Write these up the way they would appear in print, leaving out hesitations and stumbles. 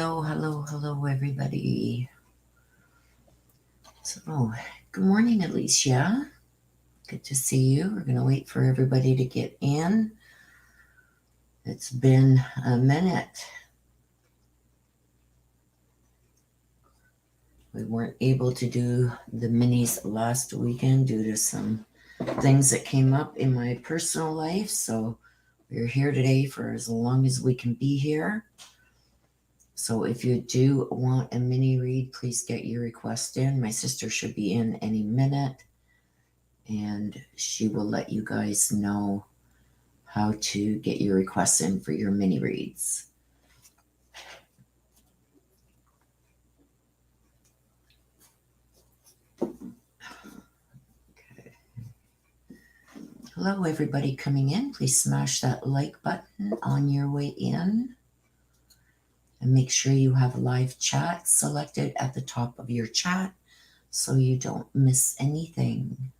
Hello, everybody. So, good morning, Alicia. Good to see you. We're going to wait for everybody to get in. It's been a minute. We weren't able to do the minis last weekend due to some things that came up in my personal life. So, we're here today for as long as we can be here. So if you do want a mini read, please get your request in. My sister should be in any minute, and she will let you guys know how to get your requests in for your mini reads. Okay. Hello, everybody coming in. Please smash that like button on your way in. And make sure you have live chat selected at the top of your chat so you don't miss anything.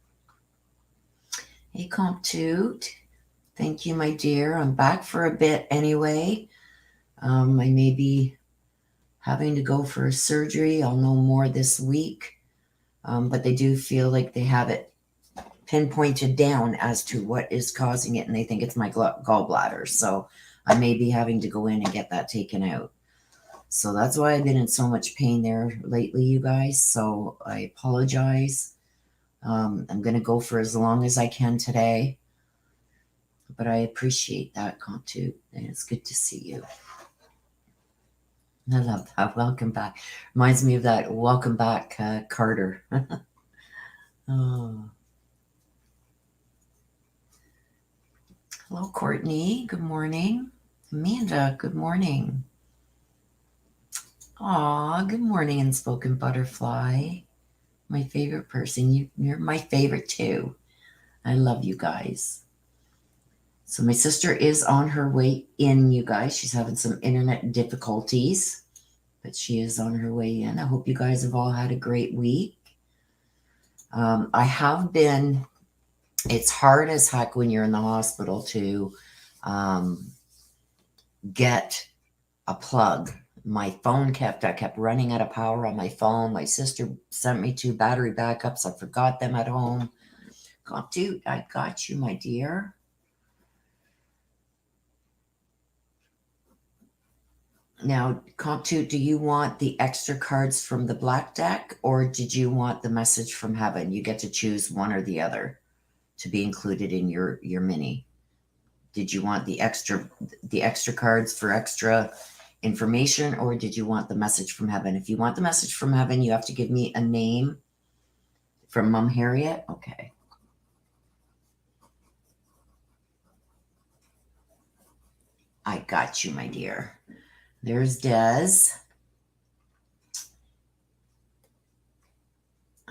Hey, Comptoot. Thank you, my dear. I'm back for a bit anyway. I may be having to go for a surgery. I'll know more this week. But they do feel like they have it pinpointed down as to what is causing it, and they think it's my gallbladder. So I may be having to go in and get that taken out. So that's why I've been in so much pain there lately, you guys. So I apologize. I'm going to go for as long as I can today. But I appreciate that, Comptoot, and it's good to see you. I love that. Welcome back. Reminds me of that welcome back, Carter. Oh. Hello, Courtney. Good morning. Amanda, good morning. Aw, good morning, Unspoken Butterfly. My favorite person. You're my favorite too. I love you guys. So my sister is on her way in, you guys. She's having some internet difficulties, but she is on her way in. I hope you guys have all had a great week. I have been, it's hard as heck when you're in the hospital to get a plug. My phone I kept running out of power on my phone. My sister sent me 2 battery backups. I forgot them at home. Dude, I got you, my dear. Now, Comptoot, do you want the extra cards from the black deck, or did you want the message from heaven? You get to choose one or the other to be included in your mini. Did you want the extra cards for extra information, or did you want the message from heaven? If you want the message from heaven, you have to give me a name. From Mom Harriet? Okay. I got you, my dear. There's Des.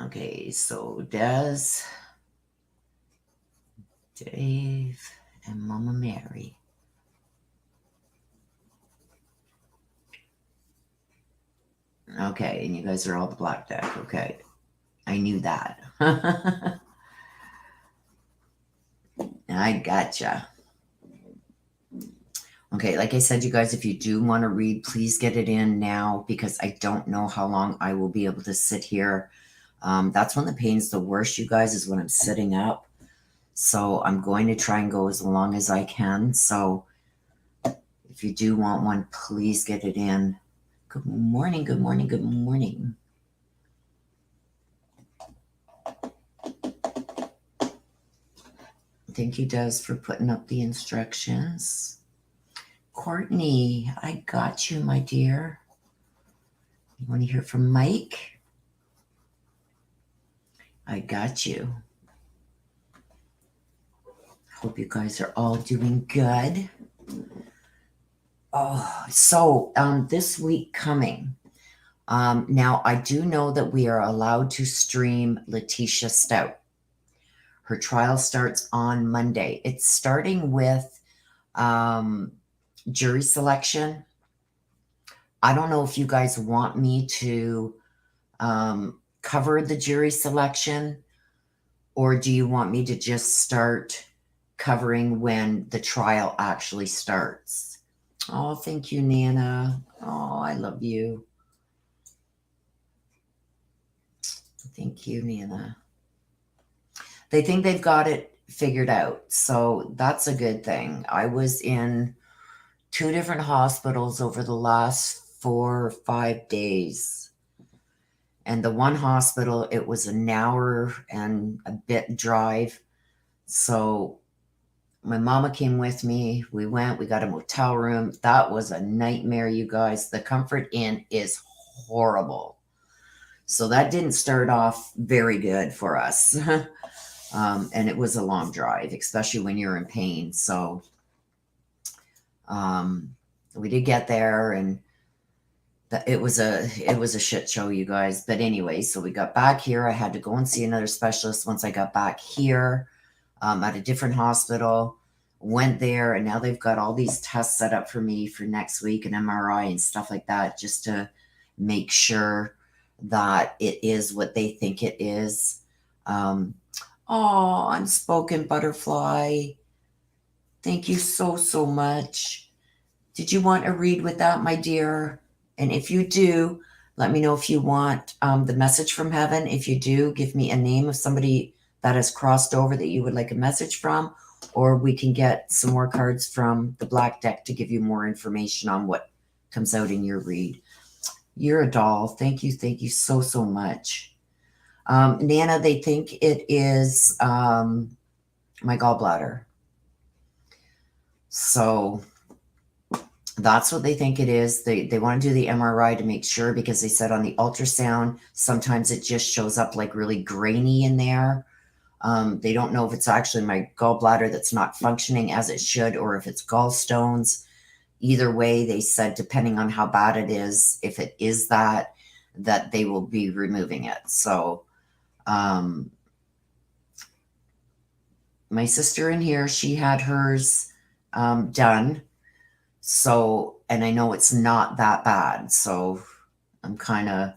Okay, so Des, Dave, and Mama Mary. Okay, and you guys are all the black deck. Okay, I knew that. I gotcha. Okay, like I said, you guys, if you do want to read, please get it in now because I don't know how long I will be able to sit here. That's when the pain's the worst, you guys, is when I'm sitting up. So I'm going to try and go as long as I can. So if you do want one, please get it in. Good morning, good morning, good morning. Thank you, Des, for putting up the instructions. Courtney, I got you, my dear. You want to hear from Mike? I got you. Hope you guys are all doing good. Oh, so this week coming. Now, I do know that we are allowed to stream Letitia Stout. Her trial starts on Monday. It's starting with jury selection. I don't know if you guys want me to cover the jury selection, or do you want me to just start covering when the trial actually starts? Oh, thank you, Nana. Oh, I love you. Thank you, Nina. They think they've got it figured out. So that's a good thing. I was in 2 different hospitals over the last 4 or 5 days. And the one hospital, it was an hour and a bit drive. So my mama came with me. We went, we got a motel room. That was a nightmare, you guys. The Comfort Inn is horrible. So that didn't start off very good for us. And it was a long drive, especially when you're in pain. So we did get there, and it was a shit show, you guys. But anyway, so we got back here. I had to go and see another specialist once I got back here at a different hospital. Went there, and now they've got all these tests set up for me for next week, an MRI and stuff like that, just to make sure that it is what they think it is. Unspoken Butterfly. Thank you so, so much. Did you want a read with that, my dear? And if you do, let me know if you want the message from heaven. If you do, give me a name of somebody that has crossed over that you would like a message from, or we can get some more cards from the black deck to give you more information on what comes out in your read. You're a doll. Thank you so, so much. Nana, they think it is my gallbladder. So that's what they think it is. They want to do the MRI to make sure, because they said on the ultrasound, sometimes it just shows up like really grainy in there. They don't know if it's actually my gallbladder that's not functioning as it should, or if it's gallstones. Either way, they said, depending on how bad it is, if it is that they will be removing it. So my sister in here, she had hers done. So, and I know it's not that bad. So I'm kind of,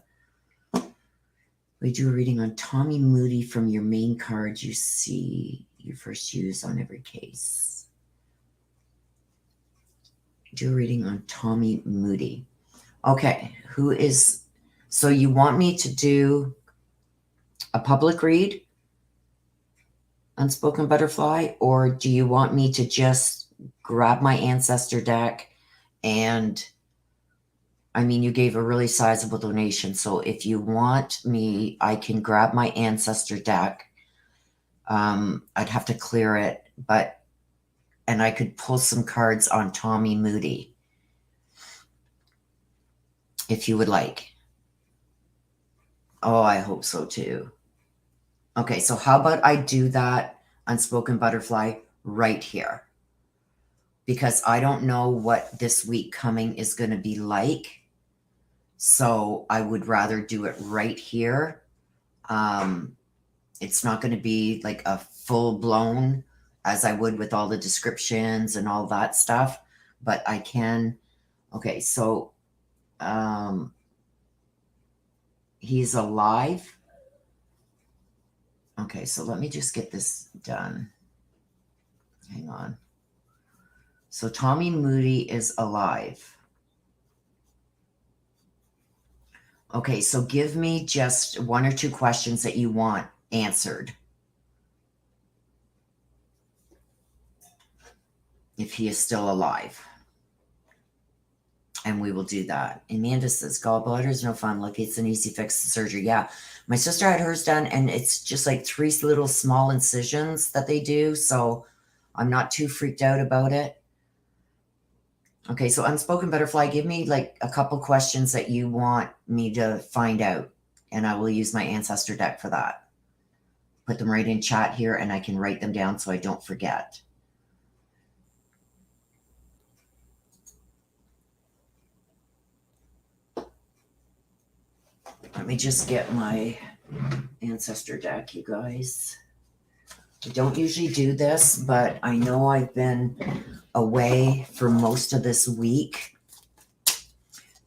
we do a reading on Tommy Moody from your main card you see you first use on every case. Do a reading on Tommy Moody. Okay, who is, so you want me to do a public read, Unspoken Butterfly, or do you want me to just grab my Ancestor deck? And I mean, you gave a really sizable donation, so if you want me, I can grab my Ancestor deck. I'd have to clear it, and I could pull some cards on Tommy Moody if you would like. Oh, I hope so too. Okay, so how about I do that Unspoken Butterfly right here? Because I don't know what this week coming is going to be like. So I would rather do it right here. It's not going to be like a full blown as I would with all the descriptions and all that stuff, but I can. Okay, so he's alive. Okay, so let me just get this done. Hang on. So Tommy Moody is alive. Okay, so give me just 1 or 2 questions that you want answered. If he is still alive. And we will do that. Amanda says, gallbladder is no fun. Lucky it's an easy fix to surgery. Yeah, my sister had hers done, and it's just like 3 little small incisions that they do. So I'm not too freaked out about it. Okay, so Unspoken Butterfly, give me like a couple questions that you want me to find out, and I will use my Ancestor deck for that. Put them right in chat here, and I can write them down so I don't forget. Let me just get my Ancestor deck, you guys. I don't usually do this, but I know I've been away for most of this week.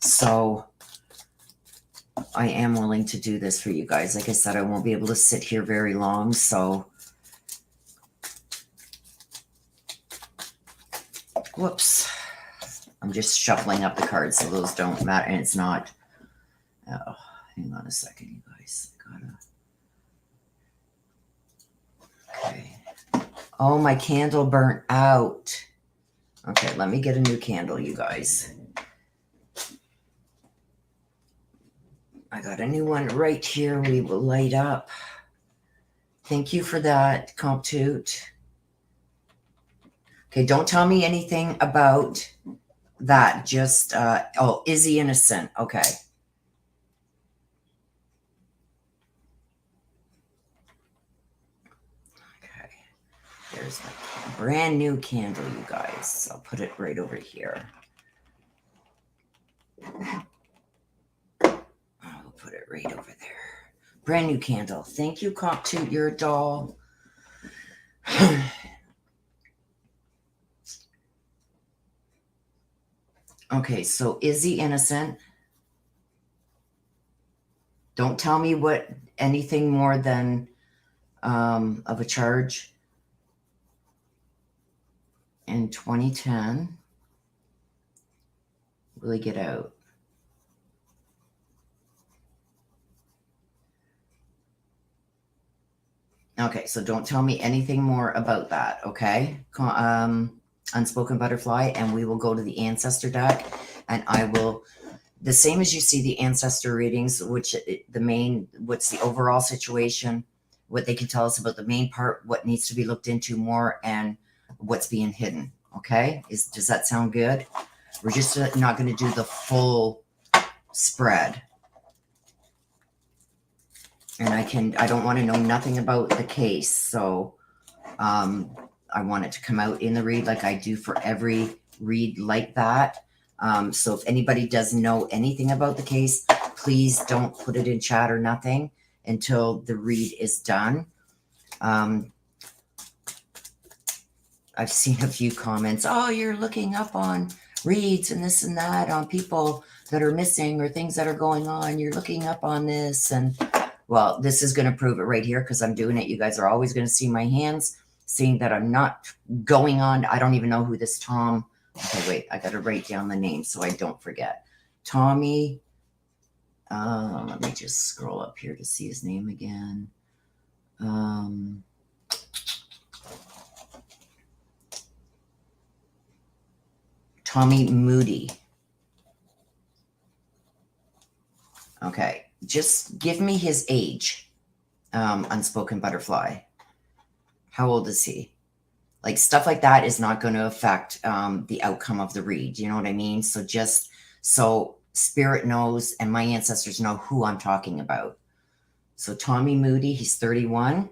So I am willing to do this for you guys. Like I said, I won't be able to sit here very long. So, whoops. I'm just shuffling up the cards so those don't matter. And it's not. Oh, hang on a second, you guys. Okay. Oh, my candle burnt out. Okay, let me get a new candle, you guys. I got a new one right here. We will light up. Thank you for that, Comptoot. Okay, don't tell me anything about that. Just, oh, is he innocent? Okay. Okay. There's my brand new candle, you guys. I'll put it right over here. I'll put it right over there. Brand new candle. Thank you, Comptoot. You're a doll. Okay, so is he innocent? Don't tell me what anything more than of a charge in 2010. Will he get out? Okay, so don't tell me anything more about that, okay? Unspoken Butterfly, and we will go to the Ancestor deck, and I will, the same as you see the Ancestor readings, which what's the overall situation, what they can tell us about the main part, what needs to be looked into more, and what's being hidden, okay? Does that sound good? We're just not going to do the full spread. And I don't want to know nothing about the case. So I want it to come out in the read like I do for every read like that. So if anybody doesn't know anything about the case, please don't put it in chat or nothing until the read is done. I've seen a few comments. Oh, you're looking up on reads and this and that on people that are missing or things that are going on. You're looking up on this. And well, this is going to prove it right here because I'm doing it. You guys are always going to see my hands, seeing that I'm not going on. I don't even know who this Tom. Okay, wait. I got to write down the name so I don't forget. Tommy. Let me just scroll up here to see his name again. Tommy Moody. Okay, just give me his age. Unspoken Butterfly. How old is he? Like stuff like that is not going to affect the outcome of the read. You know what I mean? So just so Spirit knows and my ancestors know who I'm talking about. So Tommy Moody, he's 31.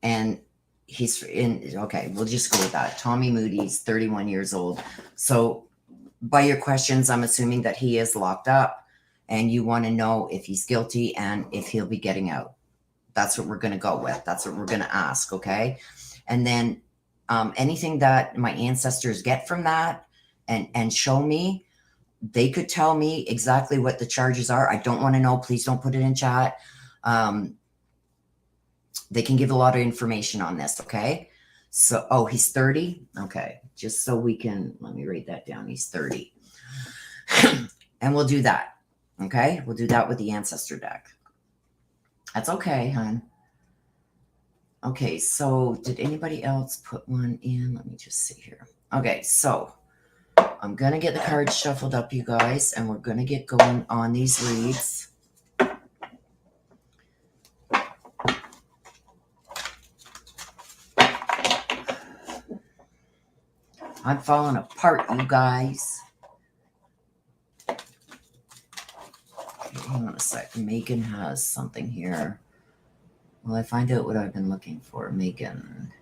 And he's in, okay, we'll just go with that. Tommy Moody's 31 years old. So by your questions, I'm assuming that he is locked up and you want to know if he's guilty and if he'll be getting out. That's what we're going to go with. That's what we're going to ask, okay? And then anything that my ancestors get from that and show me, they could tell me exactly what the charges are. I don't want to know. Please don't put it in chat. They can give a lot of information on this, okay? So, oh, he's 30? Okay, just so we can, let me write that down. He's 30. And we'll do that, okay? We'll do that with the Ancestor deck. That's okay, hon. Okay, so did anybody else put one in? Let me just see here. Okay, so I'm going to get the cards shuffled up, you guys, and we're going to get going on these reads. I'm falling apart, you guys. Okay, hang on a sec. Megan has something here. Will I find out what I've been looking for? Megan.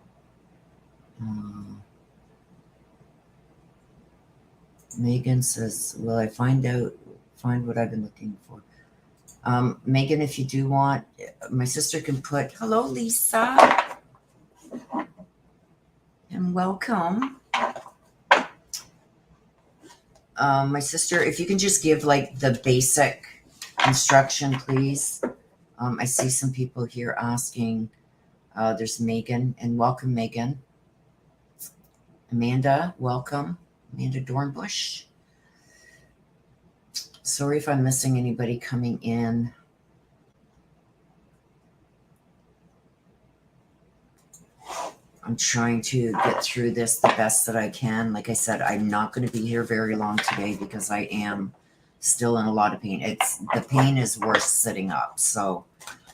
Megan says, will I find what I've been looking for? Megan, if you do want, my sister can put, hello, Lisa. And welcome. My sister, if you can just give like the basic instruction, please. I see some people here asking. There's Megan, and welcome, Megan. Amanda, welcome. Amanda Dornbush. Sorry if I'm missing anybody coming in. I'm trying to get through this the best that I can. Like I said, I'm not going to be here very long today because I am still in a lot of pain. The pain is worse sitting up, so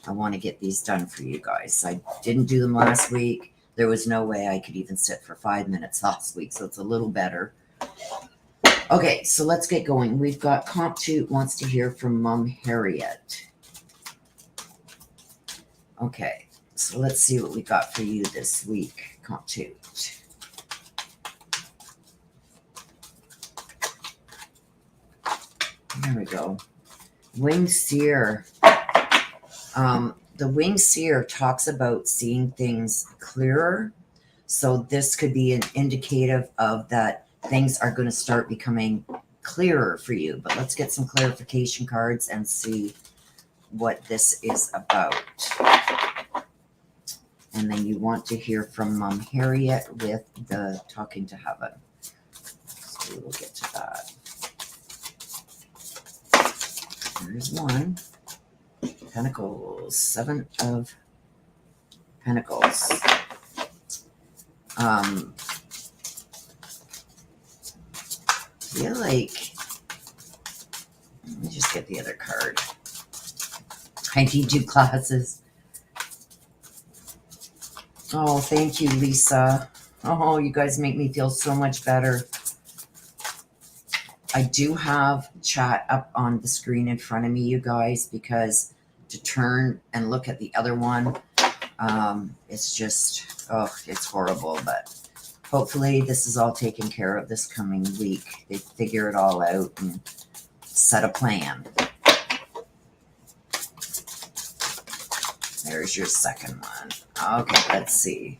I want to get these done for you guys. I didn't do them last week. There was no way I could even sit for 5 minutes last week, so it's a little better. Okay, so let's get going. We've got Comp 2 wants to hear from Mom Harriet. Okay, so let's see what we got for you this week, Comp 2. There we go. Winged Seer. The Winged Seer talks about seeing things clearer. So this could be an indicative of that things are going to start becoming clearer for you. But let's get some clarification cards and see what this is about. And then you want to hear from Mom Harriet with the Talking to Heaven. So we'll get to that. There's one. Pentacles. 7 of Pentacles. Feel like, let me just get the other card. I need you glasses. Oh, thank you, Lisa. Oh, you guys make me feel so much better. I do have chat up on the screen in front of me, you guys, because to turn and look at the other one, it's just, oh, it's horrible. But hopefully this is all taken care of this coming week. They figure it all out and set a plan. There's your second one. Okay, let's see.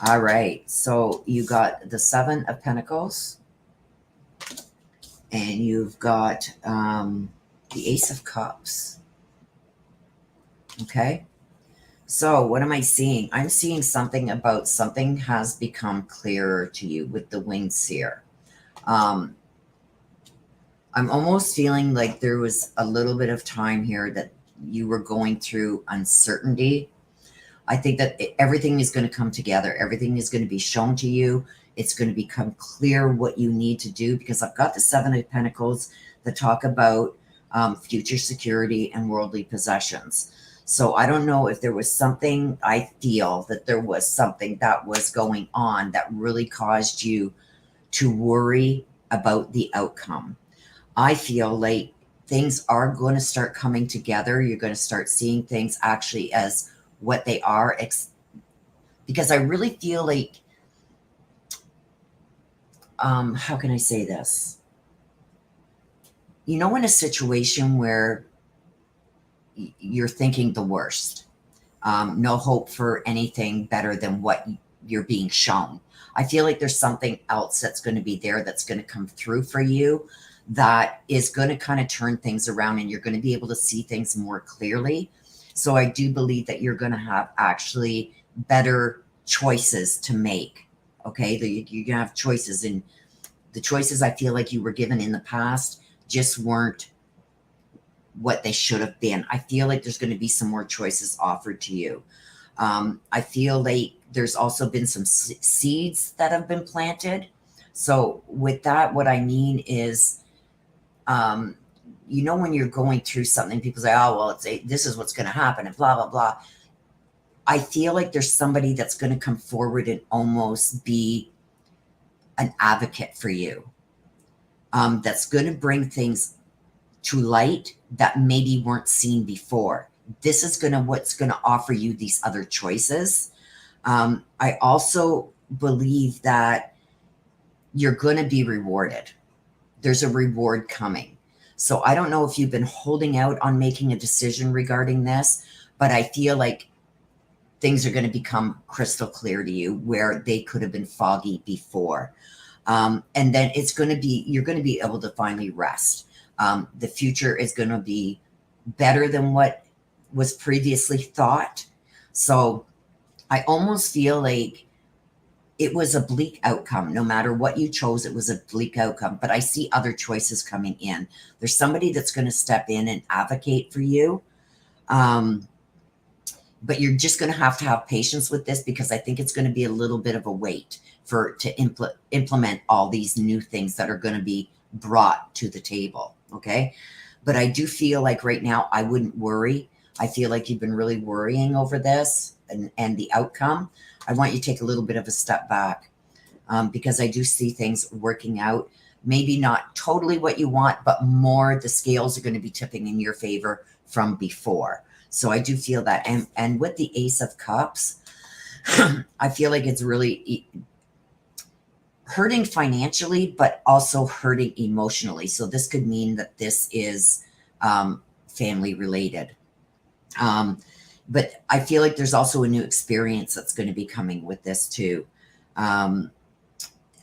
All right, so you got the 7 of Pentacles. And you've got the Ace of Cups. Okay. So what am I seeing? I'm seeing something about something has become clearer to you with the Winged Seer. I'm almost feeling like there was a little bit of time here that you were going through uncertainty. I think that everything is going to come together. Everything is going to be shown to you. It's going to become clear what you need to do, because I've got the 7 of Pentacles that talk about future security and worldly possessions. So I don't know if there was something, I feel that there was something that was going on that really caused you to worry about the outcome. I feel like things are going to start coming together. You're going to start seeing things actually as what they are, because I really feel like, how can I say this? You know, in a situation where you're thinking the worst, no hope for anything better than what you're being shown. I feel like there's something else that's going to be there that's going to come through for you that is going to kind of turn things around, and you're going to be able to see things more clearly. So I do believe that you're going to have actually better choices to make. Okay, you're going to have choices, and the choices I feel like you were given in the past just weren't what they should have been. I feel like there's going to be some more choices offered to you. I feel like there's also been some seeds that have been planted. So with that, what I mean is, you know, when you're going through something, people say, oh, well, this is what's going to happen and blah, blah, blah. I feel like there's somebody that's going to come forward and almost be an advocate for you, that's going to bring things to light that maybe weren't seen before. This is what's going to offer you these other choices. I also believe that you're going to be rewarded. There's a reward coming. So I don't know if you've been holding out on making a decision regarding this, but I feel like things are going to become crystal clear to you where they could have been foggy before. And then you're going to be able to finally rest. The future is going to be better than what was previously thought. So I almost feel like it was a bleak outcome. No matter what you chose, it was a bleak outcome. But I see other choices coming in. There's somebody that's going to step in and advocate for you. But you're just going to have patience with this, because I think it's going to be a little bit of a wait to implement all these new things that are going to be brought to the table. Okay. But I do feel like right now I wouldn't worry. I feel like you've been really worrying over this and the outcome. I want you to take a little bit of a step back, because I do see things working out. Maybe not totally what you want, but more the scales are going to be tipping in your favor from before. So I do feel that. And with the Ace of Cups, I feel like it's really hurting financially, but also hurting emotionally. So this could mean that this is family related. But I feel like there's also a new experience that's going to be coming with this too.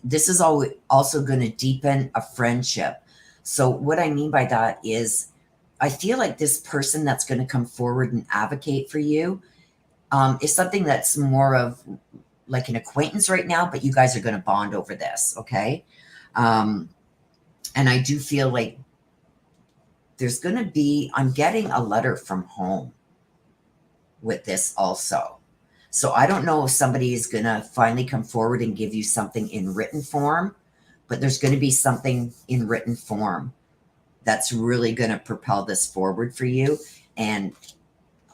This is also going to deepen a friendship. So what I mean by that is, I feel like this person that's going to come forward and advocate for you is something that's more of like an acquaintance right now, but you guys are going to bond over this. Okay. And I do feel like there's going to be, I'm getting a letter from home with this also. So I don't know if somebody is going to finally come forward and give you something in written form, but there's going to be something in written form that's really going to propel this forward for you. And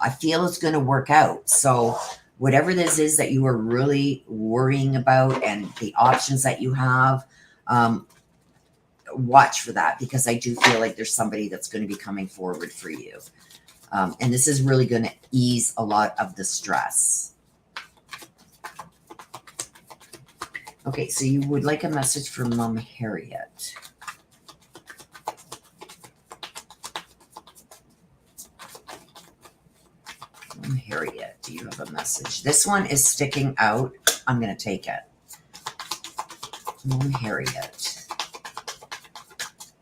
I feel it's going to work out. So whatever this is that you are really worrying about and the options that you have, watch for that, because I do feel like there's somebody that's going to be coming forward for you. And this is really going to ease a lot of the stress. Okay, so you would like a message from Mom Harriet. Mom Harriet, do you have a message? This one is sticking out. I'm going to take it. Mom Harriet.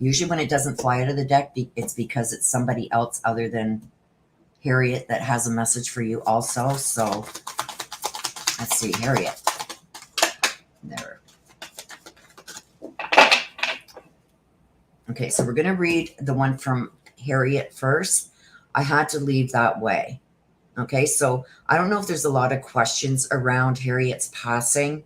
Usually when it doesn't fly out of the deck, it's because it's somebody else other than Harriet that has a message for you also. So let's see, Harriet. There. Okay, so we're going to read the one from Harriet first. I had to leave that way. Okay, so I don't know if there's a lot of questions around Harriet's passing,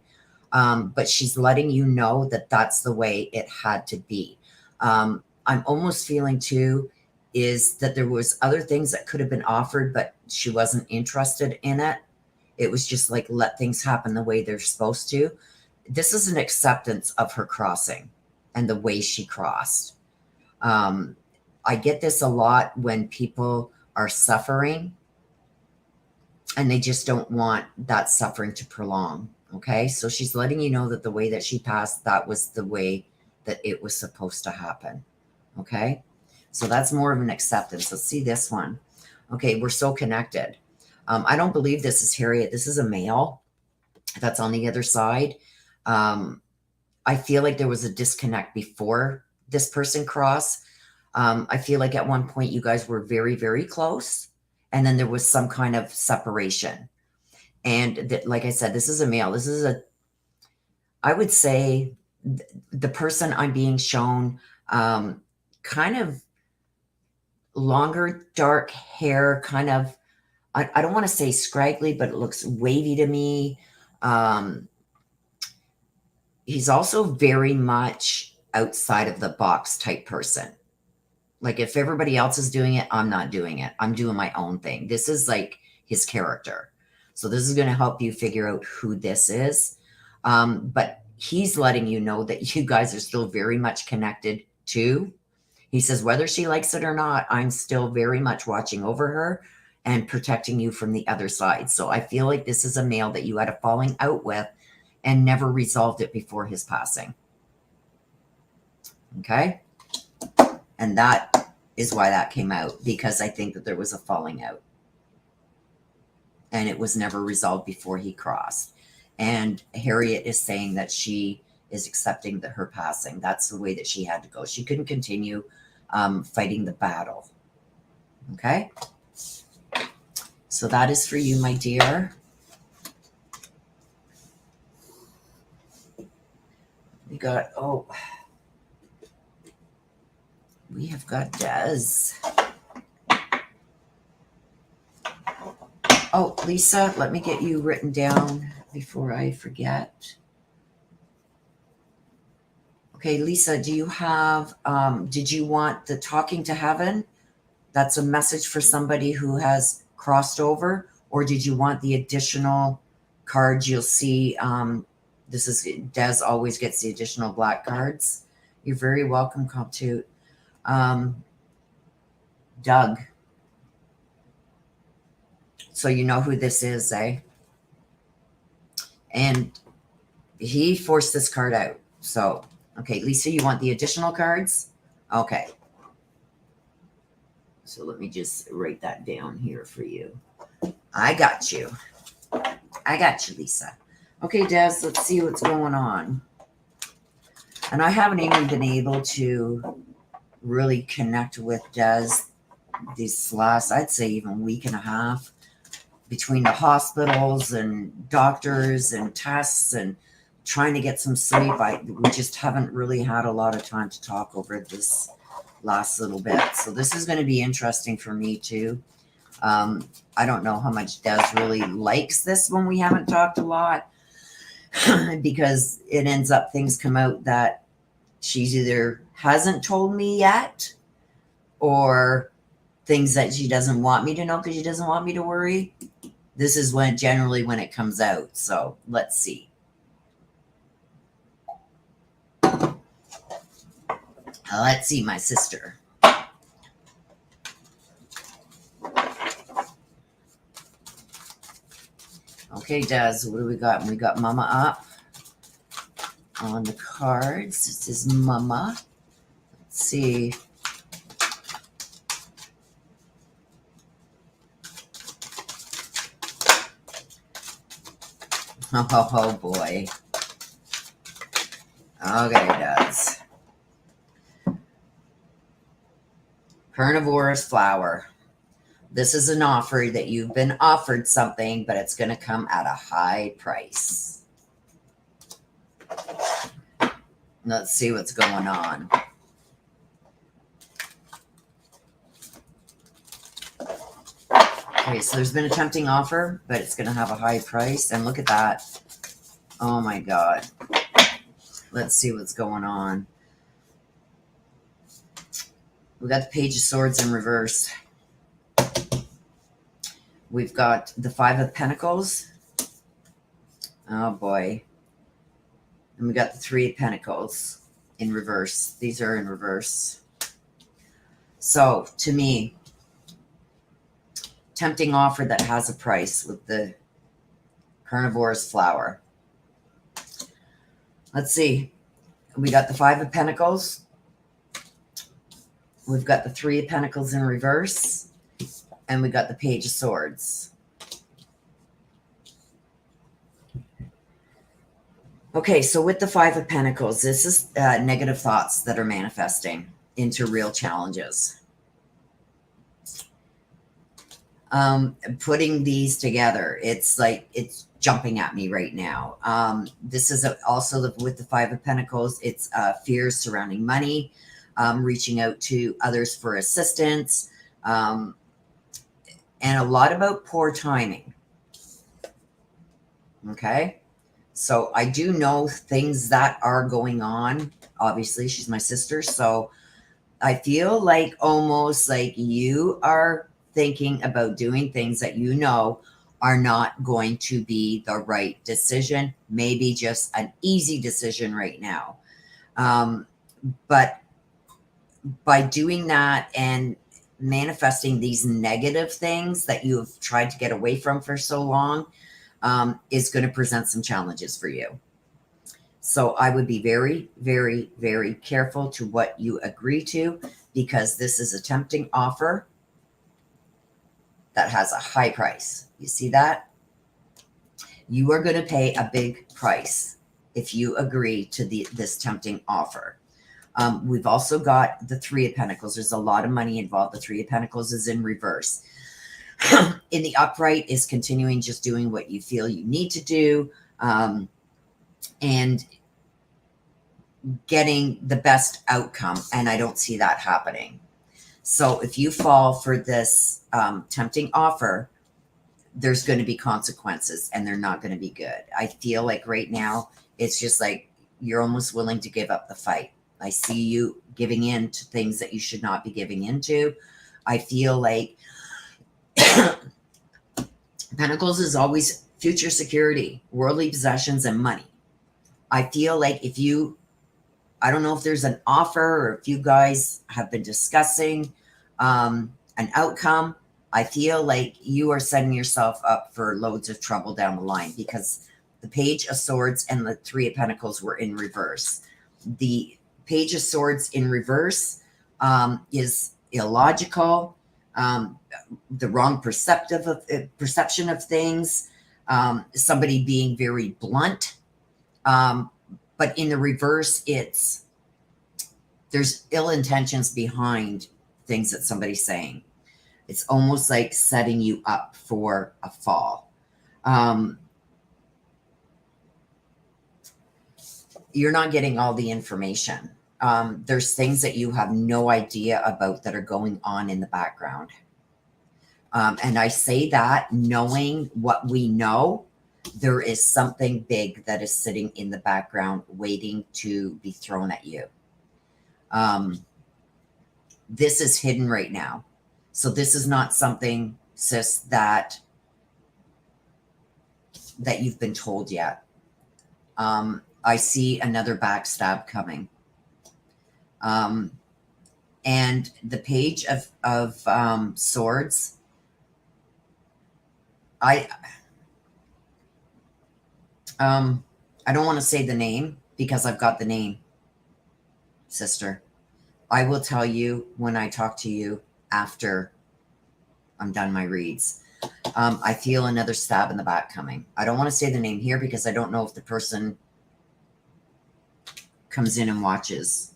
but she's letting you know that that's the way it had to be. I'm almost feeling too is that there was other things that could have been offered, but she wasn't interested in it. It was just like, let things happen the way they're supposed to. This is an acceptance of her crossing and the way she crossed. I get this a lot when people are suffering and they just don't want that suffering to prolong. Okay. So she's letting you know that the way that she passed, that was the way that it was supposed to happen. Okay. So that's more of an acceptance. Let's see this one. Okay. We're so connected. I don't believe this is Harriet. This is a male that's on the other side. I feel like there was a disconnect before this person crossed. I feel like at one point you guys were very, very close. And then there was some kind of separation. And like I said, this is a male. This is I would say the person I'm being shown, kind of longer, dark hair, kind of, I don't want to say scraggly, but it looks wavy to me. He's also very much outside of the box type person. Like if everybody else is doing it, I'm not doing it. I'm doing my own thing. This is like his character. So this is going to help you figure out who this is. But he's letting you know that you guys are still very much connected too. He says, whether she likes it or not, I'm still very much watching over her and protecting you from the other side. So I feel like this is a male that you had a falling out with and never resolved it before his passing. Okay. And that is why that came out, because I think that there was a falling out and it was never resolved before he crossed. And Harriet is saying that she is accepting her passing. That's the way that she had to go. She couldn't continue fighting the battle. Okay. So that is for you, my dear. We got, oh, we have got Des. Oh, Lisa, let me get you written down before I forget. Okay, Lisa, do you have, did you want the talking to heaven? That's a message for somebody who has crossed over, or did you want the additional cards you'll see? This is, Des always gets the additional black cards. You're very welcome, Comptoot. Doug. So you know who this is, eh? And he forced this card out. So, okay, Lisa, you want the additional cards? Okay. So let me just write that down here for you. I got you. I got you, Lisa. Okay, Des, let's see what's going on. And I haven't even been able to really connect with Des these last, I'd say, even week and a half, between the hospitals and doctors and tests and trying to get some sleep. We just haven't really had a lot of time to talk over this last little bit. So this is going to be interesting for me too. I don't know how much Des really likes this when we haven't talked a lot, because it ends up things come out that she's either hasn't told me yet, or things that she doesn't want me to know because she doesn't want me to worry. This is when generally when it comes out. So let's see. Let's see, my sister. Okay, Des, what do we got? We got Mama up on the cards. This is Mama. Let's see. Oh boy. Okay, Des. Carnivorous flower. This is an offer that you've been offered something, but it's going to come at a high price. Let's see what's going on. Okay, so there's been a tempting offer, but it's going to have a high price. And look at that. Oh my God. Let's see what's going on. We got the Page of Swords in reverse. We've got the Five of Pentacles. Oh boy. And we got the Three of Pentacles in reverse. These are in reverse. So to me, tempting offer that has a price with the carnivorous flower. Let's see. We got the Five of Pentacles. We've got the Three of Pentacles in reverse. And we got the Page of Swords. Okay, so with the Five of Pentacles, this is negative thoughts that are manifesting into real challenges. Putting these together, it's like it's jumping at me right now. This is also with the Five of Pentacles. It's fears surrounding money, reaching out to others for assistance, and a lot about poor timing. Okay. So I do know things that are going on. Obviously, she's my sister. So I feel like almost like you are thinking about doing things that you know are not going to be the right decision. Maybe just an easy decision right now. But by doing that and manifesting these negative things that you have tried to get away from for so long, is going to present some challenges for you. So I would be very, very, very careful to what you agree to, because this is a tempting offer that has a high price. You see that? You are going to pay a big price if you agree to this tempting offer. We've also got the Three of Pentacles. There's a lot of money involved. The Three of Pentacles is in reverse. In the upright is continuing just doing what you feel you need to do. And getting the best outcome, and I don't see that happening. So if you fall for this tempting offer, there's going to be consequences, and they're not going to be good. I feel like right now it's just like you're almost willing to give up the fight. I see you giving in to things that you should not be giving into. I feel like Pentacles is always future security, worldly possessions, and money. I feel like if you, I don't know if there's an offer or if you guys have been discussing an outcome. I feel like you are setting yourself up for loads of trouble down the line, because the Page of Swords and the Three of Pentacles were in reverse. The Page of Swords in reverse is illogical, the wrong perception of things, somebody being very blunt. But in the reverse, there's ill intentions behind things that somebody's saying. It's almost like setting you up for a fall. You're not getting all the information. There's things that you have no idea about that are going on in the background. And I say that knowing what we know, there is something big that is sitting in the background waiting to be thrown at you. This is hidden right now. So this is not something, sis, that you've been told yet. I see another backstab coming. And the Page of Swords, I don't want to say the name because I've got the name, sister. I will tell you when I talk to you after I'm done my reads. I feel another stab in the back coming. I don't want to say the name here because I don't know if the person comes in and watches.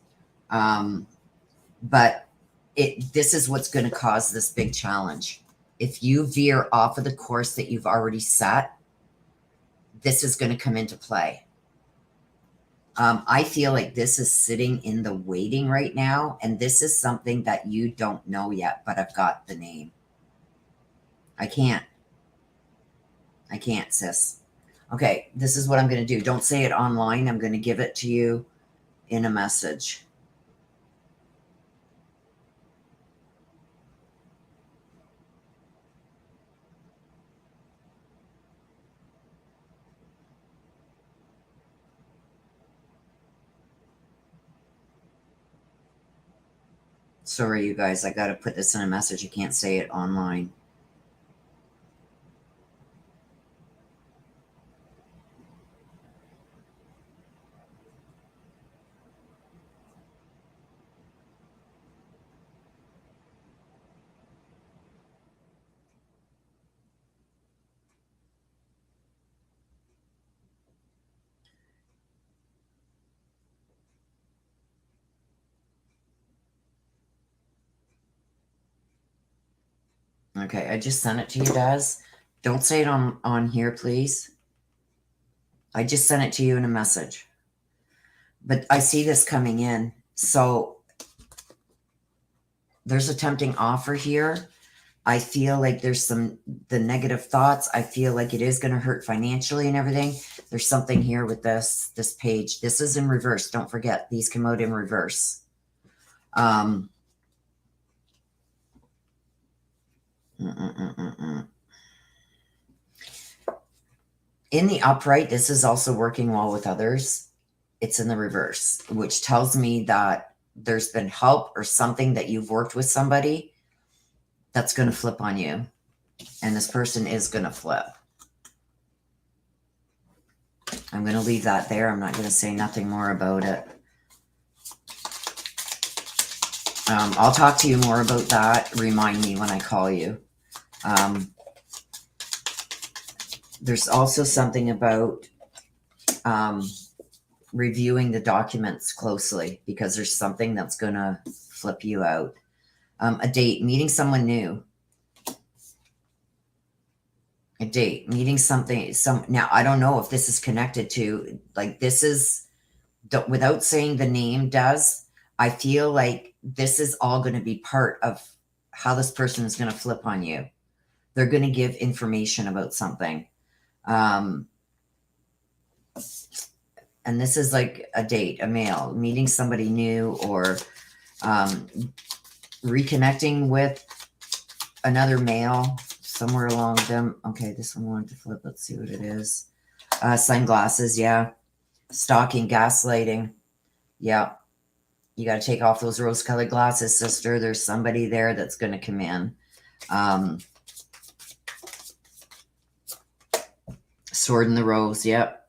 But this is what's going to cause this big challenge. If you veer off of the course that you've already set, this is going to come into play. I feel like this is sitting in the waiting right now, and this is something that you don't know yet, but I've got the name. I can't, sis. Okay, this is what I'm going to do. Don't say it online. I'm going to give it to you in a message. Sorry, you guys, I got to put this in a message. You can't say it online. Okay, I just sent it to you, Daz. Don't say it on here, please. I just sent it to you in a message. But I see this coming in. So there's a tempting offer here. I feel like there's the negative thoughts. I feel like it is going to hurt financially and everything. There's something here with this page. This is in reverse. Don't forget, these come out in reverse. In the upright, this is also working well with others. It's in the reverse, which tells me that there's been help or something that you've worked with somebody that's going to flip on you. And this person is going to flip. I'm going to leave that there. I'm not going to say nothing more about it. I'll talk to you more about that. Remind me when I call you. There's also something about reviewing the documents closely because there's something that's going to flip you out. A date, meeting someone new. A date, meeting something. Now, I don't know if this is connected to, like, this is without saying the name does, I feel like this is all going to be part of how this person is going to flip on you. They're going to give information about something. And this is like a date, a male, meeting somebody new, or reconnecting with another male somewhere along them. Okay, this one wanted to flip. Let's see what it is. Sunglasses, yeah. Stalking, gaslighting. Yeah. You got to take off those rose-colored glasses, sister. There's somebody there that's going to come in. Sword in the rose, yep.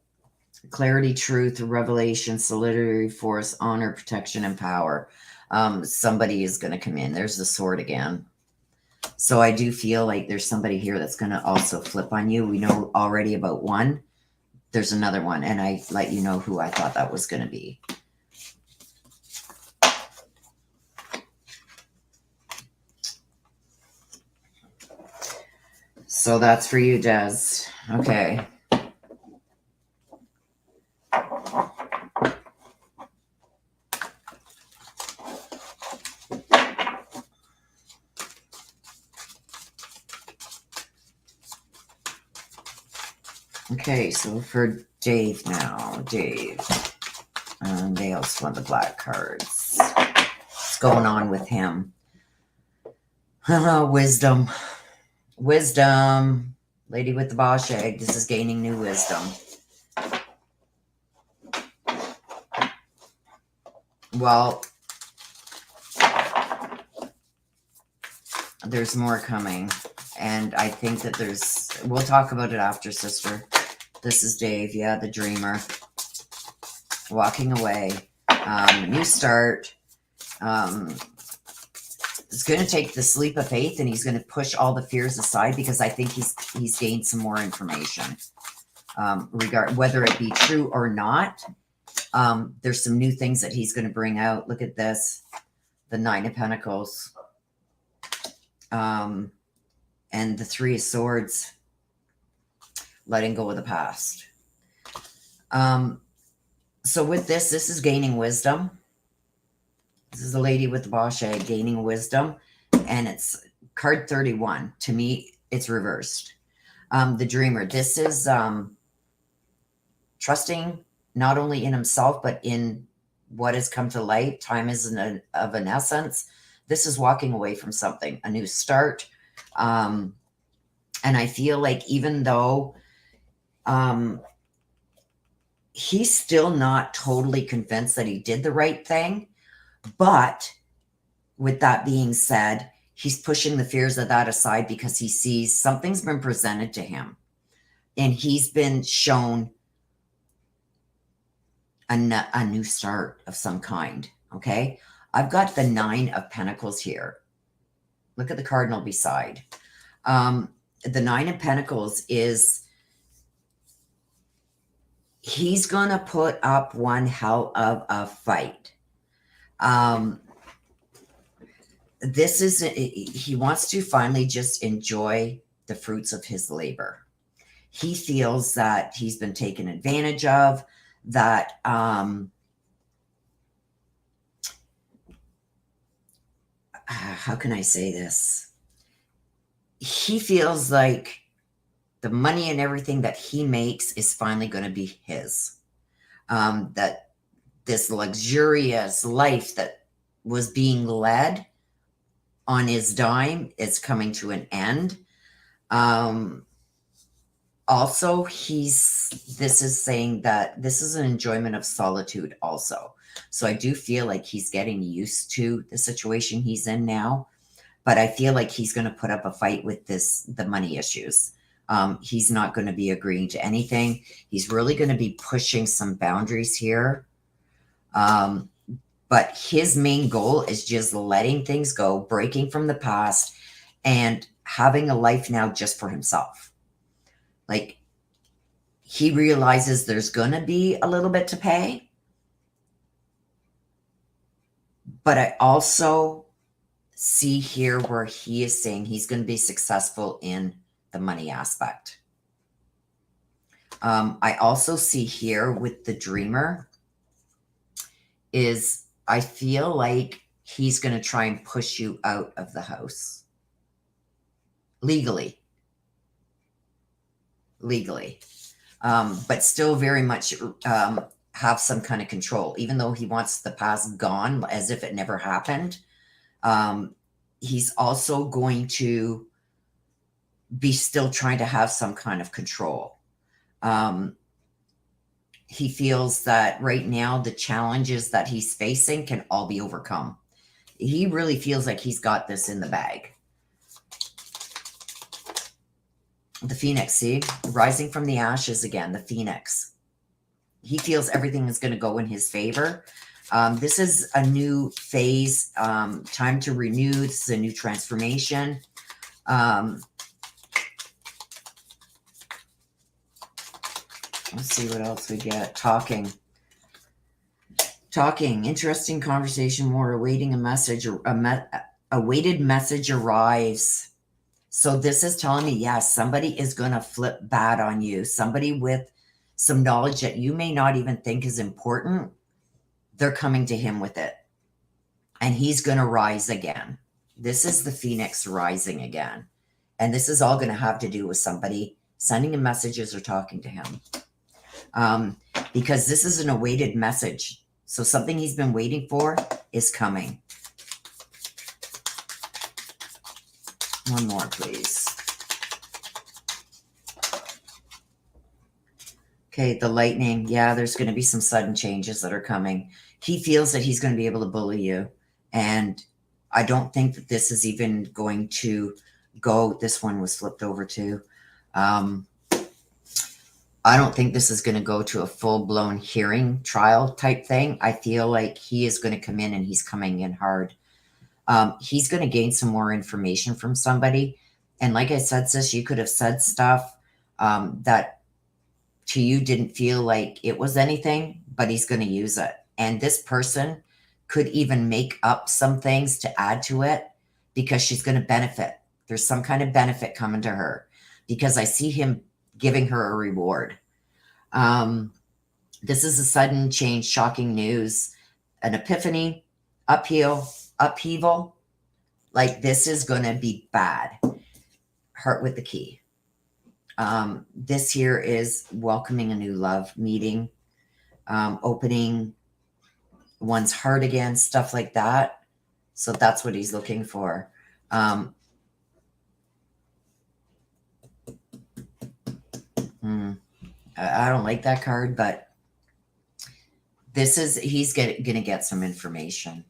Clarity, truth, revelation, solidity, force, honor, protection, and power. Somebody is going to come in. There's the sword again. So I do feel like there's somebody here that's going to also flip on you. We know already about one. There's another one, and I let you know who I thought that was going to be. So that's for you, Des. Okay. Okay, so for Dave now. Dave. And they also want the black cards. What's going on with him? Wisdom. Wisdom. Lady with the boss egg. This is gaining new wisdom. Well, there's more coming. And I think that we'll talk about it after, sister. This is Dave. Yeah, the dreamer. Walking away. New start. It's going to take this leap of faith, and he's going to push all the fears aside, because I think he's gained some more information. Whether it be true or not, there's some new things that he's going to bring out. Look at this. The Nine of Pentacles. And the Three of Swords. Letting go of the past. So with this is gaining wisdom. This is the lady with the boss egg gaining wisdom. And it's card 31. To me, it's reversed. The dreamer. This is trusting not only in himself, but in what has come to light. Time is of an essence. This is walking away from something, a new start. And I feel like even though he's still not totally convinced that he did the right thing, but with that being said, he's pushing the fears of that aside, because he sees something's been presented to him, and he's been shown a new start of some kind. Okay. I've got the Nine of Pentacles here. Look at the cardinal beside. The Nine of Pentacles is, he's going to put up one hell of a fight. This is, he wants to finally just enjoy the fruits of his labor. He feels that he's been taken advantage of, that how can I say this? He feels like the money and everything that he makes is finally going to be his. That this luxurious life that was being led on his dime is coming to an end. Also, this is saying that this is an enjoyment of solitude also. So I do feel like he's getting used to the situation he's in now, but I feel like he's going to put up a fight with the money issues. He's not going to be agreeing to anything. He's really going to be pushing some boundaries here. But his main goal is just letting things go, breaking from the past, and having a life now just for himself. Like, he realizes there's going to be a little bit to pay. But I also see here where he is saying he's going to be successful in the money aspect. I also see here with the dreamer, is I feel like he's going to try and push you out of the house. Legally. But still very much have some kind of control, even though he wants the past gone as if it never happened. He's also going to be still trying to have some kind of control. He feels that right now the challenges that he's facing can all be overcome. He really feels like he's got this in the bag. The Phoenix, see? Rising from the ashes again, the Phoenix. He feels everything is going to go in his favor. This is a new phase, time to renew. This is a new transformation. Let's see what else we get. Talking. Interesting conversation. More awaiting a message. A weighted message arrives. So this is telling me, yes, somebody is going to flip bad on you. Somebody with some knowledge that you may not even think is important. They're coming to him with it. And he's going to rise again. This is the Phoenix rising again. And this is all going to have to do with somebody sending him messages or talking to him. Because this is an awaited message. So something he's been waiting for is coming. One more, please. Okay, the lightning. Yeah, there's going to be some sudden changes that are coming. He feels that he's going to be able to bully you. And I don't think that this is even going to go. This one was flipped over too. I don't think this is going to go to a full-blown hearing trial type thing. I feel like he is going to come in and he's coming in hard. He's going to gain some more information from somebody. And like I said, sis, you could have said stuff that to you didn't feel like it was anything, but he's going to use it. And this person could even make up some things to add to it because she's going to benefit. There's some kind of benefit coming to her because I see him giving her a reward. This is a sudden change, shocking news, an epiphany, upheaval. Like this is going to be bad. Heart with the key. This here is welcoming a new love, meeting, opening one's heart again, stuff like that. So that's what he's looking for. I don't like that card, but this is, he's going to get some information.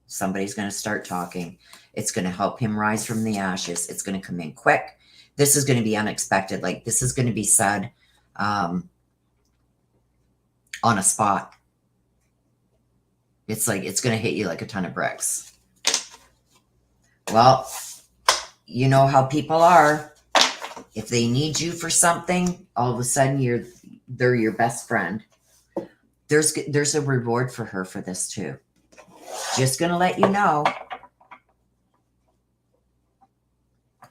Somebody's going to start talking. It's going to help him rise from the ashes. It's going to come in quick. This is going to be unexpected. Like this is going to be said on a spot. It's like, it's going to hit you like a ton of bricks. Well, you know how people are. If they need you for something, all of a sudden they're your best friend. There's a reward for her for this too. Just going to let you know.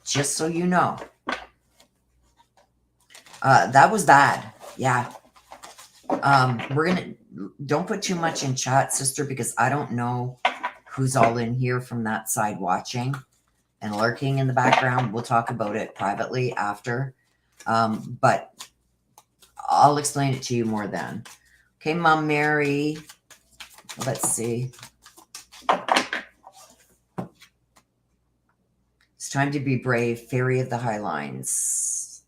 Just so you know. That was bad. Yeah. Don't put too much in chat, sister, because I don't know who's all in here from that side watching and lurking in the background. We'll talk about it privately after. But I'll explain it to you more then. Okay, Mom Mary. Let's see. It's time to be brave. Fairy of the Highlands.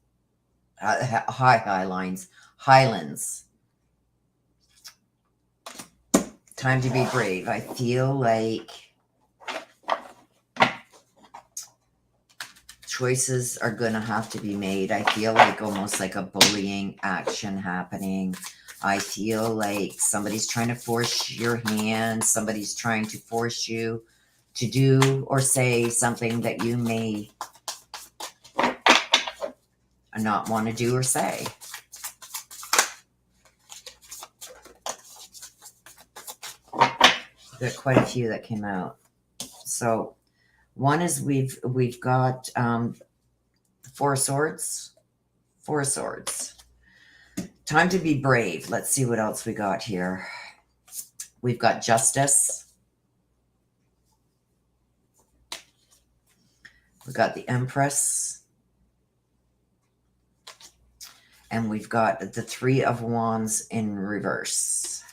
Highlands. Time to be brave. I feel like choices are going to have to be made. I feel like almost like a bullying action happening. I feel like somebody's trying to force your hand. Somebody's trying to force you to do or say something that you may not want to do or say. There are quite a few that came out. So one is we've got Four of Swords. Four of Swords. Time to be brave. Let's see what else we got here. We've got Justice. We've got the Empress. And we've got the Three of Wands in reverse.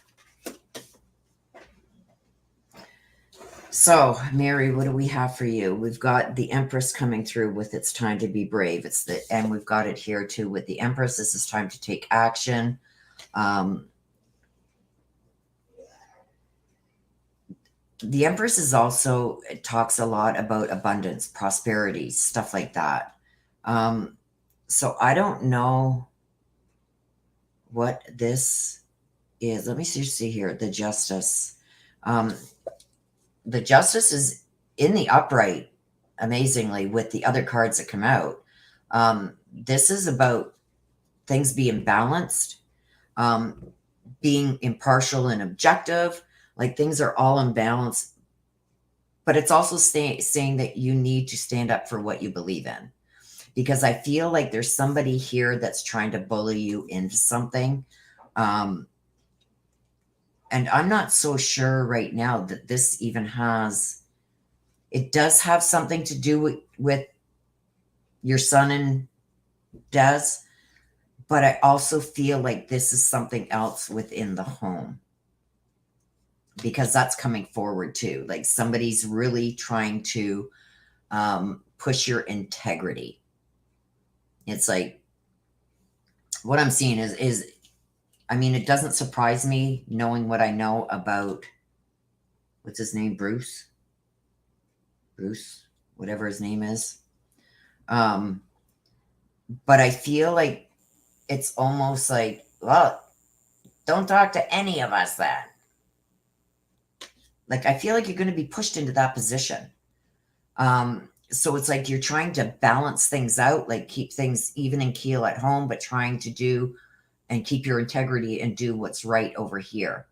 So, Mary, what do we have for you? We've got the Empress coming through with it's time to be brave. And we've got it here too with the Empress. This is time to take action. The Empress is also, it talks a lot about abundance, prosperity, stuff like that. So I don't know what this is. Let me see here. The Justice. The Justice is in the upright, amazingly, with the other cards that come out. This is about things being balanced, being impartial and objective, like things are all in balance. But it's also saying that you need to stand up for what you believe in. Because I feel like there's somebody here that's trying to bully you into something. And I'm not so sure right now that this even has, it does have something to do with your son and Des, but I also feel like this is something else within the home, because that's coming forward too. Like somebody's really trying to push your integrity. It's like, what I'm seeing is, I mean, it doesn't surprise me knowing what I know about, what's his name? Bruce, whatever his name is. But I feel like it's almost like, well, don't talk to any of us then. Like, I feel like you're going to be pushed into that position. So it's like you're trying to balance things out, like keep things even and keel at home, but trying to do and keep your integrity and do what's right over here.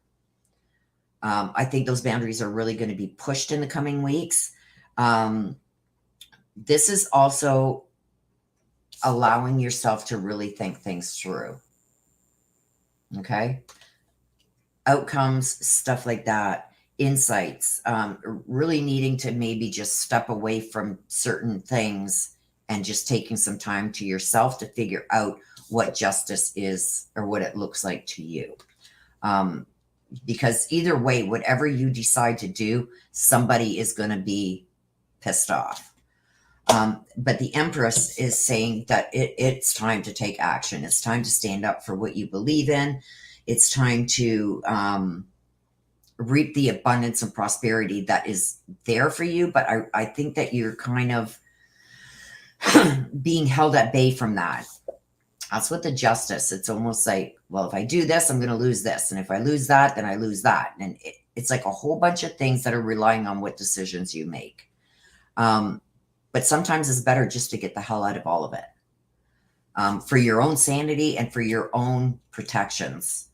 I think those boundaries are really going to be pushed in the coming weeks. This is also allowing yourself to really think things through. Okay. Outcomes, stuff like that, insights, really needing to maybe just step away from certain things and just taking some time to yourself to figure out what justice is or what it looks like to you. Because either way, whatever you decide to do, somebody is going to be pissed off. But the Empress is saying that it's time to take action. It's time to stand up for what you believe in. It's time to reap the abundance and prosperity that is there for you. But I think that you're kind of being held at bay from that. That's what the Justice. It's almost like, well, if I do this, I'm going to lose this. And if I lose that, then I lose that. And it's like a whole bunch of things that are relying on what decisions you make. But sometimes it's better just to get the hell out of all of it, for your own sanity and for your own protections.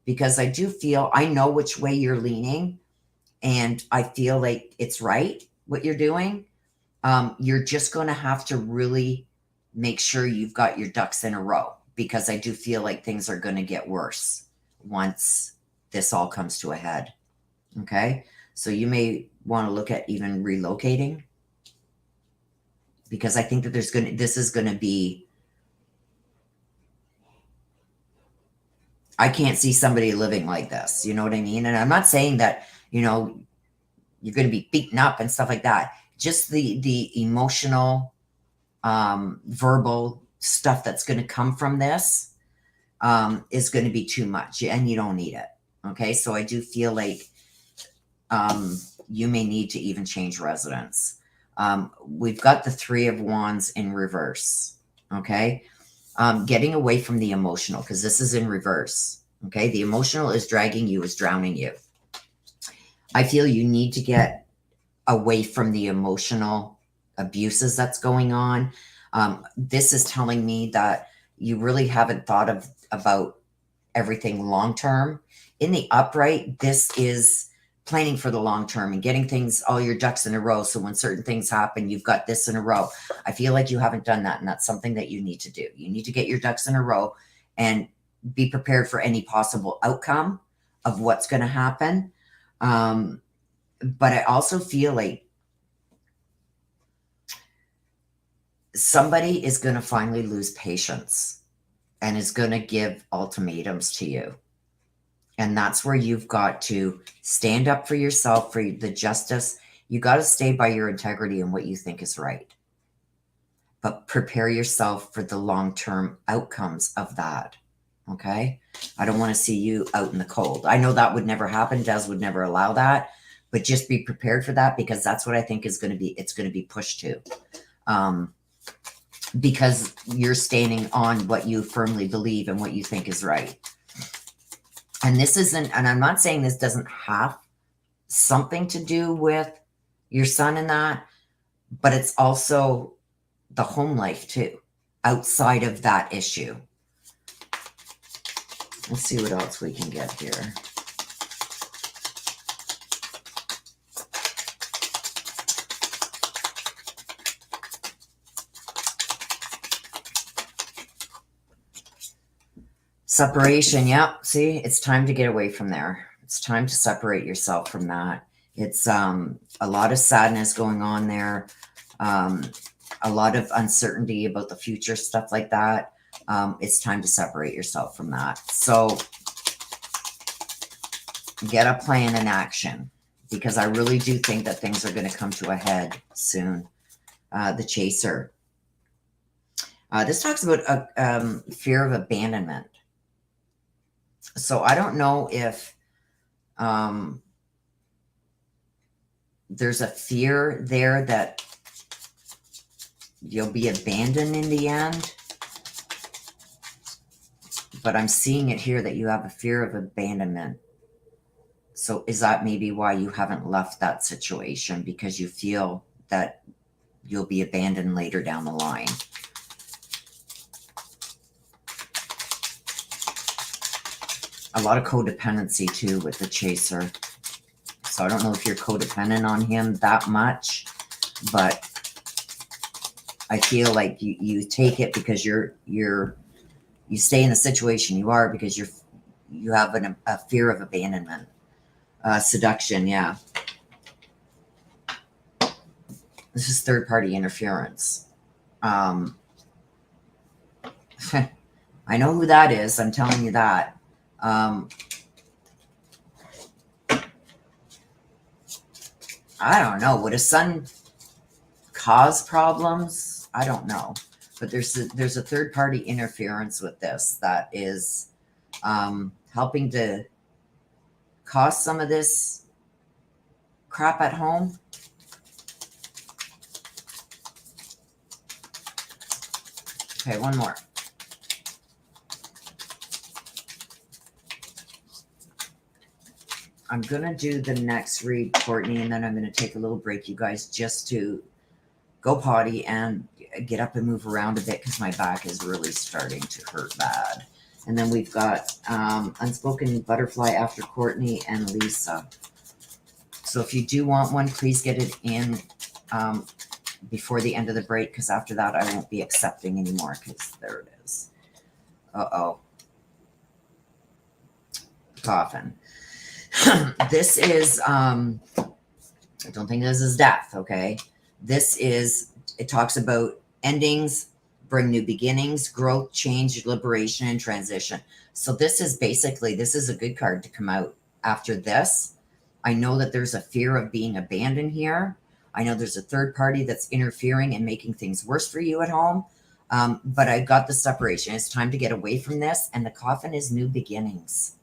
Because I do feel, I know which way you're leaning, and I feel like it's right what you're doing. You're just going to have to really make sure you've got your ducks in a row, because I do feel like things are going to get worse once this all comes to a head. Okay. So you may want to look at even relocating, because I think that this is going to be, I can't see somebody living like this. You know what I mean? And I'm not saying that, you're going to be beaten up and stuff like that. Just the emotional, verbal stuff that's going to come from this is going to be too much, and you don't need it. Okay. So I do feel like you may need to even change residence. We've got the Three of Wands in reverse. Okay. Getting away from the emotional, because this is in reverse. Okay. The emotional is dragging you, is drowning you. I feel you need to get away from the emotional abuses that's going on. This is telling me that you really haven't thought about everything long term. In the upright, this is planning for the long term and getting things, all your ducks in a row. So when certain things happen, you've got this in a row. I feel like you haven't done that, and that's something that you need to do. You need to get your ducks in a row and be prepared for any possible outcome of what's going to happen. But I also feel like somebody is going to finally lose patience and is going to give ultimatums to you. And that's where you've got to stand up for yourself, for the justice. You got to stay by your integrity and what you think is right. But prepare yourself for the long-term outcomes of that. Okay? I don't want to see you out in the cold. I know that would never happen. Des would never allow that. But just be prepared for that, because that's what I think is going to be, it's going to be pushed to. Because you're standing on what you firmly believe and what you think is right. And this isn't, and I'm not saying this doesn't have something to do with your son and that, but it's also the home life too, outside of that issue. Let's see what else we can get here. Separation, yep. See, it's time to get away from there. It's time to separate yourself from that. It's a lot of sadness going on there. A lot of uncertainty about the future, stuff like that. It's time to separate yourself from that. So get a plan in action, because I really do think that things are going to come to a head soon. The Chaser. This talks about fear of abandonment. So I don't know if there's a fear there that you'll be abandoned in the end. But I'm seeing it here that you have a fear of abandonment. So is that maybe why you haven't left that situation? Because you feel that you'll be abandoned later down the line. A lot of codependency too with the Chaser. So I don't know if you're codependent on him that much, but I feel like you take it because you stay in the situation you are because you have a fear of abandonment. Seduction, yeah. This is third-party interference. I know who that is. I'm telling you that. I don't know. Would a son cause problems? I don't know. But there's a third-party interference with this that is helping to cause some of this crap at home. Okay, one more. I'm going to do the next read, Courtney, and then I'm going to take a little break, you guys, just to go potty and get up and move around a bit because my back is really starting to hurt bad. And then we've got Unspoken Butterfly after Courtney and Lisa. So if you do want one, please get it in before the end of the break, because after that I won't be accepting anymore, because there it is. Uh-oh. Coffin. This is, I don't think this is death, okay? This is, it talks about endings, bring new beginnings, growth, change, liberation, and transition. So this is basically, this is a good card to come out after this. I know that there's a fear of being abandoned here. I know there's a third party that's interfering and making things worse for you at home. But I've got the separation. It's time to get away from this. And the Coffin is new beginnings.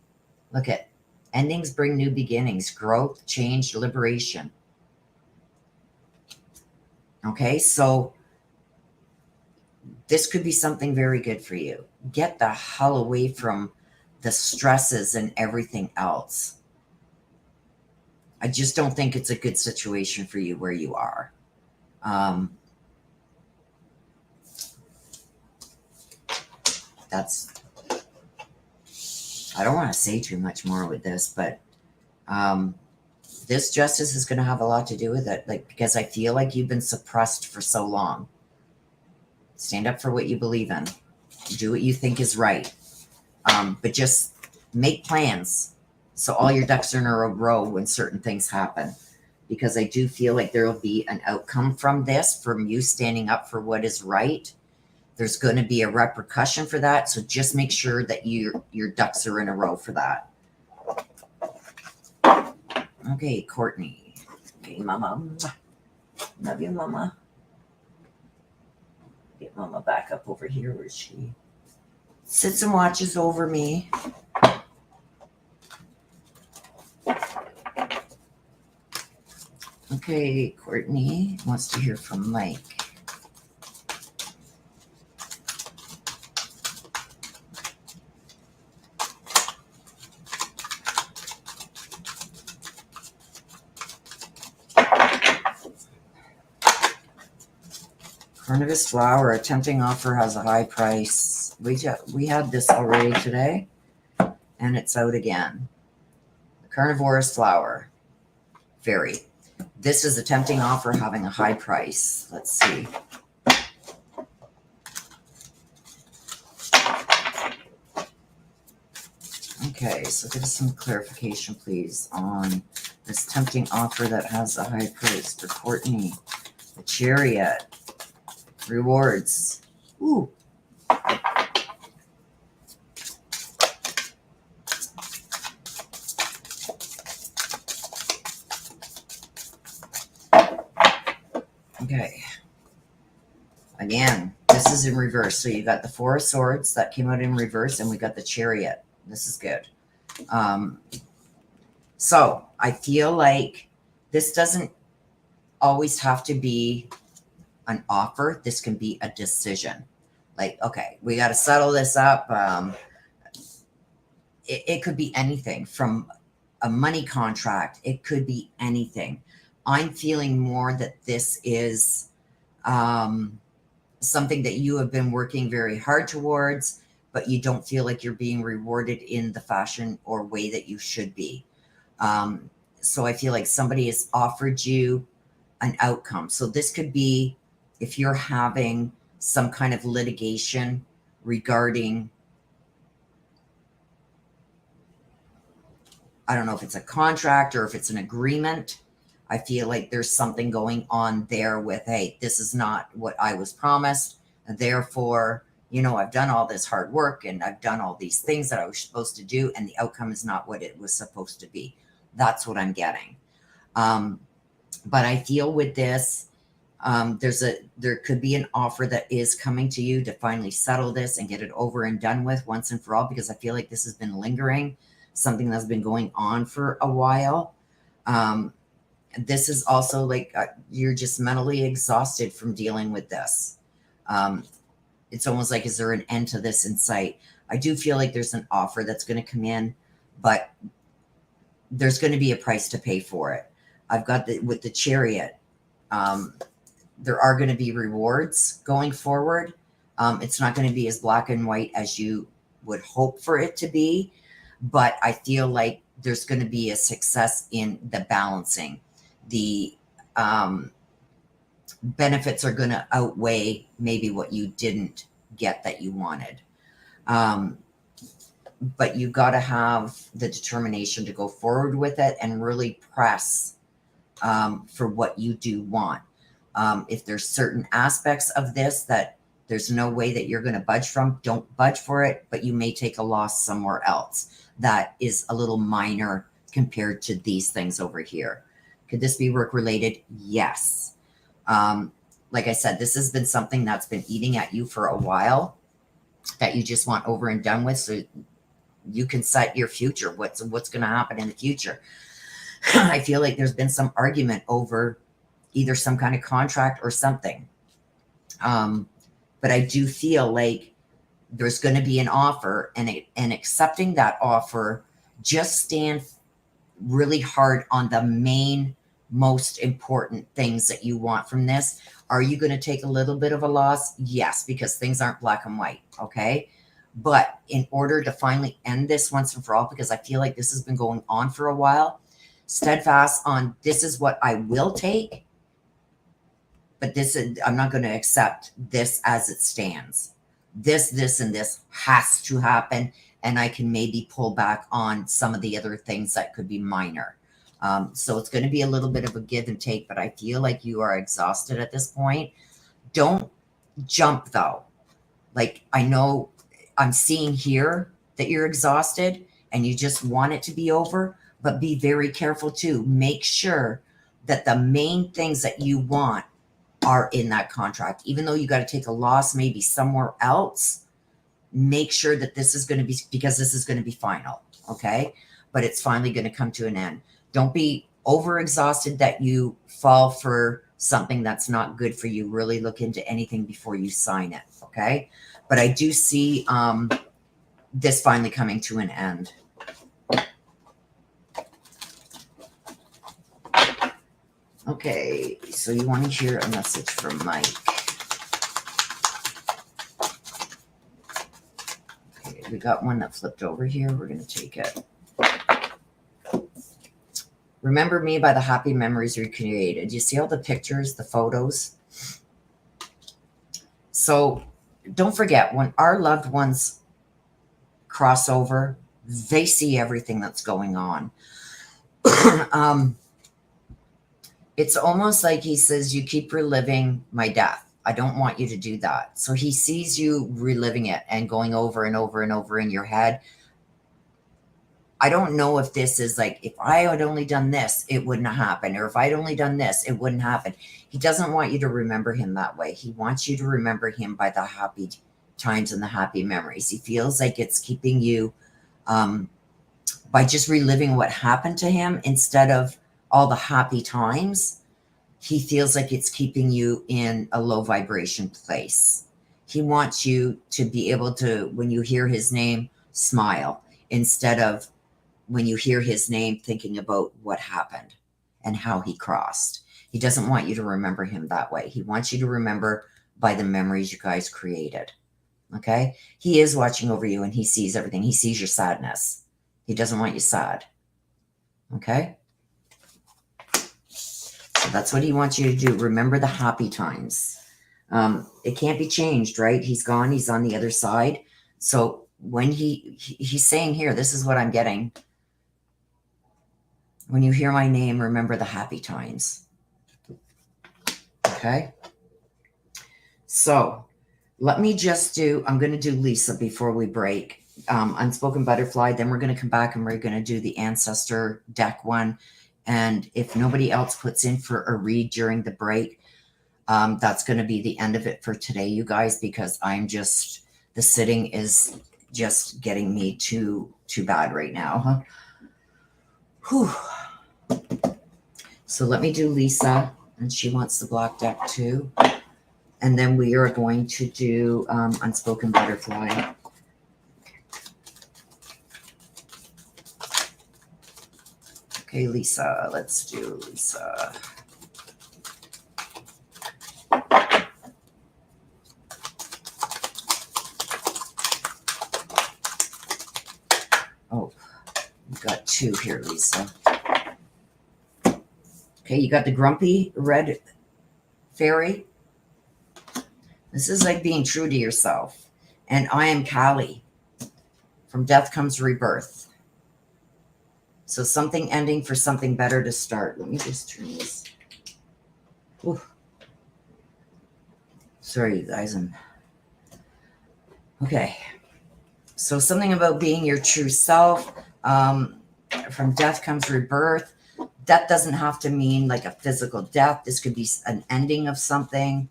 Look at endings bring new beginnings, growth, change, liberation. Okay, so this could be something very good for you. Get the hell away from the stresses and everything else. I just don't think it's a good situation for you where you are. I don't want to say too much more with this, but this justice is going to have a lot to do with it, like, because I feel like you've been suppressed for so long. Stand up for what you believe in. Do what you think is right. But just make plans. So all your ducks are in a row when certain things happen, because I do feel like there will be an outcome from this, from you standing up for what is right. There's going to be a repercussion for that. So just make sure that your ducks are in a row for that. Okay, Courtney. Okay, Mama. Love you, Mama. Get Mama back up over here where she sits and watches over me. Okay, Courtney wants to hear from Mike. Carnivus flower, a tempting offer, has a high price. We had this already today, and it's out again. The carnivorous flower, fairy. This is a tempting offer having a high price. Let's see. Okay, so give us some clarification, please, on this tempting offer that has a high price for Courtney. The Chariot. Rewards. Ooh. Okay. Again, this is in reverse. So you got the Four of Swords that came out in reverse, and we got the Chariot. This is good. So I feel like this doesn't always have to be an offer. This can be a decision. Like, okay, we got to settle this up. It could be anything from a money contract. It could be anything. I'm feeling more that this is something that you have been working very hard towards, but you don't feel like you're being rewarded in the fashion or way that you should be. So I feel like somebody has offered you an outcome. So this could be if you're having some kind of litigation regarding, I don't know if it's a contract or if it's an agreement. I feel like there's something going on there with, hey, this is not what I was promised. And therefore, I've done all this hard work and I've done all these things that I was supposed to do, and the outcome is not what it was supposed to be. That's what I'm getting. But I feel with this, there could be an offer that is coming to you to finally settle this and get it over and done with once and for all, because I feel like this has been lingering, something that's been going on for a while. This is also like you're just mentally exhausted from dealing with this. It's almost like, is there an end to this in sight? I do feel like there's an offer that's going to come in, but there's going to be a price to pay for it. I've got with the Chariot, there are going to be rewards going forward. It's not going to be as black and white as you would hope for it to be, but I feel like there's going to be a success in the balancing. The benefits are going to outweigh maybe what you didn't get that you wanted. But you got to have the determination to go forward with it and really press for what you do want. If there's certain aspects of this that there's no way that you're going to budge from, don't budge for it, but you may take a loss somewhere else that is a little minor compared to these things over here. Could this be work related? Yes. Like I said, this has been something that's been eating at you for a while that you just want over and done with, so you can set your future. What's going to happen in the future? I feel like there's been some argument over either some kind of contract or something. But I do feel like there's going to be an offer, and accepting that offer, just stand really hard on the main, most important things that you want from this. Are you going to take a little bit of a loss? Yes, because things aren't black and white. Okay. But in order to finally end this once and for all, because I feel like this has been going on for a while, steadfast on this is what I will take, but I'm not going to accept this as it stands. This, and this has to happen. and I can maybe pull back on some of the other things that could be minor. So it's going to be a little bit of a give and take, but I feel like you are exhausted at this point. Don't jump though. Like, I know I'm seeing here that you're exhausted and you just want it to be over, but be very careful too. Make sure that the main things that you want are in that contract. Even though you got to take a loss maybe somewhere else, make sure that this is going to be, because this is going to be final, okay? But it's finally going to come to an end. Don't be overexhausted that you fall for something that's not good for you. Really look into anything before you sign it, okay? But I do see this finally coming to an end. Okay, so you want to hear a message from Mike. Okay, we got one that flipped over here. We're going to take it. Remember me by the happy memories we created. You see all the pictures, the photos? So don't forget, when our loved ones cross over, they see everything that's going on. It's almost like he says, you keep reliving my death. I don't want you to do that. So he sees you reliving it and going over and over and over in your head. I don't know if this is like, if I had only done this, it wouldn't happen. Or if I'd only done this, it wouldn't happen. He doesn't want you to remember him that way. He wants you to remember him by the happy times and the happy memories. He feels like it's keeping you by just reliving what happened to him instead of all the happy times. He feels like it's keeping you in a low vibration place. He wants you to be able to, when you hear his name, smile instead of when you hear his name thinking about what happened and how he crossed. He doesn't want you to remember him that way. He wants you to remember by the memories you guys created. Okay? He is watching over you and he sees everything. He sees your sadness. He doesn't want you sad. Okay? So that's what he wants you to do. Remember the happy times. It can't be changed, right? He's gone. He's on the other side. So when he's saying here, this is what I'm getting. When you hear my name, remember the happy times. Okay? So let me just do, I'm going to do Lisa before we break. Unspoken Butterfly. Then we're going to come back and we're going to do the Ancestor deck one. And if nobody else puts in for a read during the break, that's going to be the end of it for today, you guys, because I'm just, the sitting is just getting me too bad right now. Whew. So let me do Lisa, and she wants the black deck too. And then we are going to do Unspoken Butterfly. Okay, Lisa, let's do Lisa. Oh, you got two here, Lisa. Okay, you got the grumpy red fairy. This is like being true to yourself. And I am Callie. From death comes rebirth. So something ending for something better to start. Let me just turn this. Ooh. Sorry, you guys. Okay. So something about being your true self. From death comes rebirth. Death doesn't have to mean like a physical death. This could be an ending of something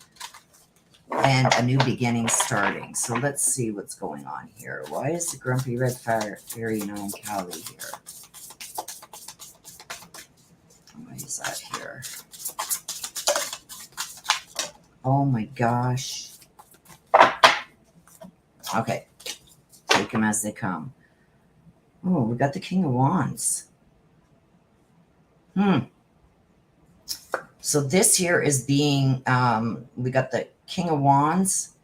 and a new beginning starting. So let's see what's going on here. Why is the grumpy red fairy and I'm Callie here? Why is that here? Oh my gosh. Okay. Take them as they come. Oh, we got the King of Wands. So this here is being, we got the King of Wands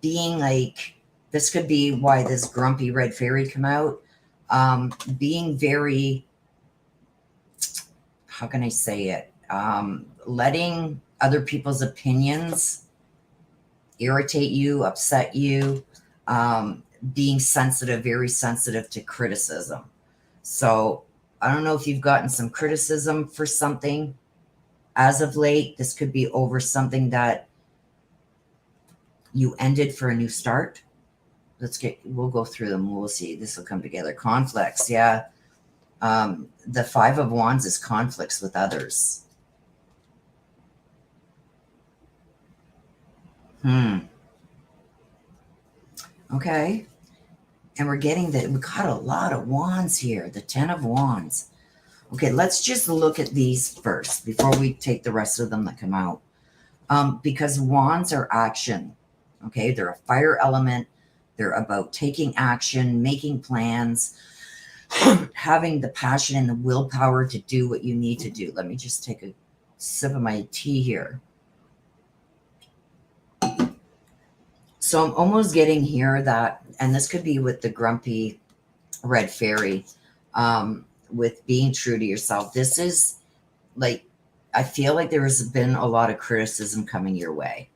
being like, this could be why this grumpy red fairy come out. Being very, how can I say it? Letting other people's opinions irritate you, upset you. being sensitive, very sensitive to criticism. So I don't know if you've gotten some criticism for something as of late. This could be over something that you ended for a new start. We'll go through them. We'll see. This will come together. Conflicts. Yeah. The Five of Wands is conflicts with others. Okay. And we're getting that. We got a lot of wands here. The 10 of Wands. Okay, let's just look at these first before we take the rest of them that come out. Because wands are action. Okay, they're a fire element. They're about taking action, making plans, having the passion and the willpower to do what you need to do. Let me just take a sip of my tea here. So I'm almost getting here that, and this could be with the grumpy red fairy, with being true to yourself. This is like, I feel like there has been a lot of criticism coming your way.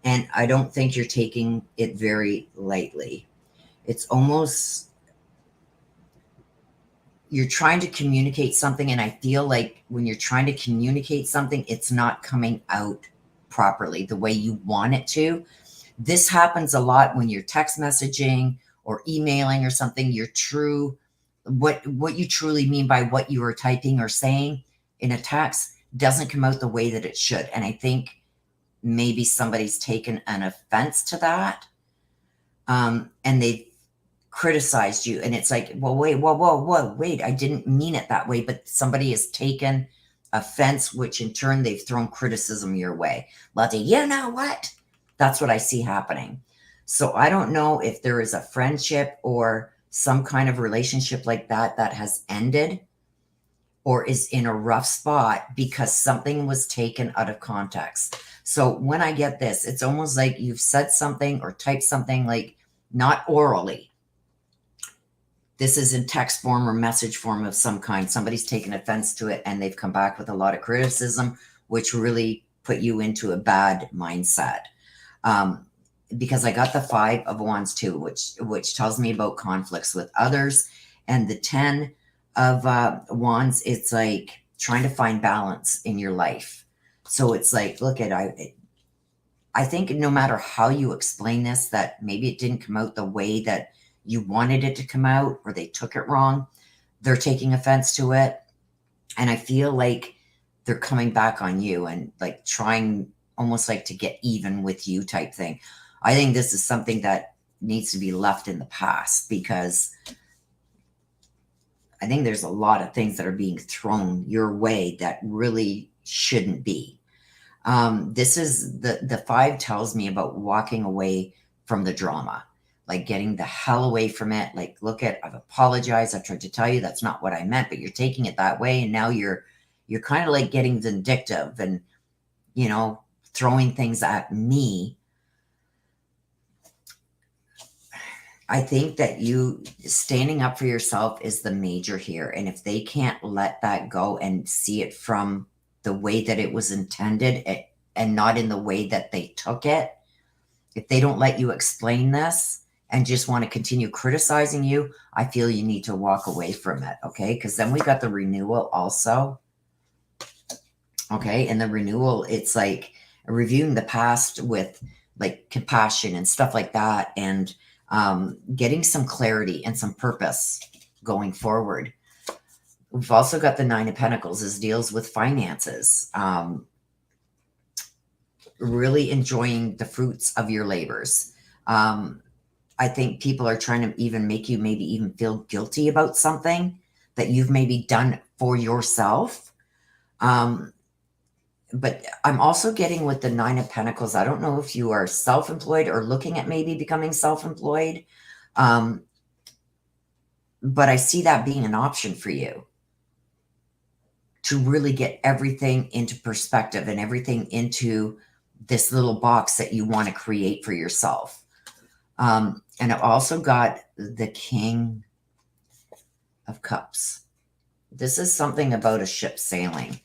And I don't think you're taking it very lightly. It's almost, you're trying to communicate something. And I feel like when you're trying to communicate something, it's not coming out properly the way you want it to. This happens a lot when you're text messaging or emailing or something. You're true. What you truly mean by what you are typing or saying in a text doesn't come out the way that it should. And I think maybe somebody's taken an offense to that, and they've criticized you. And it's like, well, wait, wait, I didn't mean it that way. But somebody has taken offense, which in turn they've thrown criticism your way. Well, do you know what? That's what I see happening. So I don't know if there is a friendship or some kind of relationship like that that has ended or is in a rough spot because something was taken out of context. So when I get this, it's almost like you've said something or typed something, like not orally. This is in text form or message form of some kind. Somebody's taken offense to it and they've come back with a lot of criticism, which really put you into a bad mindset. Because I got the Five of Wands too, which tells me about conflicts with others. And the 10 of Wands, it's like trying to find balance in your life. So it's like, look at, I think no matter how you explain this, that maybe it didn't come out the way that you wanted it to come out, or they took it wrong. They're taking offense to it. And I feel like they're coming back on you and like trying almost like to get even with you type thing. I think this is something that needs to be left in the past, because I think there's a lot of things that are being thrown your way that really shouldn't be. This is the 5 tells me about walking away from the drama, like getting the hell away from it. Like, look at, I've apologized. I've tried to tell you that's not what I meant, but you're taking it that way. And now you're kind of like getting vindictive and, you know, throwing things at me. I think that you standing up for yourself is the major here. And if they can't let that go and see it from the way that it was intended and not in the way that they took it, if they don't let you explain this and just want to continue criticizing you, I feel you need to walk away from it. Okay. Because then we got the renewal also. Okay. And the renewal, it's like reviewing the past with like compassion and stuff like that. And getting some clarity and some purpose going forward. We've also got the 9 of Pentacles. This deals with finances. Really enjoying the fruits of your labors. I think people are trying to even make you maybe even feel guilty about something that you've maybe done for yourself. But I'm also getting with the 9 of Pentacles. I don't know if you are self-employed or looking at maybe becoming self-employed. But I see that being an option for you to really get everything into perspective and everything into this little box that you want to create for yourself. And I've also got the King of Cups. This is something about a ship sailing.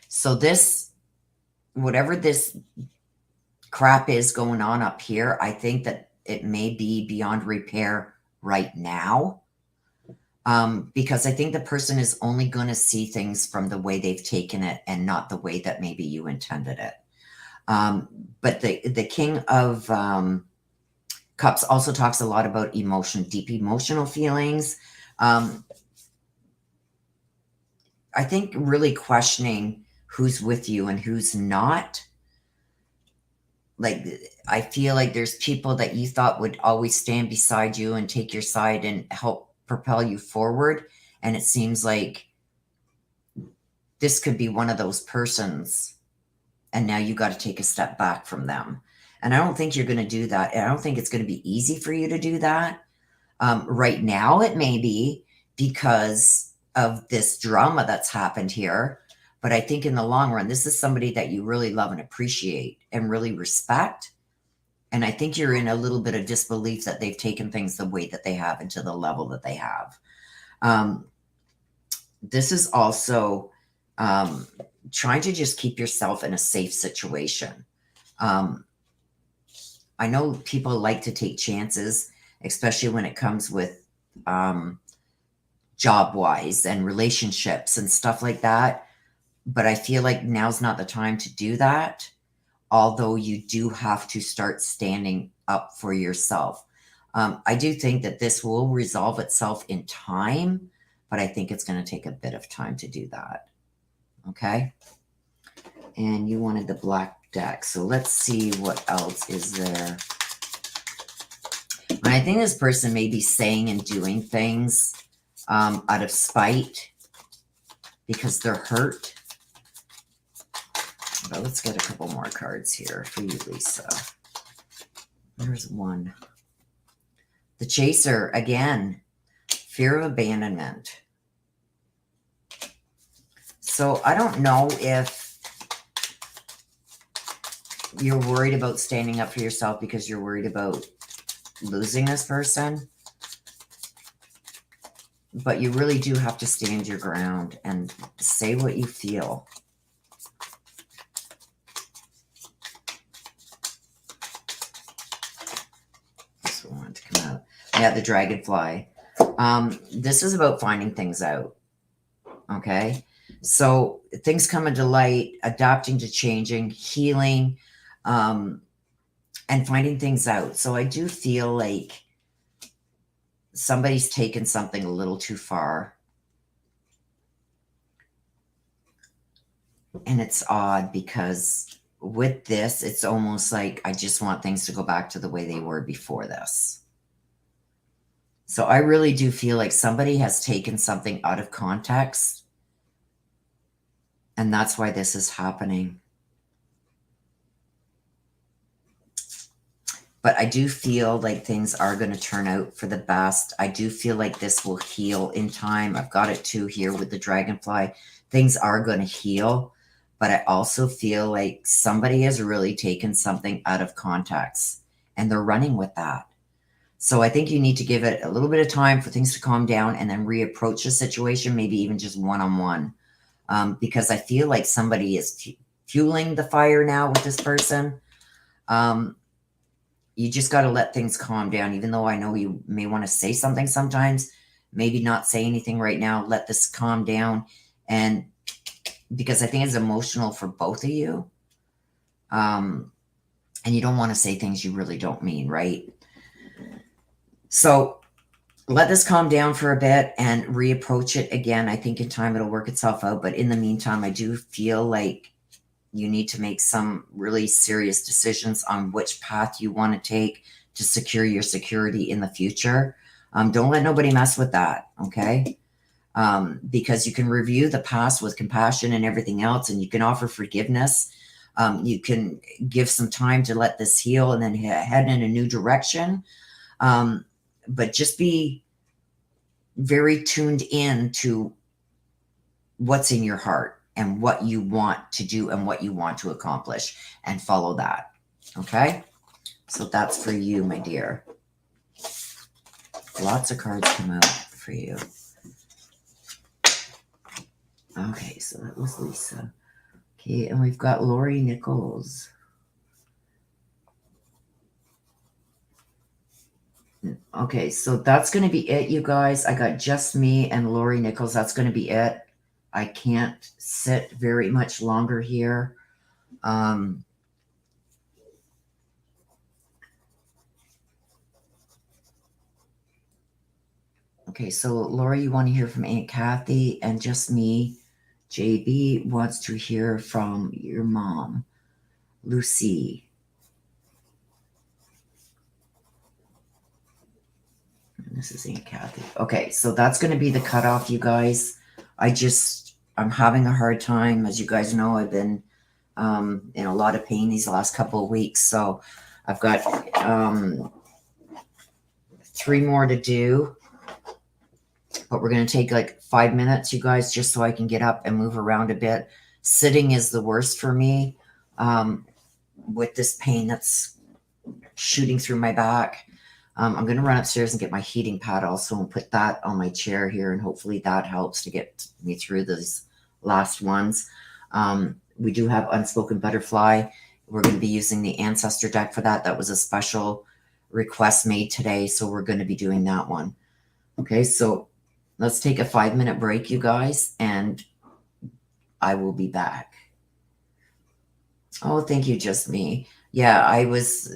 So this, whatever this crap is going on up here, I think that it may be beyond repair right now. Because I think the person is only going to see things from the way they've taken it and not the way that maybe you intended it. But the King of Cups also talks a lot about emotion, deep emotional feelings. I think really questioning who's with you and who's not. Like, I feel like there's people that you thought would always stand beside you and take your side and help propel you forward. And it seems like this could be one of those persons. And now you got to take a step back from them. And I don't think you're going to do that. And I don't think it's going to be easy for you to do that. Right now, it may be because of this drama that's happened here. But I think in the long run, this is somebody that you really love and appreciate and really respect. And I think you're in a little bit of disbelief that they've taken things the way that they have and to the level that they have. This is also trying to just keep yourself in a safe situation. I know people like to take chances, especially when it comes with job-wise and relationships and stuff like that. But I feel like now's not the time to do that, although you do have to start standing up for yourself. I do think that this will resolve itself in time, but I think it's going to take a bit of time to do that. Okay? And you wanted the black deck. So let's see what else is there. And I think this person may be saying and doing things out of spite because they're hurt. But let's get a couple more cards here for you, Lisa. There's one. The Chaser, again, fear of abandonment. So I don't know if you're worried about standing up for yourself because you're worried about losing this person. But you really do have to stand your ground and say what you feel. This one to come out. Yeah, the dragonfly. This is about finding things out. Okay? So things come into light, adapting to changing, healing, and finding things out. So I do feel like somebody's taken something a little too far. And it's odd because with this, it's almost like I just want things to go back to the way they were before this. So I really do feel like somebody has taken something out of context. And that's why this is happening. But I do feel like things are going to turn out for the best. I do feel like this will heal in time. I've got it too here with the dragonfly. Things are going to heal. But I also feel like somebody has really taken something out of context. And they're running with that. So I think you need to give it a little bit of time for things to calm down and then reapproach the situation, maybe even just one-on-one. Because I feel like somebody is fueling the fire now with this person. You just got to let things calm down, even though I know you may want to say something sometimes. Maybe not say anything right now. Let this calm down. And because I think it's emotional for both of you. And you don't want to say things you really don't mean, right? So let this calm down for a bit and reapproach it again. I think in time it'll work itself out. But in the meantime, I do feel like you need to make some really serious decisions on which path you want to take to secure your security in the future. Don't let nobody mess with that, okay? Because you can review the past with compassion and everything else, and you can offer forgiveness. You can give some time to let this heal and then head in a new direction. But just be very tuned in to what's in your heart and what you want to do and what you want to accomplish, and follow that. Okay? So that's for you, my dear. Lots of cards come out for you. Okay, so that was Lisa. Okay, and we've got Lori Nichols. Okay, so that's going to be it, you guys. I got just me and Lori Nichols. That's going to be it. I can't sit very much longer here. Okay, so Lori, you want to hear from Aunt Kathy, and just me. JB wants to hear from your mom, Lucy. And this is Aunt Kathy. Okay, so that's going to be the cutoff, you guys. I'm having a hard time. As you guys know, I've been in a lot of pain these last couple of weeks. So I've got 3 more to do. But we're going to take like 5 minutes, you guys, just so I can get up and move around a bit. Sitting is the worst for me with this pain that's shooting through my back. I'm going to run upstairs and get my heating pad also and put that on my chair here. And hopefully that helps to get me through these last ones. We do have Unspoken Butterfly. We're going to be using the Ancestor deck for that. That was a special request made today. So we're going to be doing that one. Okay, so let's take a 5-minute break, you guys, and I will be back. Oh, thank you, just me. Yeah, I was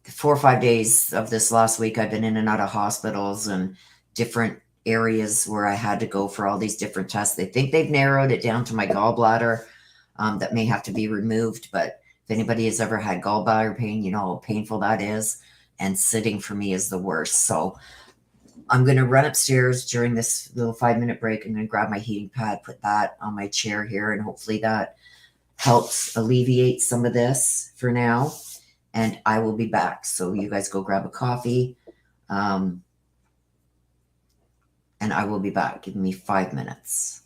4 or 5 days of this last week. I've been in and out of hospitals and different areas where I had to go for all these different tests. They think they've narrowed it down to my gallbladder that may have to be removed. But if anybody has ever had gallbladder pain, you know how painful that is. And sitting for me is the worst. So I'm going to run upstairs during this little 5-minute break. I'm going to grab my heating pad, put that on my chair here, and hopefully that helps alleviate some of this for now. And I will be back. So you guys go grab a coffee. And I will be back. Give me 5 minutes.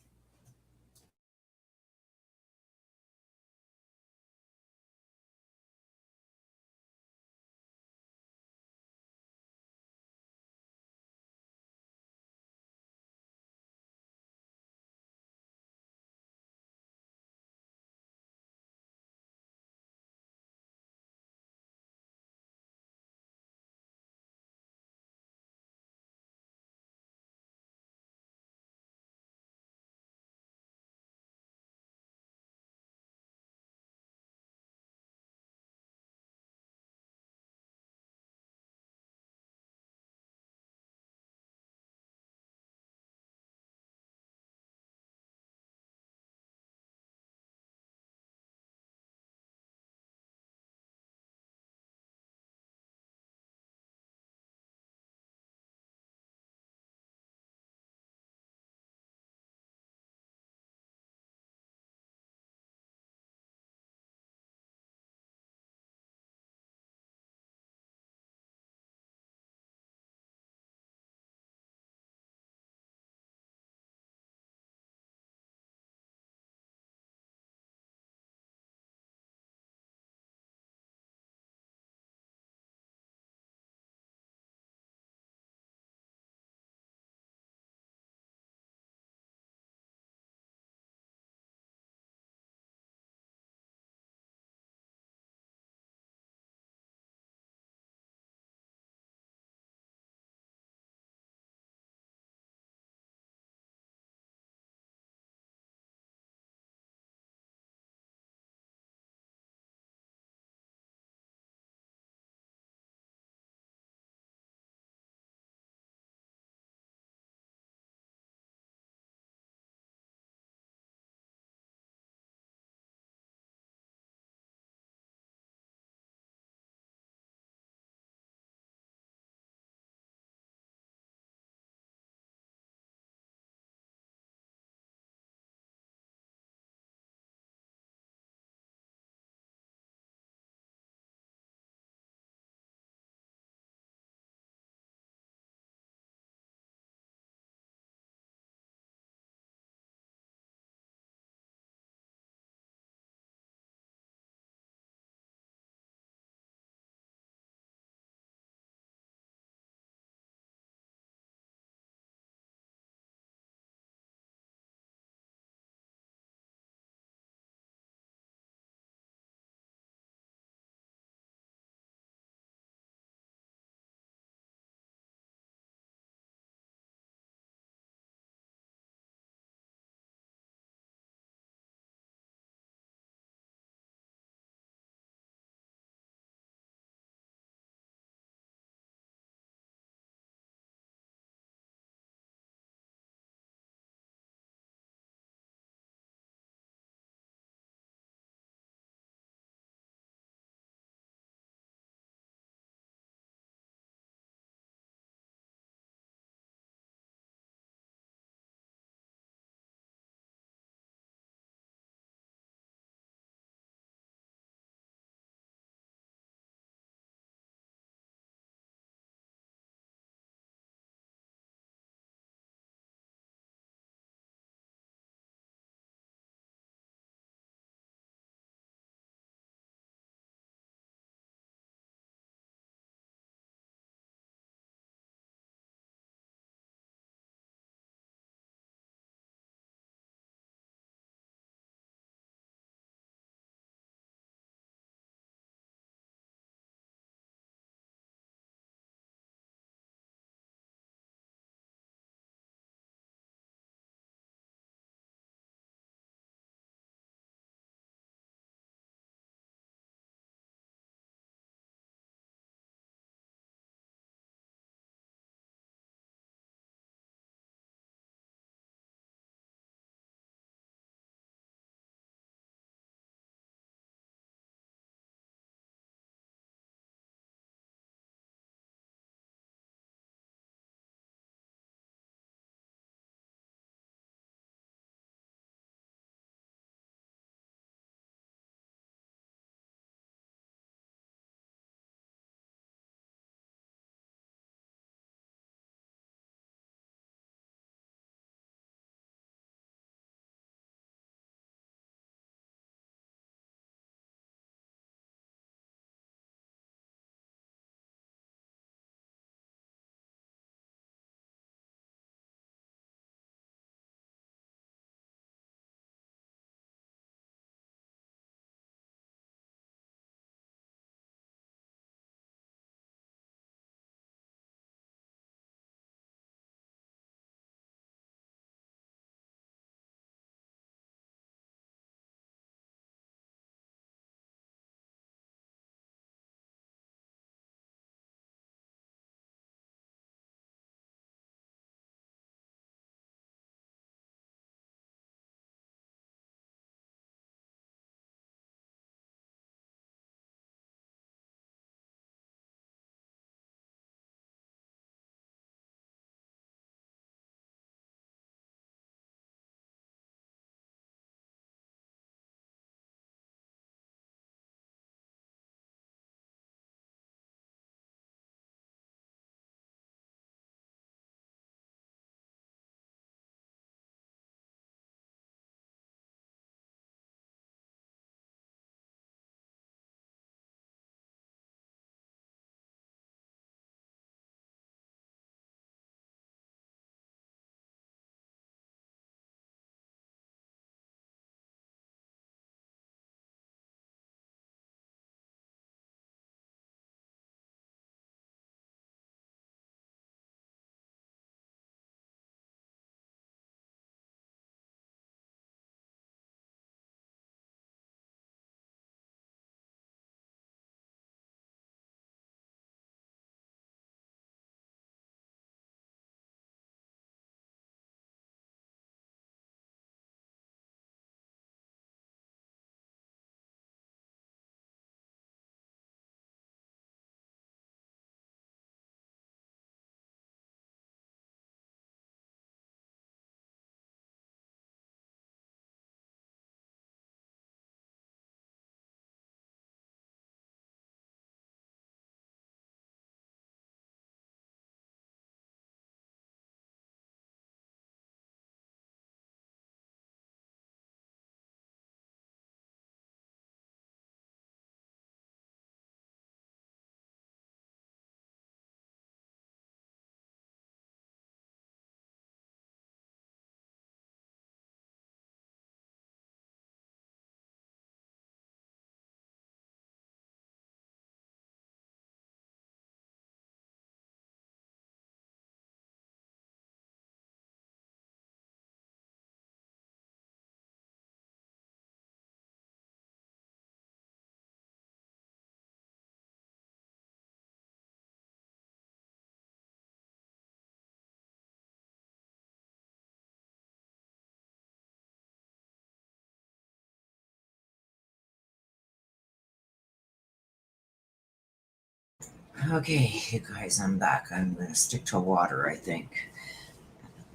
Okay, you guys, I'm back. I'm going to stick to water, I think.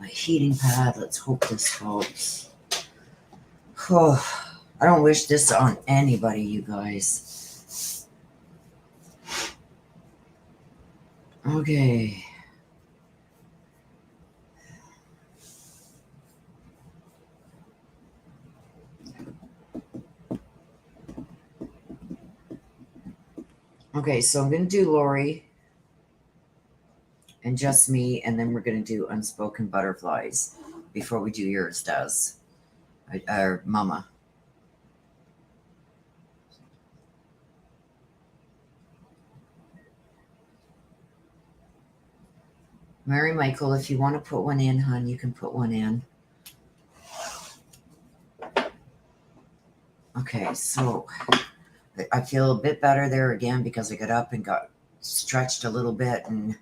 My heating pad. Let's hope this helps. Oh, I don't wish this on anybody, you guys. Okay. Okay, so I'm going to do Lori and just me, and then we're going to do Unspoken Butterflies before we do yours, Des. Or Mama. Mary Michael, if you want to put one in, hon, you can put one in. Okay, so I feel a bit better there again because I got up and got stretched a little bit and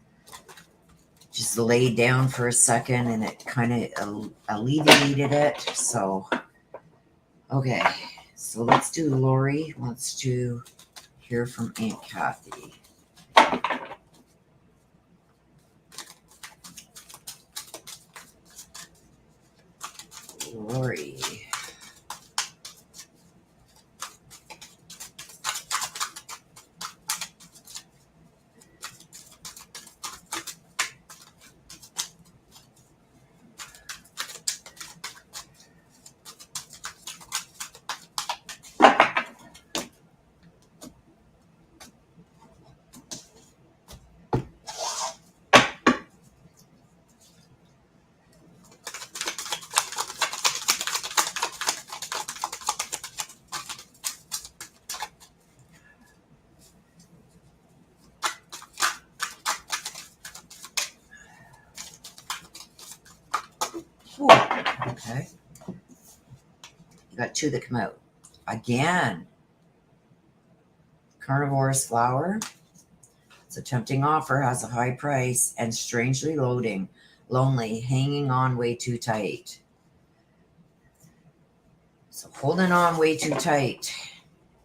just laid down for a second, and it kind of alleviated it. So, okay, so let's do Lori wants to hear from Aunt Kathy. Lori. Ooh, okay. You got two that come out. Again. Carnivorous flower. It's a tempting offer, has a high price, and strangely lonely, hanging on way too tight. So holding on way too tight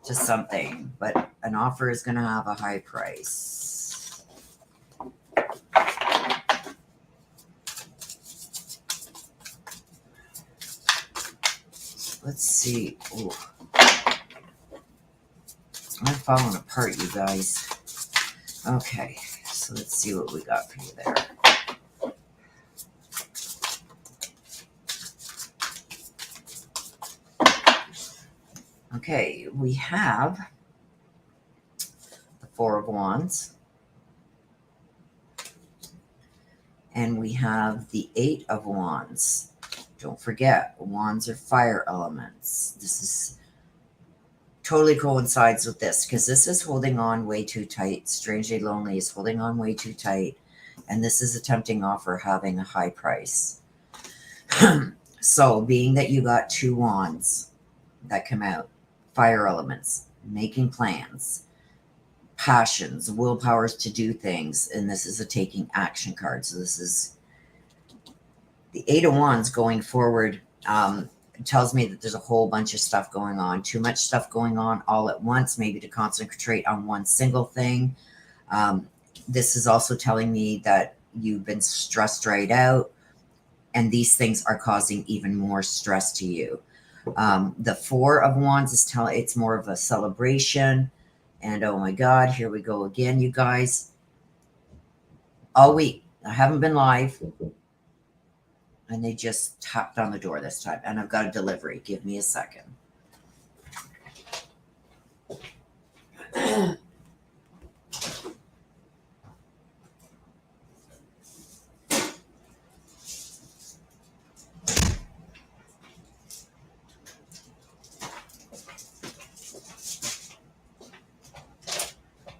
to something, but an offer is going to have a high price. Let's see. Ooh. I'm falling apart, you guys. Okay, so let's see what we got for you there. Okay, we have the Four of Wands. And we have the Eight of Wands. Don't forget, wands are fire elements. This is totally coincides with this because this is holding on way too tight. Strangely lonely is holding on way too tight. And this is a tempting offer having a high price. So being that you got two wands that come out, fire elements, making plans, passions, willpowers to do things, and this is a taking action card. So this is the Eight of Wands going forward. It tells me that there's a whole bunch of stuff going on, too much stuff going on all at once, maybe to concentrate on one single thing. This is also telling me that you've been stressed right out, and these things are causing even more stress to you. The Four of Wands is telling it's more of a celebration. And oh my God, here we go again, you guys. All week, I haven't been live. And they just tapped on the door this time. And I've got a delivery. Give me a second.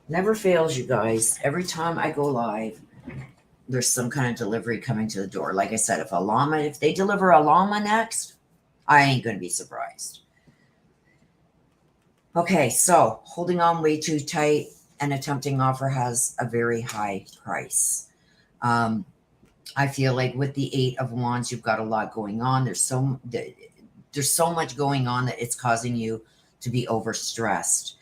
Never fails, you guys. Every time I go live, there's some kind of delivery coming to the door. Like I said, if they deliver a llama next, I ain't going to be surprised. Okay, so holding on way too tight and a tempting offer has a very high price. I feel like with the Eight of Wands, you've got a lot going on. There's so much going on that it's causing you to be overstressed.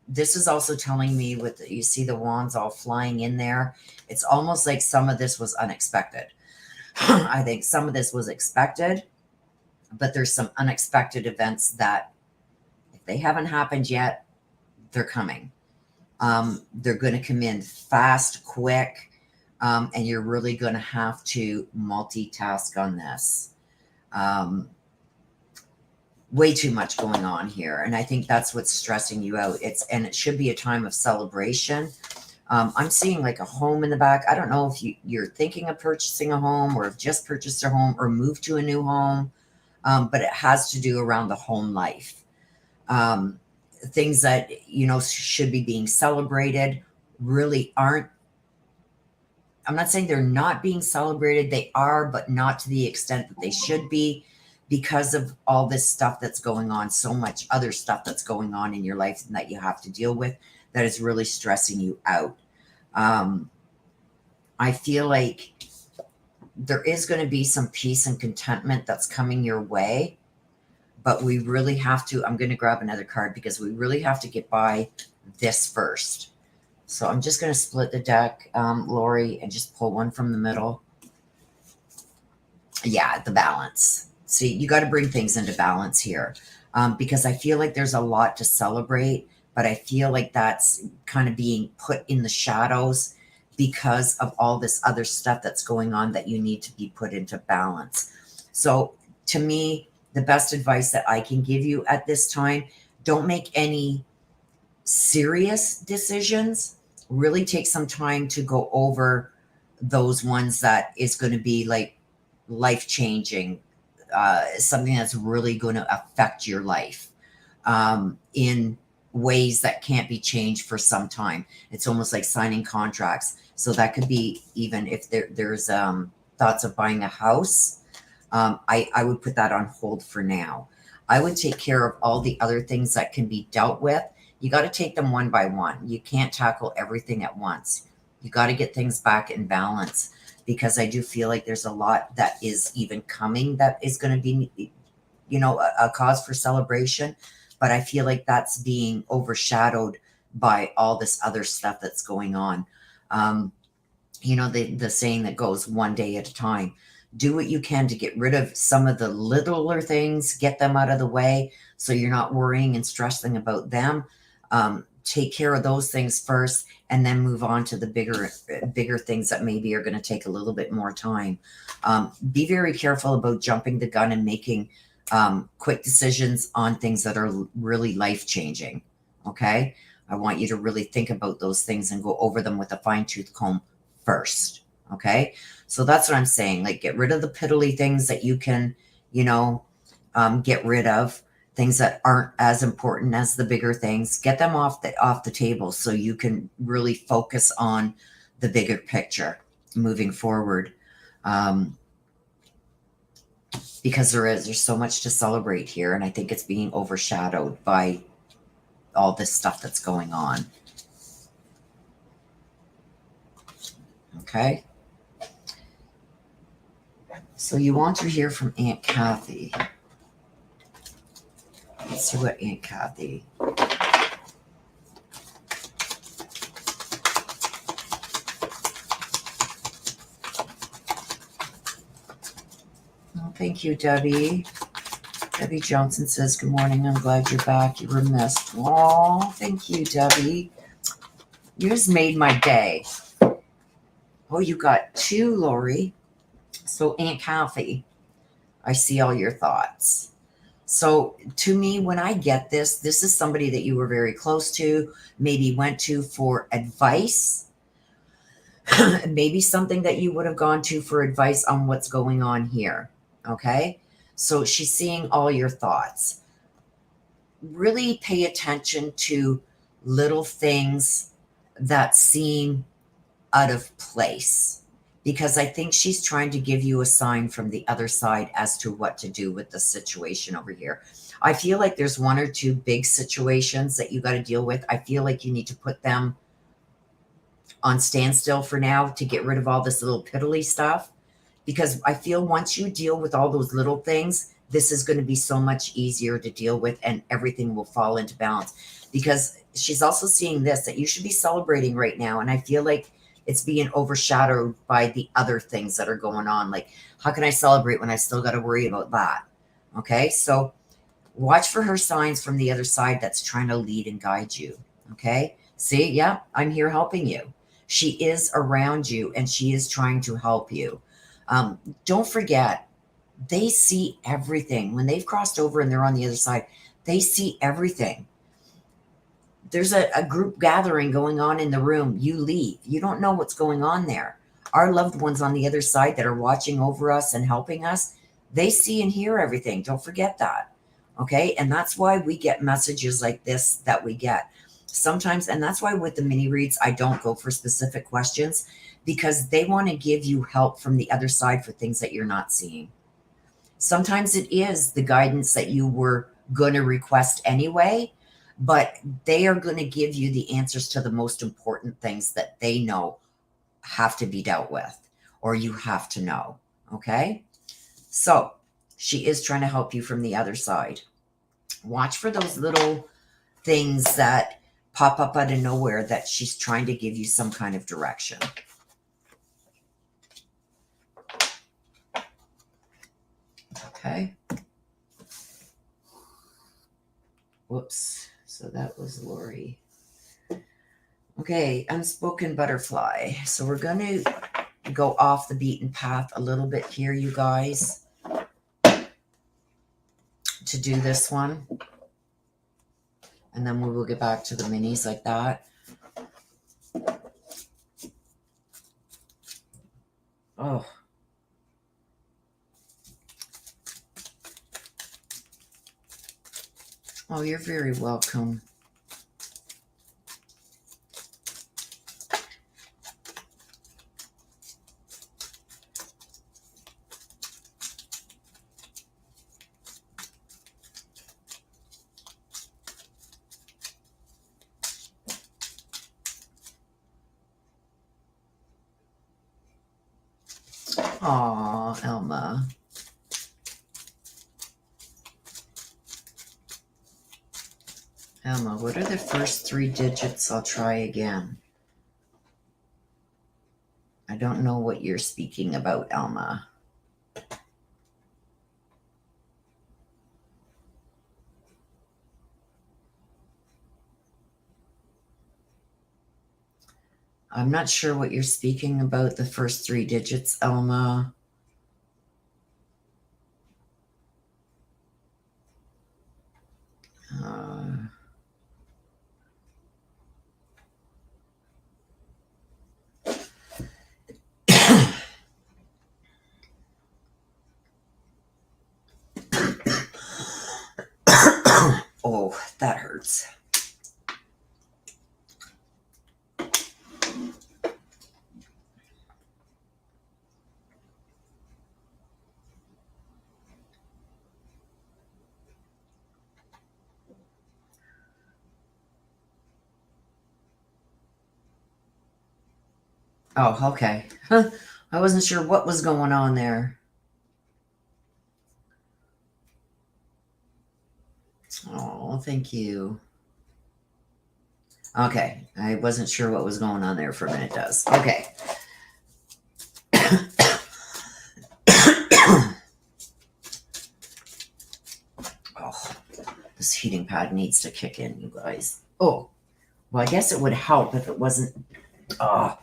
This is also telling me with, you see the wands all flying in there. It's almost like some of this was unexpected. I think some of this was expected, but there's some unexpected events that if they haven't happened yet, they're coming. They're going to come in fast, quick, and you're really going to have to multitask on this. Way too much going on here, and I think that's what's stressing you out. And it should be a time of celebration. I'm seeing like a home in the back. I don't know if you're thinking of purchasing a home or have just purchased a home or moved to a new home, but it has to do around the home life. Things that, should be being celebrated really aren't. I'm not saying they're not being celebrated. They are, but not to the extent that they should be, because of all this stuff that's going on, so much other stuff that's going on in your life and that you have to deal with that is really stressing you out. I feel like there is going to be some peace and contentment that's coming your way, but we really have to, I'm going to grab another card because we really have to get by this first. So I'm just going to split the deck, Lori, and just pull one from the middle. Yeah, the balance. See, you got to bring things into balance here, because I feel like there's a lot to celebrate, but I feel like that's kind of being put in the shadows because of all this other stuff that's going on that you need to be put into balance. So to me, the best advice that I can give you at this time, don't make any serious decisions. Really take some time to go over those ones that is going to be like life-changing, something that's really going to affect your life in ways that can't be changed for some time. It's almost like signing contracts. So that could be, even if there's thoughts of buying a house, I would put that on hold for now. I would take care of all the other things that can be dealt with. You got to take them one by one. You can't tackle everything at once. You got to get things back in balance, because I do feel like there's a lot that is even coming that is going to be, a cause for celebration. But I feel like that's being overshadowed by all this other stuff that's going on. The saying that goes one day at a time. Do what you can to get rid of some of the littler things, get them out of the way so you're not worrying and stressing about them. Take care of those things first, and then move on to the bigger things that maybe are going to take a little bit more time. Be very careful about jumping the gun and making quick decisions on things that are really life-changing. Okay? I want you to really think about those things and go over them with a fine-tooth comb first. Okay? So that's what I'm saying. Like, get rid of the piddly things that you can, get rid of. Things that aren't as important as the bigger things, get them off the table so you can really focus on the bigger picture moving forward. Because there's so much to celebrate here, and I think it's being overshadowed by all this stuff that's going on. Okay. So you want to hear from Aunt Kathy. Let's see what Aunt Kathy. Oh, thank you, Debbie. Debbie Johnson says, good morning. I'm glad you're back. You were missed. Oh, thank you, Debbie. You just made my day. Oh, you got two, Lori. So Aunt Kathy, I see all your thoughts. So to me, when I get this is somebody that you were very close to, maybe went to for advice, maybe something that you would have gone to for advice on what's going on here. Okay. So she's seeing all your thoughts. Really pay attention to little things that seem out of place, because I think she's trying to give you a sign from the other side as to what to do with the situation over here. I feel like there's one or two big situations that you got to deal with. I feel like you need to put them on standstill for now to get rid of all this little piddly stuff, because I feel once you deal with all those little things, this is going to be so much easier to deal with, and everything will fall into balance. Because she's also seeing this, that you should be celebrating right now. And I feel like it's being overshadowed by the other things that are going on. Like, how can I celebrate when I still got to worry about that? Okay, so watch for her signs from the other side that's trying to lead and guide you. Okay, see, yeah, I'm here helping you. She is around you and she is trying to help you. Don't forget, they see everything. When they've crossed over and they're on the other side, they see everything. There's a group gathering going on in the room. You leave. You don't know what's going on there. Our loved ones on the other side that are watching over us and helping us, they see and hear everything. Don't forget that. Okay. And that's why we get messages like this that we get sometimes. And that's why with the mini reads, I don't go for specific questions, because they want to give you help from the other side for things that you're not seeing. Sometimes it is the guidance that you were going to request anyway, but they are going to give you the answers to the most important things that they know have to be dealt with, or you have to know. Okay. So she is trying to help you from the other side. Watch for those little things that pop up out of nowhere that she's trying to give you some kind of direction. Okay. Whoops. So that was Lori. Okay, unspoken butterfly. So we're going to go off the beaten path a little bit here, you guys, to do this one. And then we will get back to the minis like that. Oh. Oh, you're very welcome. Aw, Elma. Elma, what are the first 3 digits? I'll try again. I don't know what you're speaking about, Elma. I'm not sure what you're speaking about, the first 3 digits, Elma. Oh, that hurts. Oh, okay. Huh. I wasn't sure what was going on there. Oh, thank you. Okay, I wasn't sure what was going on there for a minute, does. Okay. Oh, this heating pad needs to kick in, you guys. Oh, well, I guess it would help if it wasn't. Oh,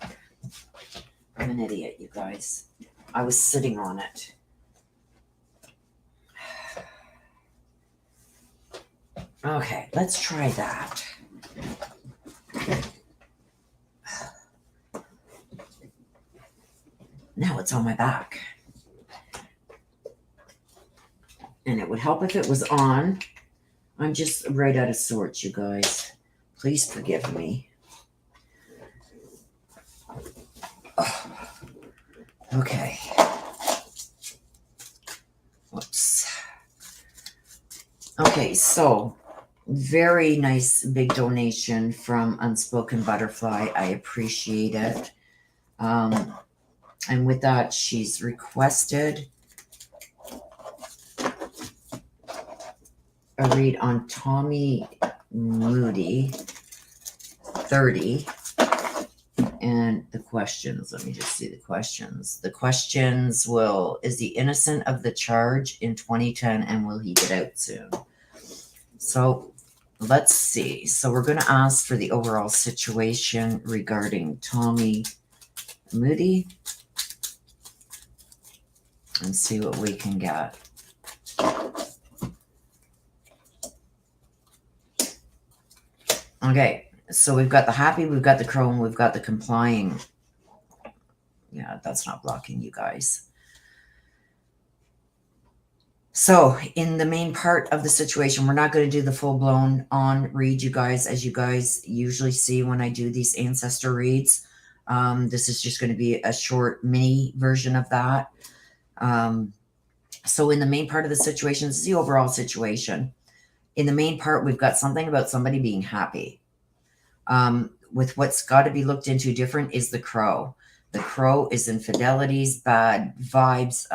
I'm an idiot, you guys. I was sitting on it. Okay, let's try that. Now it's on my back. And it would help if it was on. I'm just right out of sorts, you guys. Please forgive me. Oh. Okay. Whoops. Okay, so very nice big donation from Unspoken Butterfly. I appreciate it. And with that, she's requested a read on Tommy Moody, 30. And the questions, let me just see the questions. The questions is he innocent of the charge in 2010 and will he get out soon? So let's see. So we're going to ask for the overall situation regarding Tommy Moody and see what we can get. Okay, so we've got the happy, we've got the crow, and we've got the complying. Yeah, that's not blocking you guys. So in the main part of the situation, we're not going to do the full-blown on read, you guys, as you guys usually see when I do these ancestor reads. This is just going to be a short mini version of that. So in the main part of the situation, this is the overall situation. In the main part, we've got something about somebody being happy. With what's got to be looked into different is the crow. The crow is infidelities, bad vibes,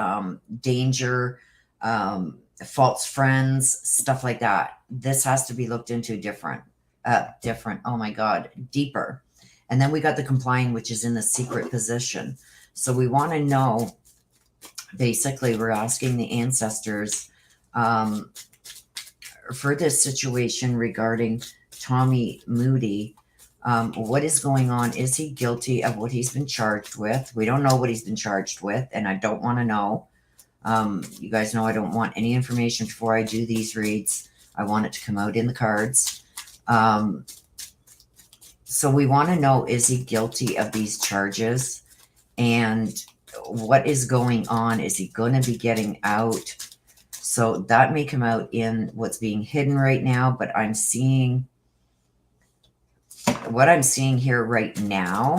danger, false friends, stuff like that. This has to be looked into different. Oh my God, deeper. And then we got the complying, which is in the secret position. So we want to know, basically, we're asking the ancestors for this situation regarding Tommy Moody. What is going on? Is he guilty of what he's been charged with? We don't know what he's been charged with, and I don't want to know. You guys know I don't want any information before I do these reads. I want it to come out in the cards. So we want to know, is he guilty of these charges? And what is going on? Is he going to be getting out? So that may come out in what's being hidden right now, but I'm seeing, what I'm seeing here right now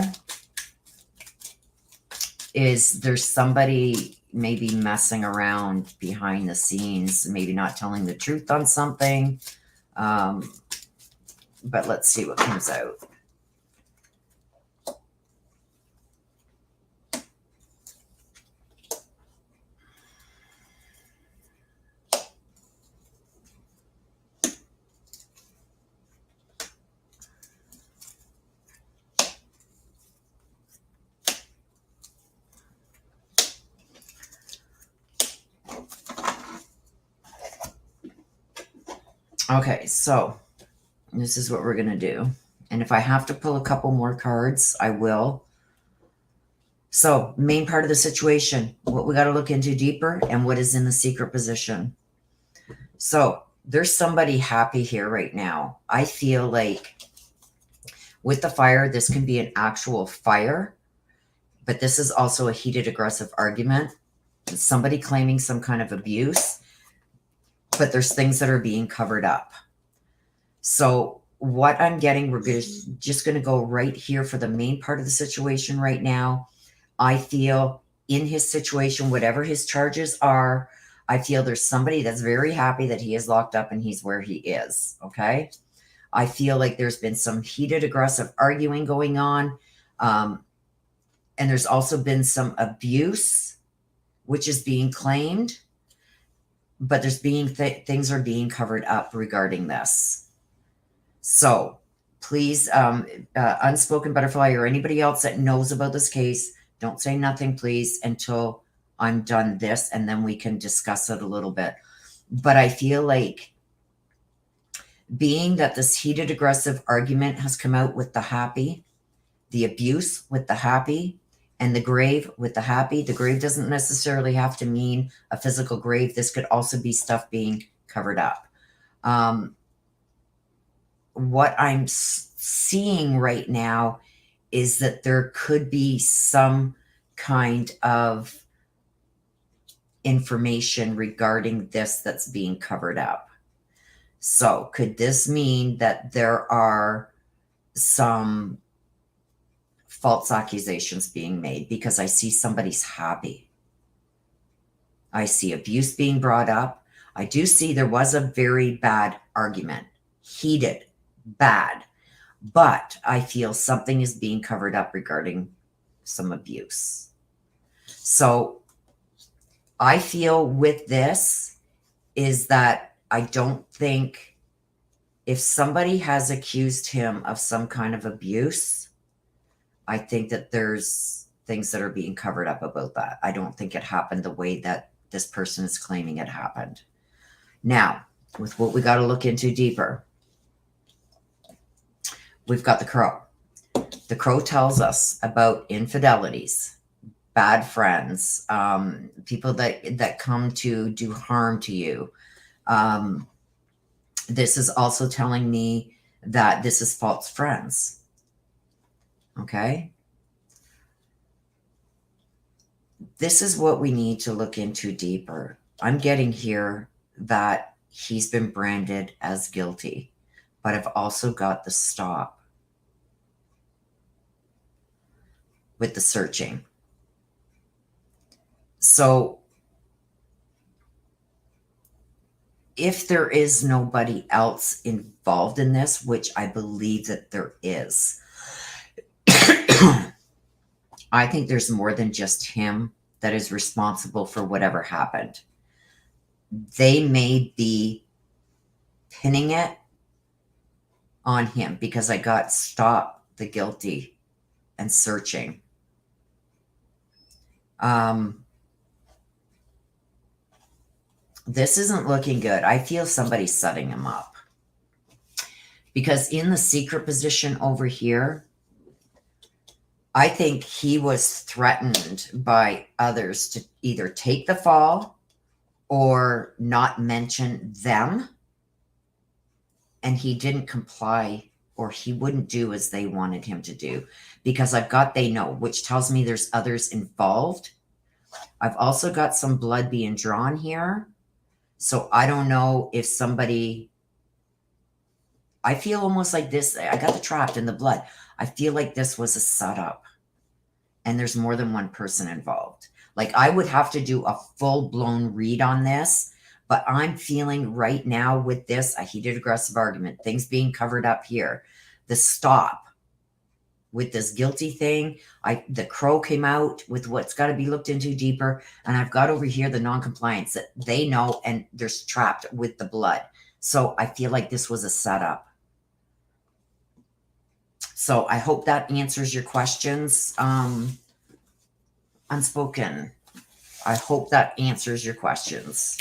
is there's somebody maybe messing around behind the scenes, maybe not telling the truth on something. But let's see what comes out. Okay, so this is what we're going to do. And if I have to pull a couple more cards, I will. So, main part of the situation, what we got to look into deeper, and what is in the secret position. So, there's somebody happy here right now. I feel like with the fire, this can be an actual fire, but this is also a heated, aggressive argument. It's somebody claiming some kind of abuse, but there's things that are being covered up. So what I'm getting, we're just going to go right here for the main part of the situation right now. I feel in his situation, whatever his charges are, I feel there's somebody that's very happy that he is locked up and he's where he is. Okay. I feel like there's been some heated, aggressive arguing going on. And there's also been some abuse, which is being claimed, but there's being things are being covered up regarding this. So please, Unspoken Butterfly or anybody else that knows about this case, don't say nothing, please, until I'm done this, and then we can discuss it a little bit. But I feel like being that this heated, aggressive argument has come out with the happy, the abuse with the happy, and the grave with the happy. The grave doesn't necessarily have to mean a physical grave. This could also be stuff being covered up. What I'm seeing right now is that there could be some kind of information regarding this that's being covered up. So could this mean that there are some false accusations being made? Because I see somebody's happy. I see abuse being brought up. I do see there was a very bad argument, heated, bad, but I feel something is being covered up regarding some abuse. So I feel with this is that I don't think if somebody has accused him of some kind of abuse, I think that there's things that are being covered up about that. I don't think it happened the way that this person is claiming it happened. Now, with what we got to look into deeper, we've got the crow. The crow tells us about infidelities, bad friends, people that come to do harm to you. This is also telling me that this is false friends. Okay? This is what we need to look into deeper. I'm getting here that he's been branded as guilty, but I've also got the stop with the searching. So if there is nobody else involved in this, which I believe that there is, I think there's more than just him that is responsible for whatever happened. They may be pinning it on him because I got stop the guilty and searching. This isn't looking good. I feel somebody's setting him up. Because in the secret position over here, I think he was threatened by others to either take the fall or not mention them. And he didn't comply, or he wouldn't do as they wanted him to do. Because I've got they know, which tells me there's others involved. I've also got some blood being drawn here. So I don't know if somebody, I feel almost like this, I got the trapped in the blood. I feel like this was a setup and there's more than one person involved. Like I would have to do a full-blown read on this, but I'm feeling right now with this, a heated aggressive argument, things being covered up here, the stop with this guilty thing. The crow came out with what's got to be looked into deeper. And I've got over here the non-compliance that they know and they're trapped with the blood. So I feel like this was a setup. So I hope that answers your questions. Unspoken. I hope that answers your questions.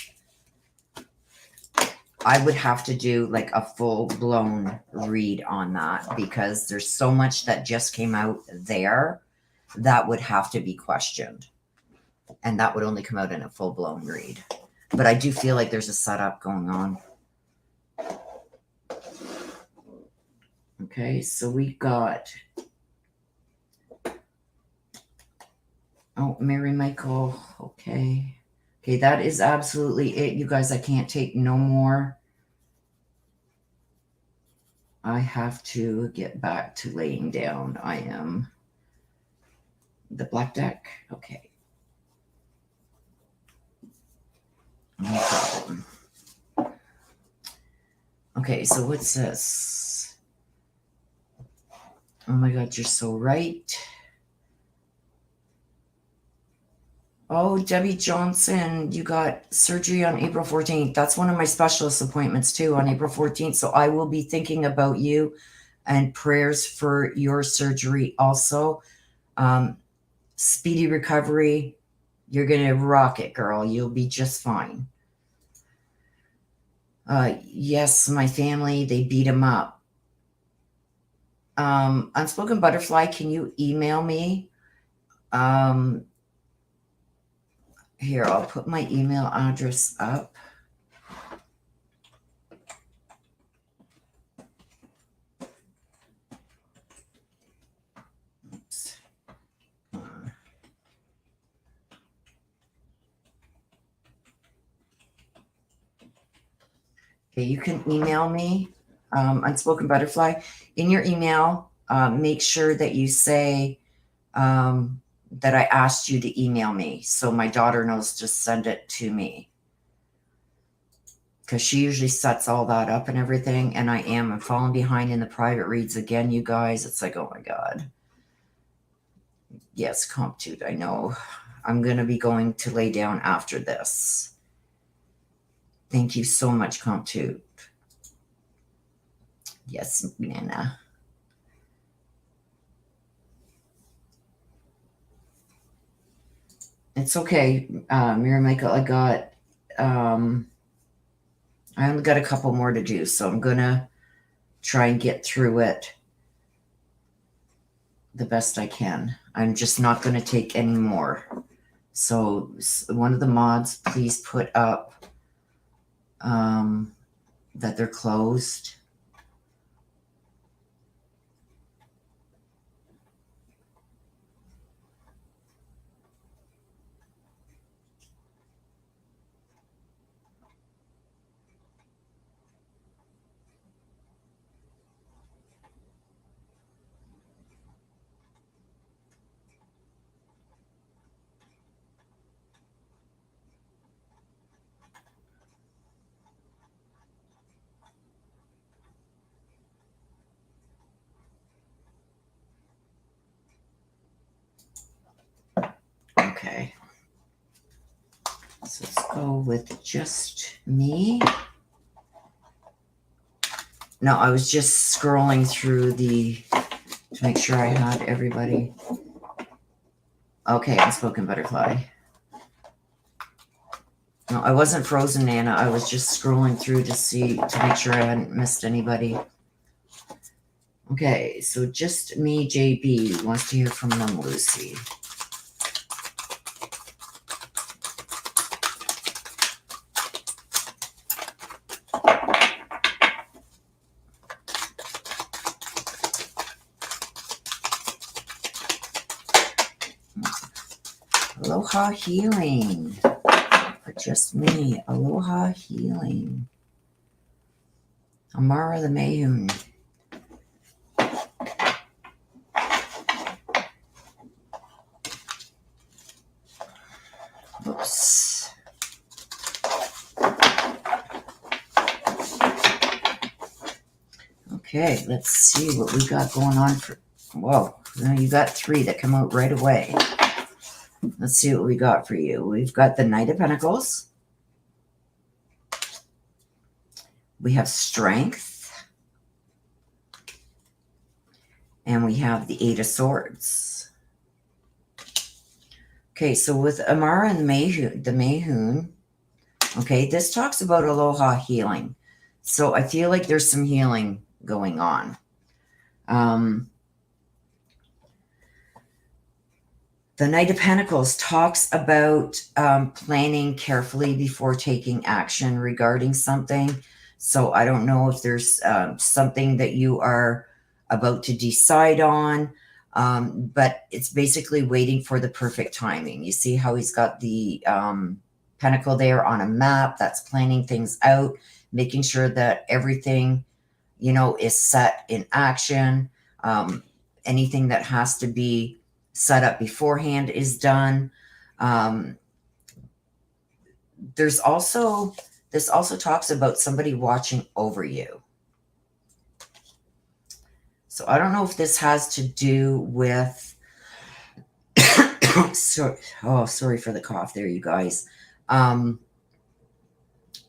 I would have to do like a full-blown read on that because there's so much that just came out there that would have to be questioned. And that would only come out in a full-blown read. But I do feel like there's a setup going on. Okay, so we got... Oh, Mary Michael. Okay. Okay, that is absolutely it. You guys, I can't take no more. I have to get back to laying down. I am the black deck. Okay. No problem. Okay, so what's this? Oh my God, you're so right. Oh, Debbie Johnson, you got surgery on April 14th. That's one of my specialist appointments too, on April 14th. So I will be thinking about you and prayers for your surgery also. Speedy recovery. You're going to rock it, girl. You'll be just fine. Yes, my family, they beat him up. Unspoken Butterfly, can you email me? Here, I'll put my email address up. Oops. Okay, you can email me, Unspoken Butterfly. In your email, make sure that you say that I asked you to email me so my daughter knows to send it to me. Because she usually sets all that up and everything, and I'm falling behind in the private reads again, you guys. It's like, oh my God. Yes, CompTude, I know. I'm going to be going to lay down after this. Thank you so much, Comte. Yes, Nana. It's okay, Mira Michael. I only got a couple more to do, so I'm gonna try and get through it the best I can. I'm just not gonna take any more. So one of the mods, please put up that they're closed. Okay. So let's go with just me. No, I was just scrolling through to make sure I had everybody. Okay, Unspoken Butterfly. No, I wasn't frozen, Nana. I was just scrolling through to make sure I hadn't missed anybody. Okay, so just me, JB, wants to hear from them, Lucy. Aloha Healing. For just me. Aloha Healing. Amara the Mayhoon. Oops. Okay, let's see what we got going on for. Whoa, you got 3 that come out right away. Let's see what we got for you. We've got the Knight of Pentacles. We have Strength. And we have the 8 of Swords. Okay, so with Amara and the Mayhoon, okay, this talks about Aloha Healing. So I feel like there's some healing going on. The Knight of Pentacles talks about planning carefully before taking action regarding something. So I don't know if there's something that you are about to decide on, but it's basically waiting for the perfect timing. You see how he's got the pentacle there on a map. That's planning things out, making sure that everything, is set in action. Anything that has to be set up beforehand is done. This also talks about somebody watching over you. So I don't know if this has to do with sorry for the cough there, you guys.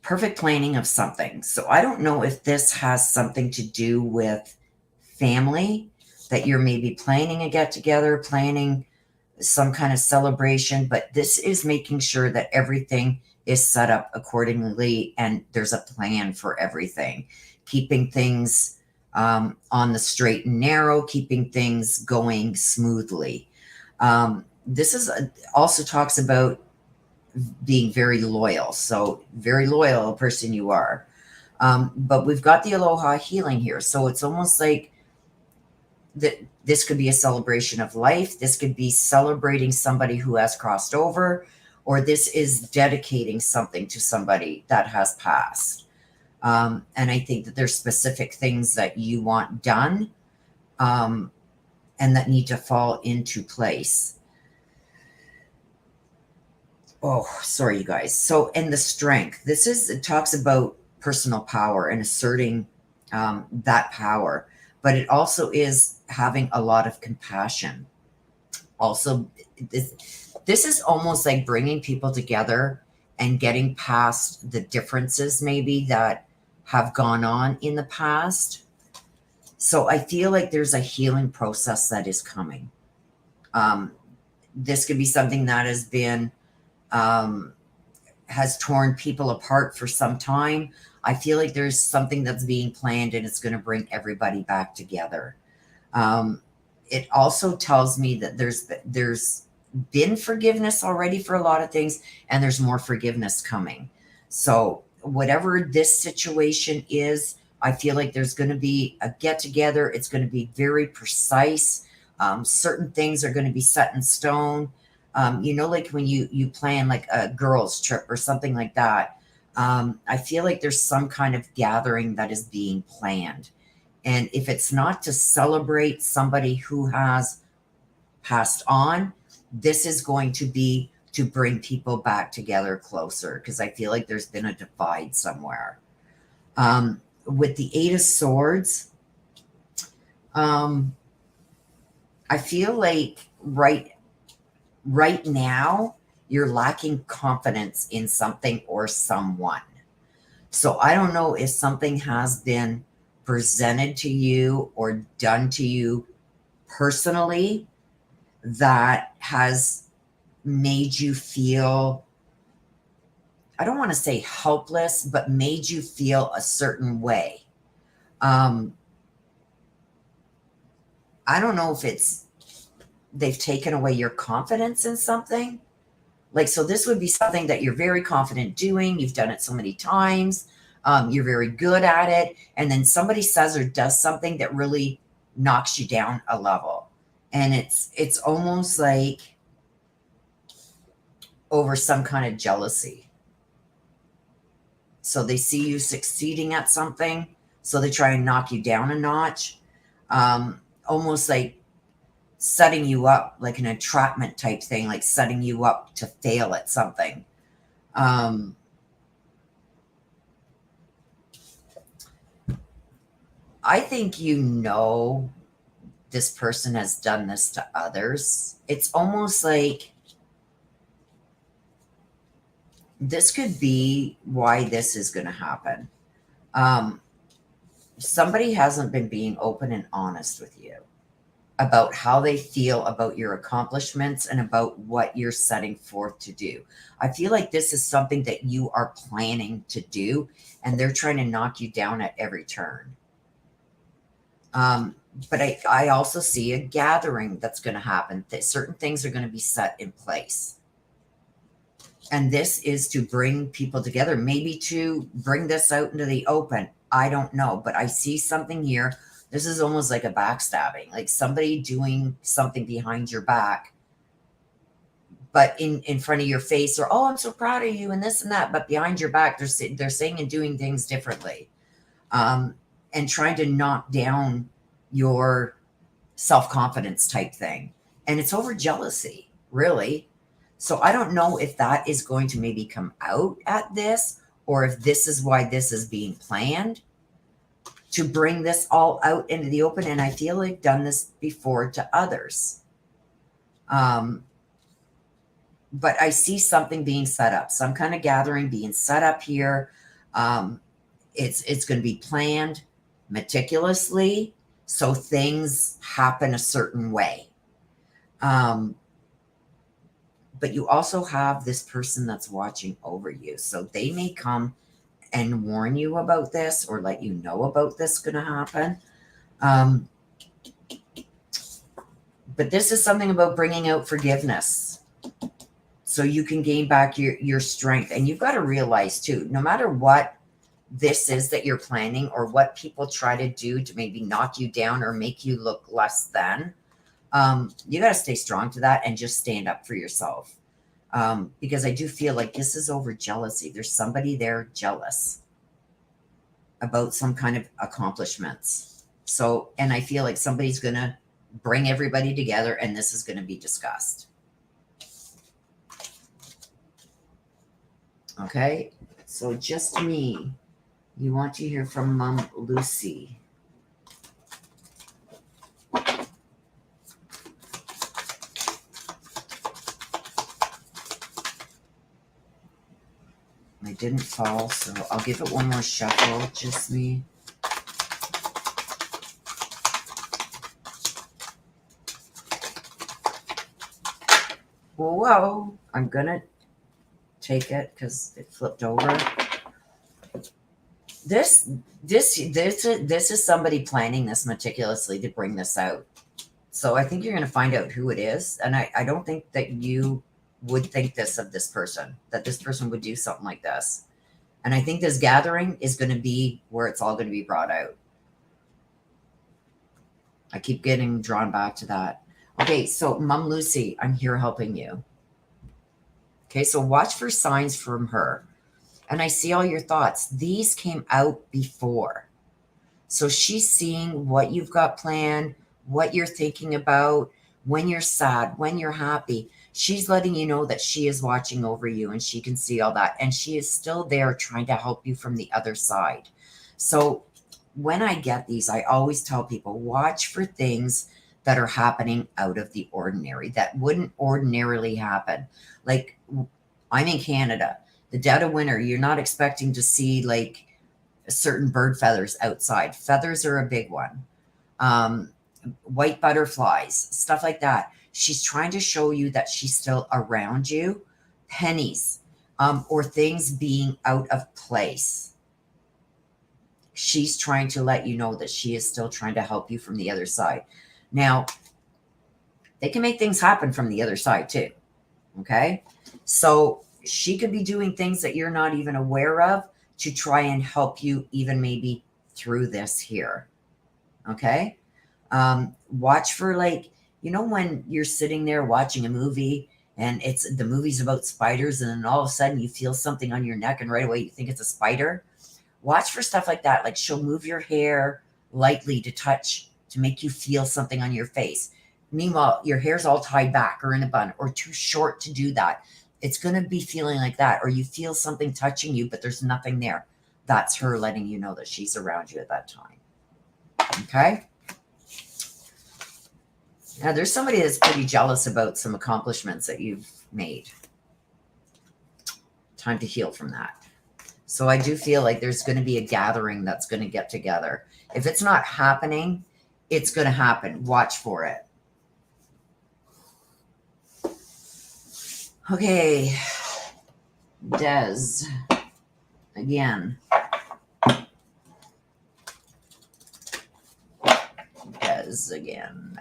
Perfect planning of something. So I don't know if this has something to do with family, that you're maybe planning a get-together, planning some kind of celebration, but this is making sure that everything is set up accordingly and there's a plan for everything, keeping things on the straight and narrow, keeping things going smoothly. This also talks about being very loyal. So very loyal person you are. But we've got the Aloha Healing here. So it's almost like this could be a celebration of life. This could be celebrating somebody who has crossed over, or this is dedicating something to somebody that has passed. And I think that there's specific things that you want done and that need to fall into place. Oh, sorry, you guys. So in the Strength, it talks about personal power and asserting that power, but it also is having a lot of compassion. Also, this is almost like bringing people together and getting past the differences maybe that have gone on in the past. So I feel like there's a healing process that is coming. This could be something that has been has torn people apart for some time. I feel like there's something that's being planned and it's going to bring everybody back together. It also tells me that there's been forgiveness already for a lot of things, and there's more forgiveness coming. So whatever this situation is, I feel like there's going to be a get together. It's going to be very precise. Certain things are going to be set in stone. Like when you plan like a girls trip or something like that. I feel like there's some kind of gathering that is being planned. And if it's not to celebrate somebody who has passed on, this is going to be to bring people back together closer, because I feel like there's been a divide somewhere. With the Eight of Swords, I feel like right now you're lacking confidence in something or someone. So I don't know if something has been presented to you or done to you personally that has made you feel, I don't want to say helpless, but made you feel a certain way. I don't know if it's they've taken away your confidence in something. Like, so this would be something that you're very confident doing. You've done it so many times. You're very good at it. And then somebody says or does something that really knocks you down a level. And it's almost like over some kind of jealousy. So they see you succeeding at something, so they try and knock you down a notch. Almost like setting you up, like an entrapment type thing, like setting you up to fail at something. I think this person has done this to others. It's almost like this could be why this is going to happen. Somebody hasn't been being open and honest with you about how they feel about your accomplishments and about what you're setting forth to do. I feel like this is something that you are planning to do, and they're trying to knock you down at every turn. But I also see a gathering that's going to happen. That certain things are going to be set in place. And this is to bring people together, maybe to bring this out into the open. I don't know, but I see something here. This is almost like a backstabbing, like somebody doing something behind your back, but in front of your face, or, oh, I'm so proud of you and this and that. But behind your back, they're saying and doing things differently, and trying to knock down your self-confidence type thing. And it's over jealousy, really. So I don't know if that is going to maybe come out at this, or if this is why this is being planned, to bring this all out into the open. And I feel like I've done this before to others. But I see something being set up, some kind of gathering being set up here. It's going to be planned meticulously, so things happen a certain way. But you also have this person that's watching over you. So they may come and warn you about this, or let you know about this going to happen. But this is something about bringing out forgiveness, so you can gain back your strength. And you've got to realize too, no matter what this is that you're planning, or what people try to do to maybe knock you down or make you look less than, you got to stay strong to that and just stand up for yourself. Because I do feel like this is over jealousy. There's somebody there jealous about some kind of accomplishments. So, and I feel like somebody's going to bring everybody together, and this is going to be discussed. Okay, so just me. You want to hear from Mom Lucy. it didn't fall, so I'll give it one more shuffle, just me. Whoa, I'm gonna take it because it flipped over. This is somebody planning this meticulously to bring this out. So I think you're going to find out who it is. And I don't think that you would think this of this person, that this person would do something like this. And I think this gathering is going to be where it's all going to be brought out. I keep getting drawn back to that. Okay, so Mom Lucy, I'm here helping you. Okay, so watch for signs from her. And I see all your thoughts. These came out before. So she's seeing what you've got planned, what you're thinking about, when you're sad, when you're happy. She's letting you know that she is watching over you and she can see all that. And she is still there trying to help you from the other side. So when I get these, I always tell people, watch for things that are happening out of the ordinary, that wouldn't ordinarily happen. Like, I'm in Canada. The dead of winter, you're not expecting to see like certain bird feathers outside. Feathers are a big one. White butterflies, stuff like that. She's trying to show you that she's still around you. Pennies, or things being out of place. She's trying to let you know that she is still trying to help you from the other side. Now, they can make things happen from the other side too. Okay? So she could be doing things that you're not even aware of to try and help you even maybe through this here. Okay? Watch for, like, you know, when you're sitting there watching a movie and the movie's about spiders and then all of a sudden you feel something on your neck and right away you think it's a spider. Watch for stuff like that. Like, she'll move your hair lightly to touch, to make you feel something on your face. Meanwhile, your hair's all tied back or in a bun or too short to do that. It's going to be feeling like that. Or you feel something touching you, but there's nothing there. That's her letting you know that she's around you at that time. Okay? Now, there's somebody that's pretty jealous about some accomplishments that you've made. Time to heal from that. So I do feel like there's going to be a gathering that's going to get together. If it's not happening, it's going to happen. Watch for it. Okay. Des. Again. Des again.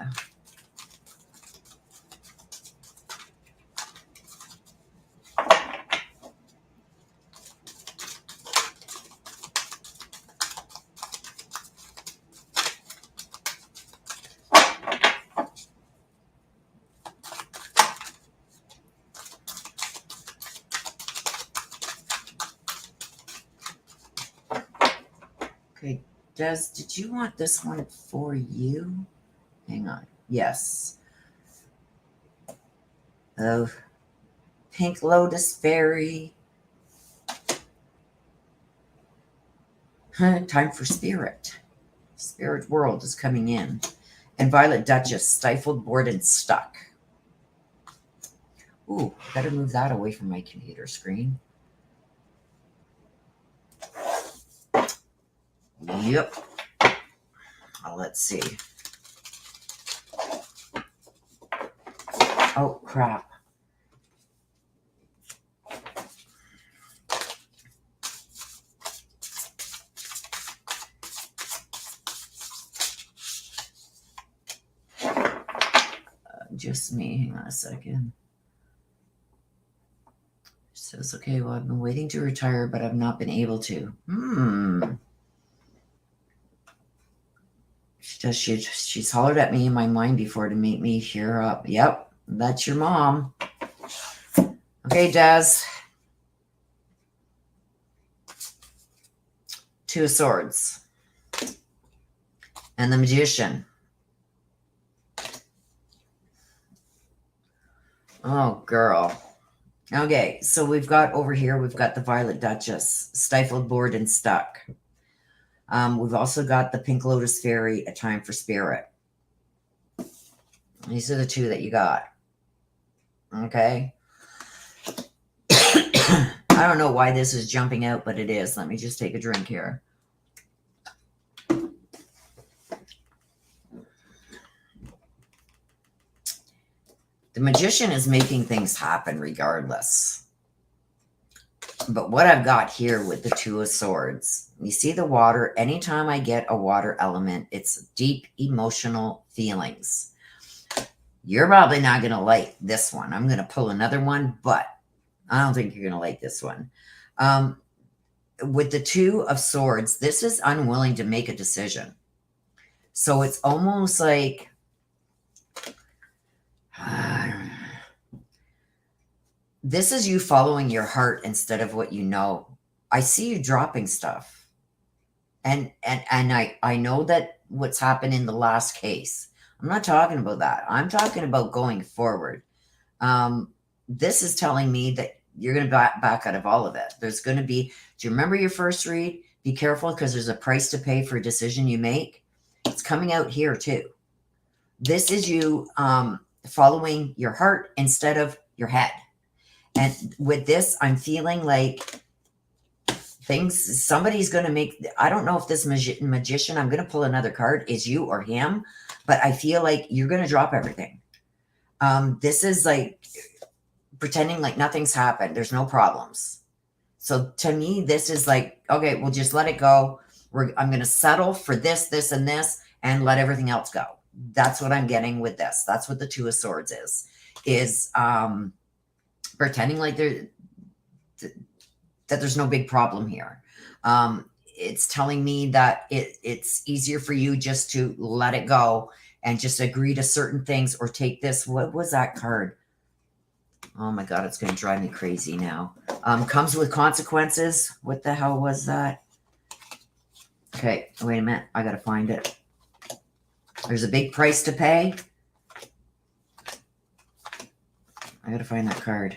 Okay, Des, did you want this one for you? Hang on. Yes. Oh, Pink Lotus Fairy. Time for Spirit. Spirit World is coming in. And Violet Duchess, stifled, bored, and stuck. Ooh, better move that away from my computer screen. Yep. Let's see. Oh, crap. Just me. Hang on a second. She says, okay, well, I've been waiting to retire, but I've not been able to. She's hollered at me in my mind before to make me hear up. Yep, that's your mom. Okay, Des. Two of Swords. And the Magician. Oh, girl. Okay, so we've got over here, we've got the Violet Duchess, stifled, bored, and stuck. We've also got the Pink Lotus Fairy, a time for Spirit. These are the two that you got. Okay. I don't know why this is jumping out, but it is. Let me just take a drink here. The Magician is making things happen regardless. But what I've got here with the Two of Swords, you see the water. Anytime I get a water element, it's deep emotional feelings. You're probably not going to like this one. I'm going to pull another one, but I don't think you're going to like this one. With the Two of Swords, this is unwilling to make a decision. So it's almost like this is you following your heart instead of what you know. I see you dropping stuff. And I know that what's happened in the last case. I'm not talking about that. I'm talking about going forward. This is telling me that you're going to back out of all of it. There's going to be, do you remember your first read? Be careful because there's a price to pay for a decision you make. It's coming out here too. This is you following your heart instead of your head. And with this, I'm feeling like somebody's going to make, I don't know if this magician, I'm going to pull another card, is you or him, but I feel like you're going to drop everything. This is like pretending like nothing's happened. There's no problems. So to me, this is like, okay, we'll just let it go. I'm going to settle for this, this, and this, and let everything else go. That's what I'm getting with this. That's what the Two of Swords is pretending like that there's no big problem here. It's telling me that it's easier for you just to let it go and just agree to certain things or take this. What was that card? Oh my God, it's going to drive me crazy now. Comes with consequences. What the hell was that? Okay, wait a minute. I got to find it. There's a big price to pay. I got to find that card.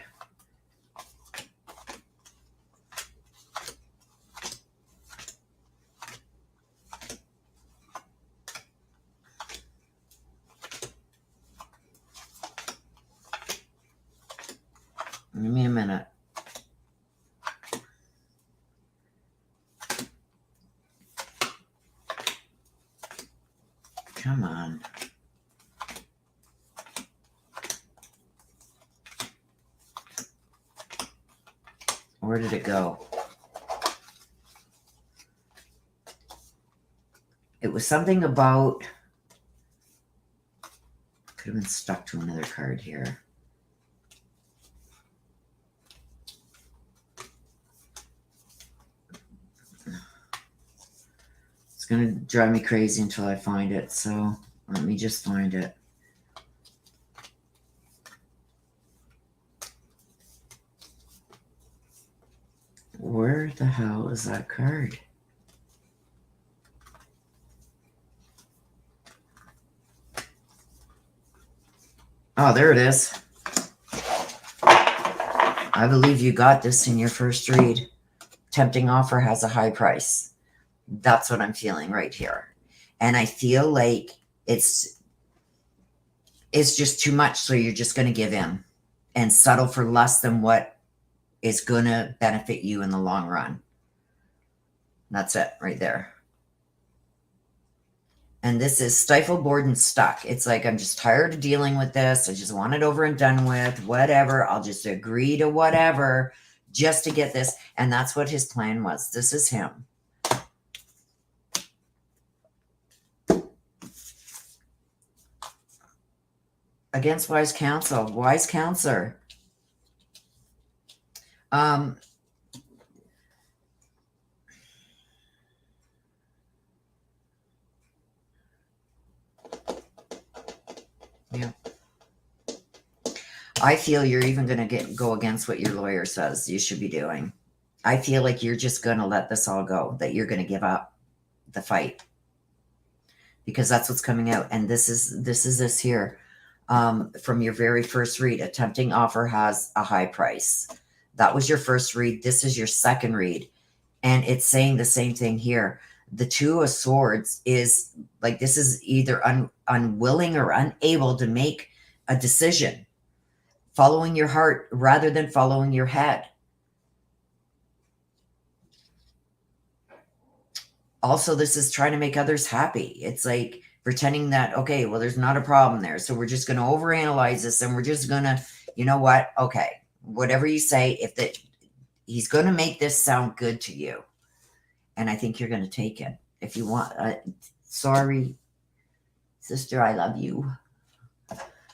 Give me a minute. Come on. Where did it go? It was something about, could have been stuck to another card here. It's going to drive me crazy until I find it. So let me just find it. Where the hell is that card? Oh, there it is. I believe you got this in your first read. Tempting offer has a high price. That's what I'm feeling right here. And I feel like it's just too much. So you're just going to give in and settle for less than what is going to benefit you in the long run. That's it right there. And this is stifled, bored, and stuck. It's like, I'm just tired of dealing with this. I just want it over and done with. Whatever. I'll just agree to whatever just to get this. And that's what his plan was. This is him. Against wise counsel. Wise counselor. Yeah. I feel you're even going to go against what your lawyer says you should be doing. I feel like you're just going to let this all go, that you're going to give up the fight. Because that's what's coming out. And this is here. From your very first read, a tempting offer has a high price. That was your first read. This is your second read. And it's saying the same thing here. The Two of Swords is like, this is either unwilling or unable to make a decision. Following your heart rather than following your head. also, this is trying to make others happy. It's like pretending that, okay, well, there's not a problem there. So we're just going to overanalyze this and we're just going to, you know what? Okay, whatever you say, he's going to make this sound good to you. And I think you're going to take it. If you want, sorry, sister, I love you.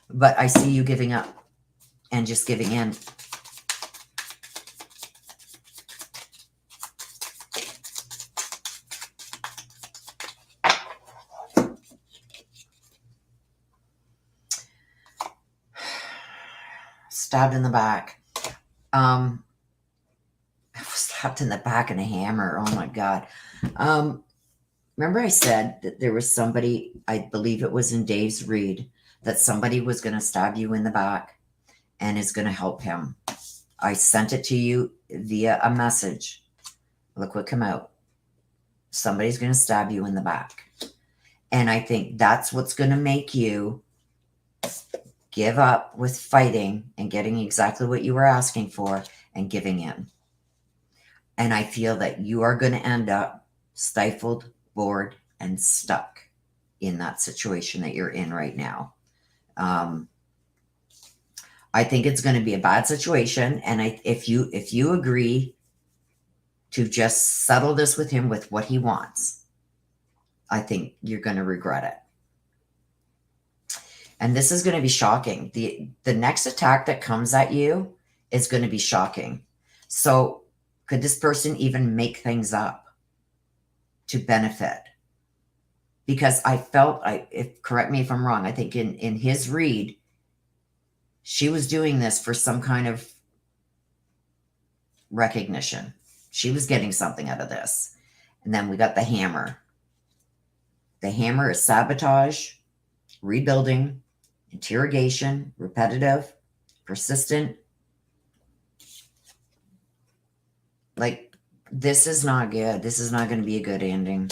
But I see you giving up and just giving in. Stabbed in the back. Stabbed in the back and a hammer. Oh my God. Remember I said that there was somebody, I believe it was in Dave's read, that somebody was going to stab you in the back and is going to help him. I sent it to you via a message. Look what came out. Somebody's going to stab you in the back. And I think that's what's going to make you give up with fighting and getting exactly what you were asking for and giving in. And I feel that you are going to end up stifled, bored, and stuck in that situation that you're in right now. I think it's going to be a bad situation. And if you agree to just settle this with him with what he wants, I think you're going to regret it. And this is going to be shocking. The next attack that comes at you is going to be shocking. So could this person even make things up to benefit? Because I felt, correct me if I'm wrong, I think in his read, she was doing this for some kind of recognition. She was getting something out of this. And then we got the hammer. The hammer is sabotage, rebuilding, interrogation, repetitive, persistent. Like, this is not good. This is not going to be a good ending.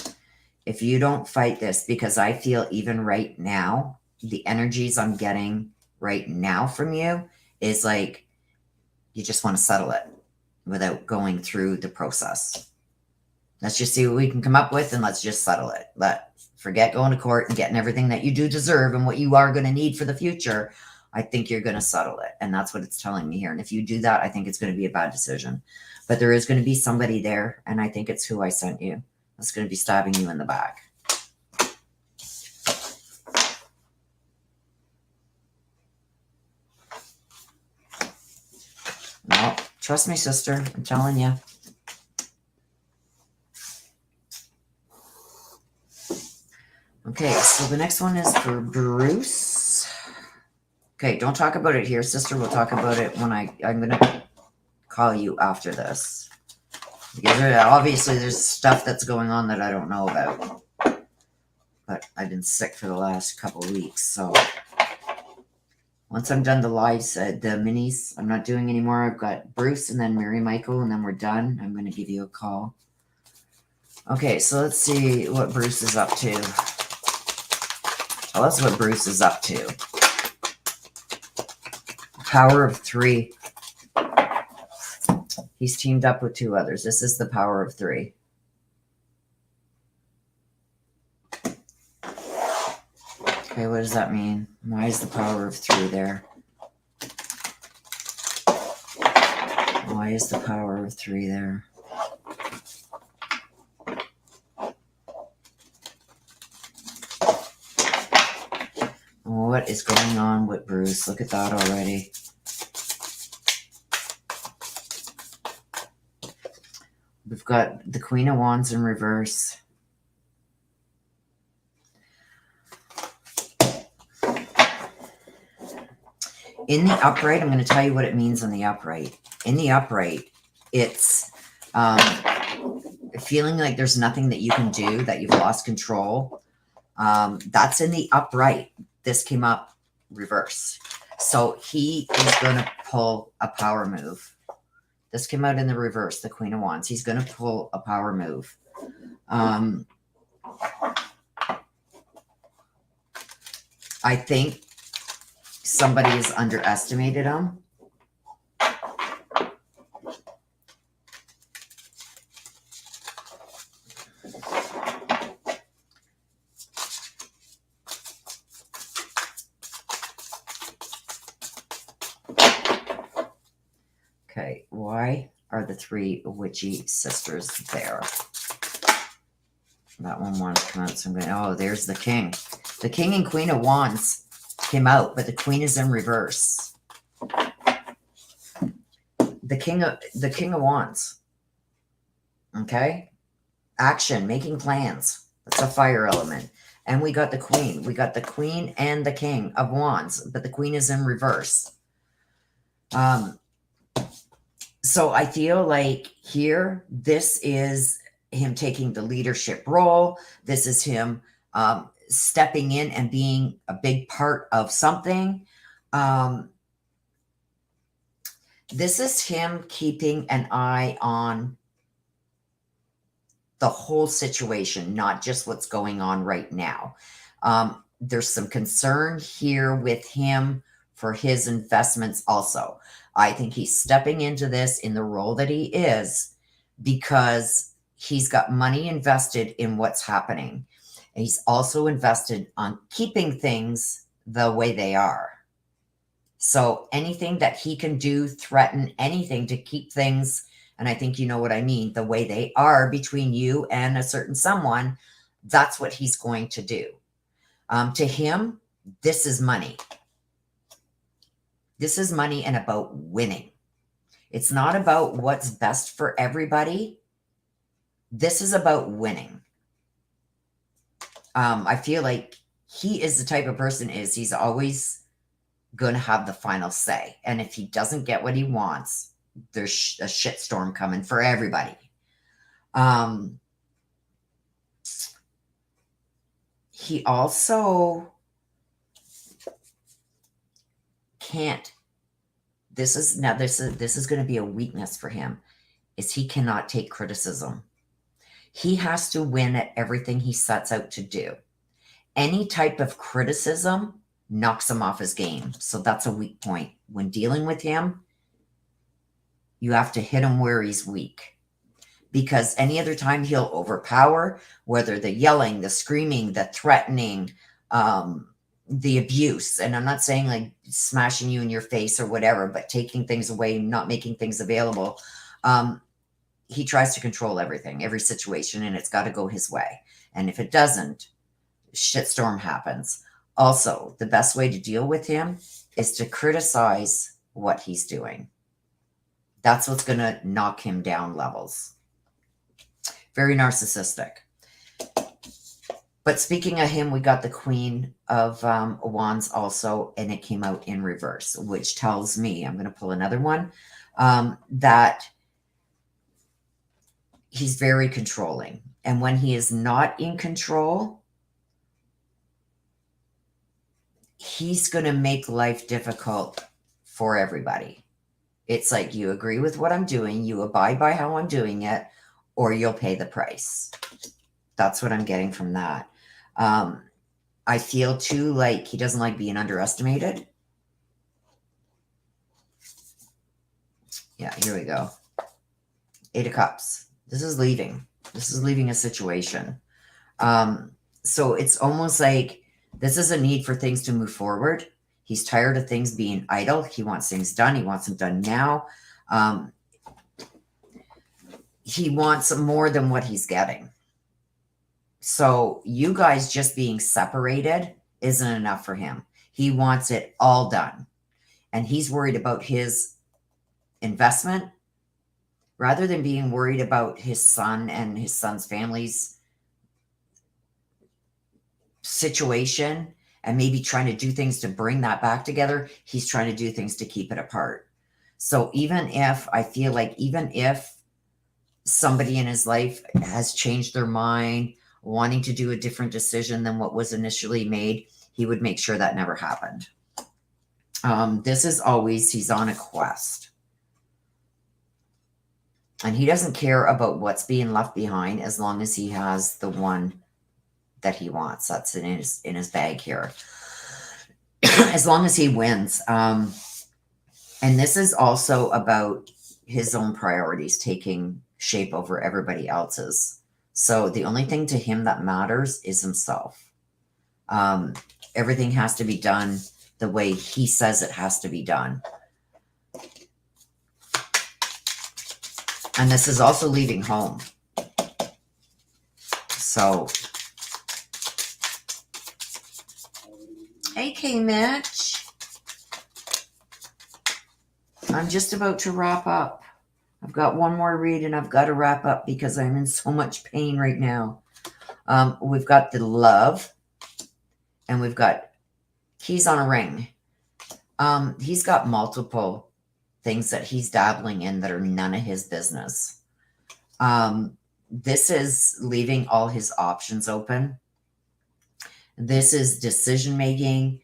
If you don't fight this, because I feel even right now, the energies I'm getting right now from you is like, you just want to settle it without going through the process. Let's just see what we can come up with and let's just settle it. Forget going to court and getting everything that you do deserve and what you are going to need for the future. I think you're going to settle it. And that's what it's telling me here. And if you do that, I think it's going to be a bad decision. But there is going to be somebody there, and I think it's who I sent you. That's going to be stabbing you in the back. Well, trust me, sister. I'm telling you. Okay, so the next one is for Bruce. Okay, don't talk about it here, sister. We'll talk about it when I'm going to call you after this. Because obviously there's stuff that's going on that I don't know about. But I've been sick for the last couple of weeks, so once I'm done the lives, the minis, I'm not doing anymore. I've got Bruce and then Mary Michael, and then we're done. I'm going to give you a call. Okay, so let's see what Bruce is up to. Tell us what Bruce is up to. Power of 3. He's teamed up with 2 others. This is the power of 3. Okay, what does that mean? Why is the power of 3 there? Why is the power of 3 there? What is going on with Bruce? Look at that already. We've got the Queen of Wands in reverse. In the upright, I'm going to tell you what it means in the upright. In the upright, it's feeling like there's nothing that you can do, that you've lost control. That's in the upright. This came up reverse. So he is going to pull a power move. This came out in the reverse, the Queen of Wands. He's going to pull a power move. I think somebody has underestimated him. Okay, why are the three witchy sisters there? That one wanted to come out, so I'm going, oh, there's the king. The king and queen of wands came out, but the queen is in reverse. The king of wands. Okay? Action, making plans. That's a fire element. And we got the queen. We got the queen and the king of wands, but the queen is in reverse. So I feel like here, this is him taking the leadership role. This is him stepping in and being a big part of something. This is him keeping an eye on the whole situation, not just what's going on right now. There's some concern here with him for his investments also. I think he's stepping into this in the role that he is because he's got money invested in what's happening. And he's also invested on keeping things the way they are. So anything that he can do, threaten anything to keep things, and I think you know what I mean, the way they are between you and a certain someone, that's what he's going to do. To him, this is money. This is money and about winning. It's not about what's best for everybody. This is about winning. I feel like he is the type of person he's always going to have the final say. And if he doesn't get what he wants, there's a shitstorm coming for everybody. He also can't. This is going to be a weakness for him. Is he cannot take criticism. He has to win at everything he sets out to do. Any type of criticism knocks him off his game. So that's a weak point. When dealing with him, you have to hit him where he's weak. Because any other time he'll overpower, whether the yelling, the screaming, the threatening, the abuse. And I'm not saying like smashing you in your face or whatever, but taking things away, not making things available. He tries to control everything, every situation, and it's got to go his way. And if it doesn't, shitstorm happens. Also, the best way to deal with him is to criticize what he's doing. That's what's going to knock him down levels. Very narcissistic. But speaking of him, we got the Queen of Wands also, and it came out in reverse, which tells me, I'm going to pull another one, that he's very controlling. And when he is not in control, he's going to make life difficult for everybody. It's like, you agree with what I'm doing, you abide by how I'm doing it, or you'll pay the price. That's what I'm getting from that. I feel too like he doesn't like being underestimated. Yeah, here we go. 8 of Cups. This is leaving. This is leaving a situation. So it's almost like this is a need for things to move forward. He's tired of things being idle. He wants things done. He wants them done now. He wants more than what he's getting. So you guys just being separated isn't enough for him. He wants it all done. And he's worried about his investment rather than being worried about his son and his son's family's situation and maybe trying to do things to bring that back together. He's trying to do things to keep it apart. So even if I feel like, even if somebody in his life has changed their mind, wanting to do a different decision than what was initially made, he would make sure that never happened. This is always, he's on a quest. And he doesn't care about what's being left behind as long as he has the one that he wants. That's in his bag here. As long as he wins. And this is also about his own priorities taking shape over everybody else's. So the only thing to him that matters is himself. Everything has to be done the way he says it has to be done. And this is also leaving home. So, hey, K. Mitch. I'm just about to wrap up. I've got one more read and I've got to wrap up because I'm in so much pain right now. We've got the love and we've got keys on a ring. He's got multiple things that he's dabbling in that are none of his business. This is leaving all his options open. This is decision making,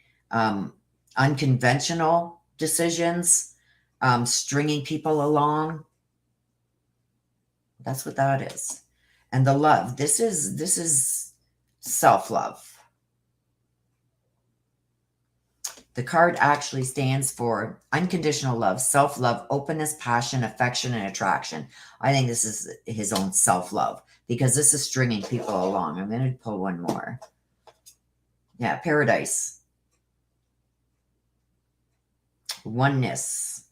unconventional decisions, stringing people along. That's what that is. And the love. This is self-love. The card actually stands for unconditional love, self-love, openness, passion, affection, and attraction. I think this is his own self-love because this is stringing people along. I'm going to pull one more. Yeah, paradise. Oneness,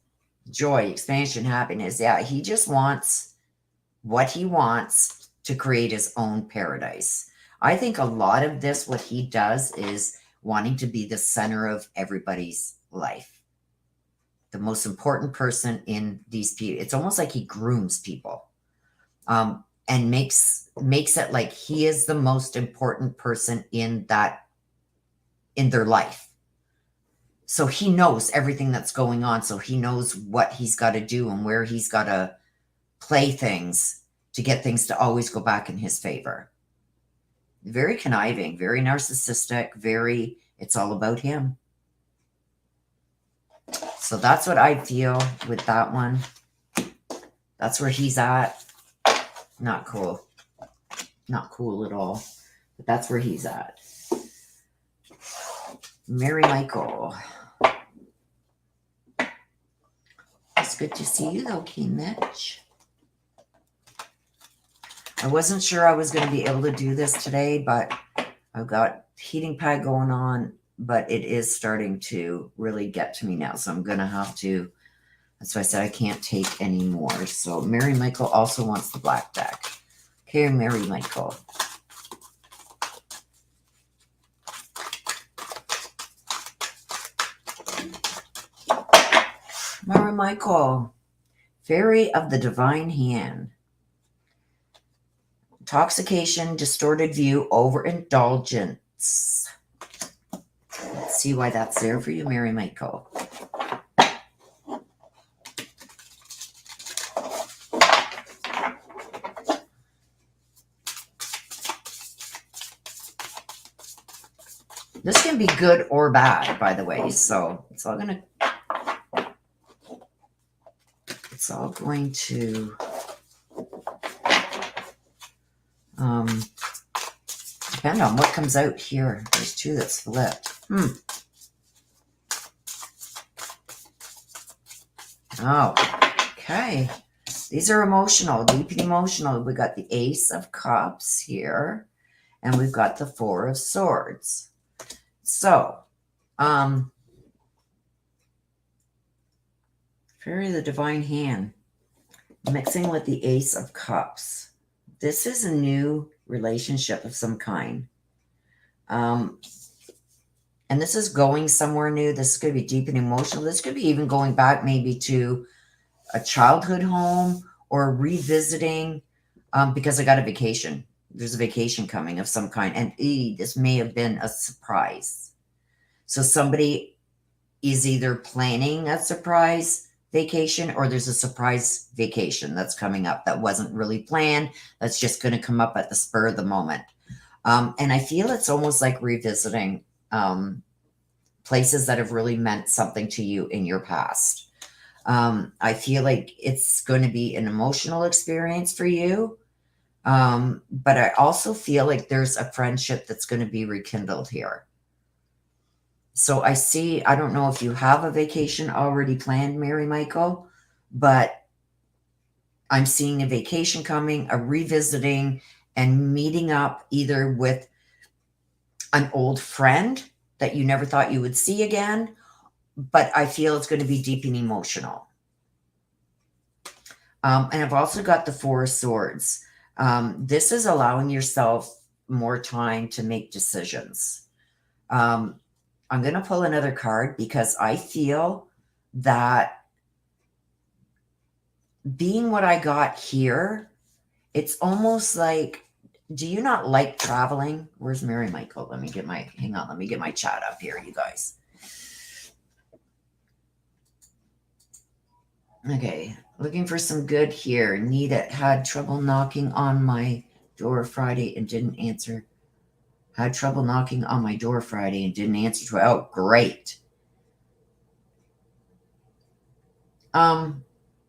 joy, expansion, happiness. Yeah, he just wants what he wants to create his own paradise. I think a lot of this, what he does is wanting to be the center of everybody's life. The most important person in these people. It's almost like he grooms people and makes it like he is the most important person in their life. So he knows everything that's going on. So he knows what he's got to do and where he's got to play things to get things to always go back in his favor. Very conniving, very narcissistic, it's all about him. So that's what I feel with that one. That's where he's at. Not cool. Not cool at all. But that's where he's at. Mary Michael. It's good to see you though, King Mitch. I wasn't sure I was going to be able to do this today, but I've got heating pad going on, but it is starting to really get to me now. So I'm going to have to, that's why I said I can't take any more. So Mary Michael also wants the black deck. Okay, Mary Michael. Mary Michael, Fairy of the Divine Hand. Intoxication, distorted view, overindulgence. Let's see why that's there for you, Mary Michael. This can be good or bad, by the way. So it's all going to depend on what comes out here. There's two that's flipped. Oh, okay. These are emotional, deep and emotional. We got the Ace of Cups here, and we've got the Four of Swords. So, Fairy of the Divine Hand, mixing with the Ace of Cups. This is a new relationship of some kind. And this is going somewhere new. This could be deep and emotional. This could be even going back maybe to a childhood home or revisiting because I got a vacation. There's a vacation coming of some kind. And this may have been a surprise. So somebody is either planning a surprise vacation or there's a surprise vacation that's coming up that wasn't really planned. That's just going to come up at the spur of the moment. And I feel it's almost like revisiting places that have really meant something to you in your past. I feel like it's going to be an emotional experience for you. But I also feel like there's a friendship that's going to be rekindled here. So I don't know if you have a vacation already planned, Mary Michael, but I'm seeing a vacation coming, a revisiting, and meeting up either with an old friend that you never thought you would see again, but I feel it's going to be deep and emotional. And I've also got the Four of Swords. This is allowing yourself more time to make decisions. I'm going to pull another card because I feel that being what I got here, it's almost like, do you not like traveling? Where's Mary Michael? Let me get my chat up here, you guys. Okay, looking for some good here. Nita had trouble knocking on my door Friday and didn't answer. Had trouble knocking on my door Friday and didn't answer. Oh, great.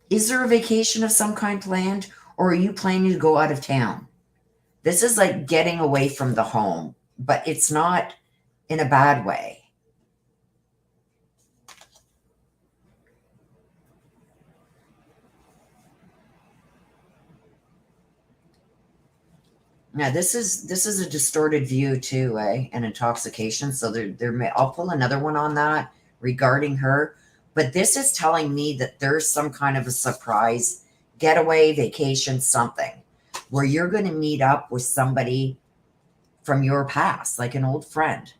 Is there a vacation of some kind planned, or are you planning to go out of town? This is like getting away from the home, but it's not in a bad way. Now this is a distorted view too, an intoxication. So I'll pull another one on that regarding her. But this is telling me that there's some kind of a surprise getaway, vacation, something where you're going to meet up with somebody from your past, like an old friend.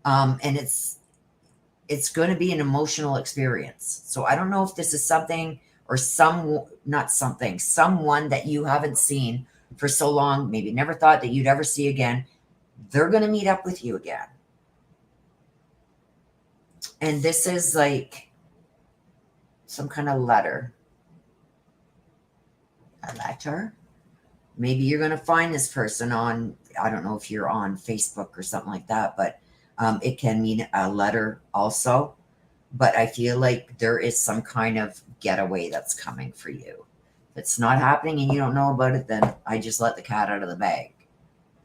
And it's going to be an emotional experience. So I don't know if this is something or someone that you haven't seen for so long, maybe never thought that you'd ever see again. They're going to meet up with you again. And this is like some kind of letter. A letter? Maybe you're going to find this person on, I don't know if you're on Facebook or something like that, but it can mean a letter also. But I feel like there is some kind of getaway that's coming for you. If it's not happening and you don't know about it, then I just let the cat out of the bag.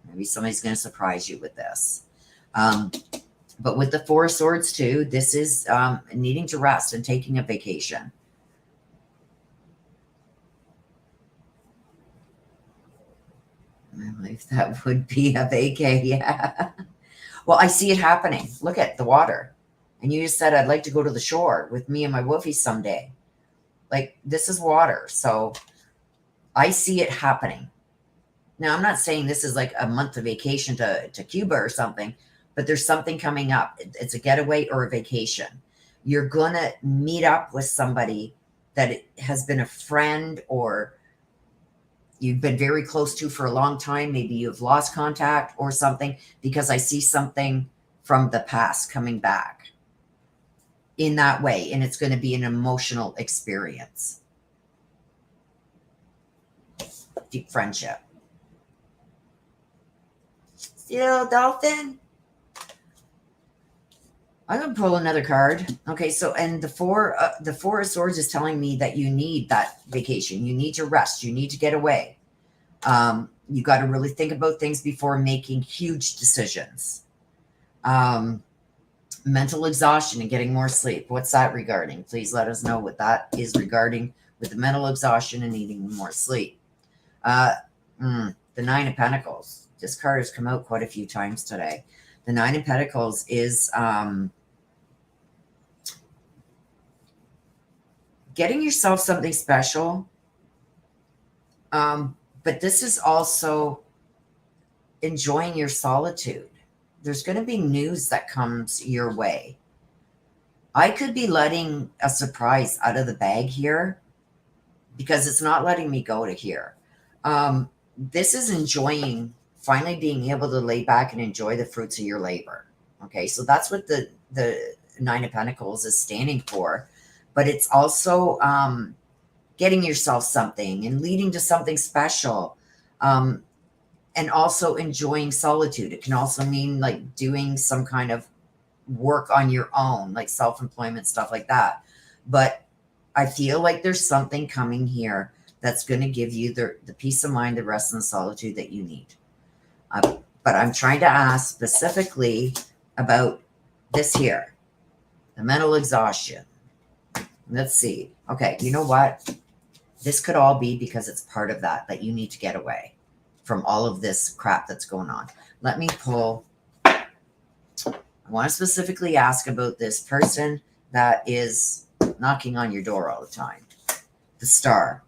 Maybe somebody's going to surprise you with this. But with the Four of Swords too, this is needing to rest and taking a vacation. My life, that would be a vacay, yeah. Well, I see it happening. Look at the water. And you just said, I'd like to go to the shore with me and my wolfies someday. Like, this is water. So I see it happening. Now, I'm not saying this is like a month of vacation to Cuba or something, but there's something coming up. It's a getaway or a vacation. You're going to meet up with somebody that has been a friend or you've been very close to for a long time. Maybe you've lost contact or something, because I see something from the past coming back in that way. And it's going to be an emotional experience. Deep friendship. Still dolphin. I'm going to pull another card. Okay, so and the four of Swords is telling me that you need that vacation. You need to rest. You need to get away. You got to really think about things before making huge decisions. Mental exhaustion and getting more sleep. What's that regarding? Please let us know what that is regarding with the mental exhaustion and needing more sleep. The Nine of Pentacles. This card has come out quite a few times today. The Nine of Pentacles is getting yourself something special. But this is also enjoying your solitude. There's going to be news that comes your way. I could be letting a surprise out of the bag here because it's not letting me go to here. This is enjoying, finally being able to lay back and enjoy the fruits of your labor. Okay, so that's what the Nine of Pentacles is standing for. But it's also getting yourself something and leading to something special. And also enjoying solitude. It can also mean like doing some kind of work on your own, like self-employment, stuff like that. But I feel like there's something coming here that's going to give you the peace of mind, the rest and the solitude that you need. But I'm trying to ask specifically about this here, the mental exhaustion. Let's see. Okay, you know what? This could all be because it's part of that you need to get away from all of this crap that's going on. Let me pull. I want to specifically ask about this person that is knocking on your door all the time. The Star.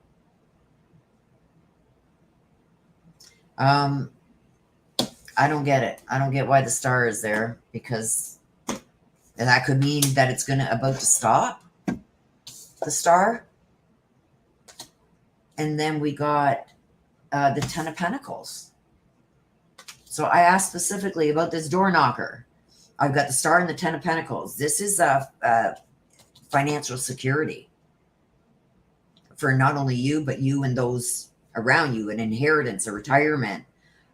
I don't get it. I don't get why the star is there, because that could mean that it's about to stop, the star. And then we got the Ten of Pentacles. So I asked specifically about this door knocker. I've got the star and the Ten of Pentacles. This is a financial security for not only you, but you and those around you, an inheritance, a retirement.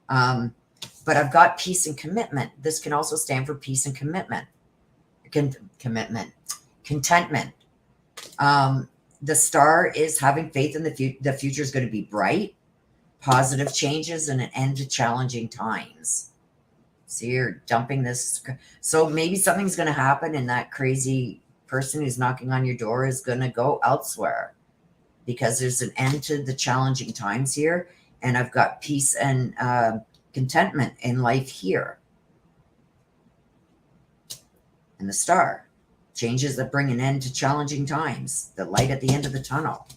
But I've got peace and commitment. This can also stand for peace and commitment. Contentment. The star is having faith in the future is going to be bright, positive changes, and an end to challenging times. So you're dumping this. So maybe something's going to happen, and that crazy person who's knocking on your door is going to go elsewhere, because there's an end to the challenging times here. And I've got peace and contentment in life here. And the star. Changes that bring an end to challenging times. The light at the end of the tunnel.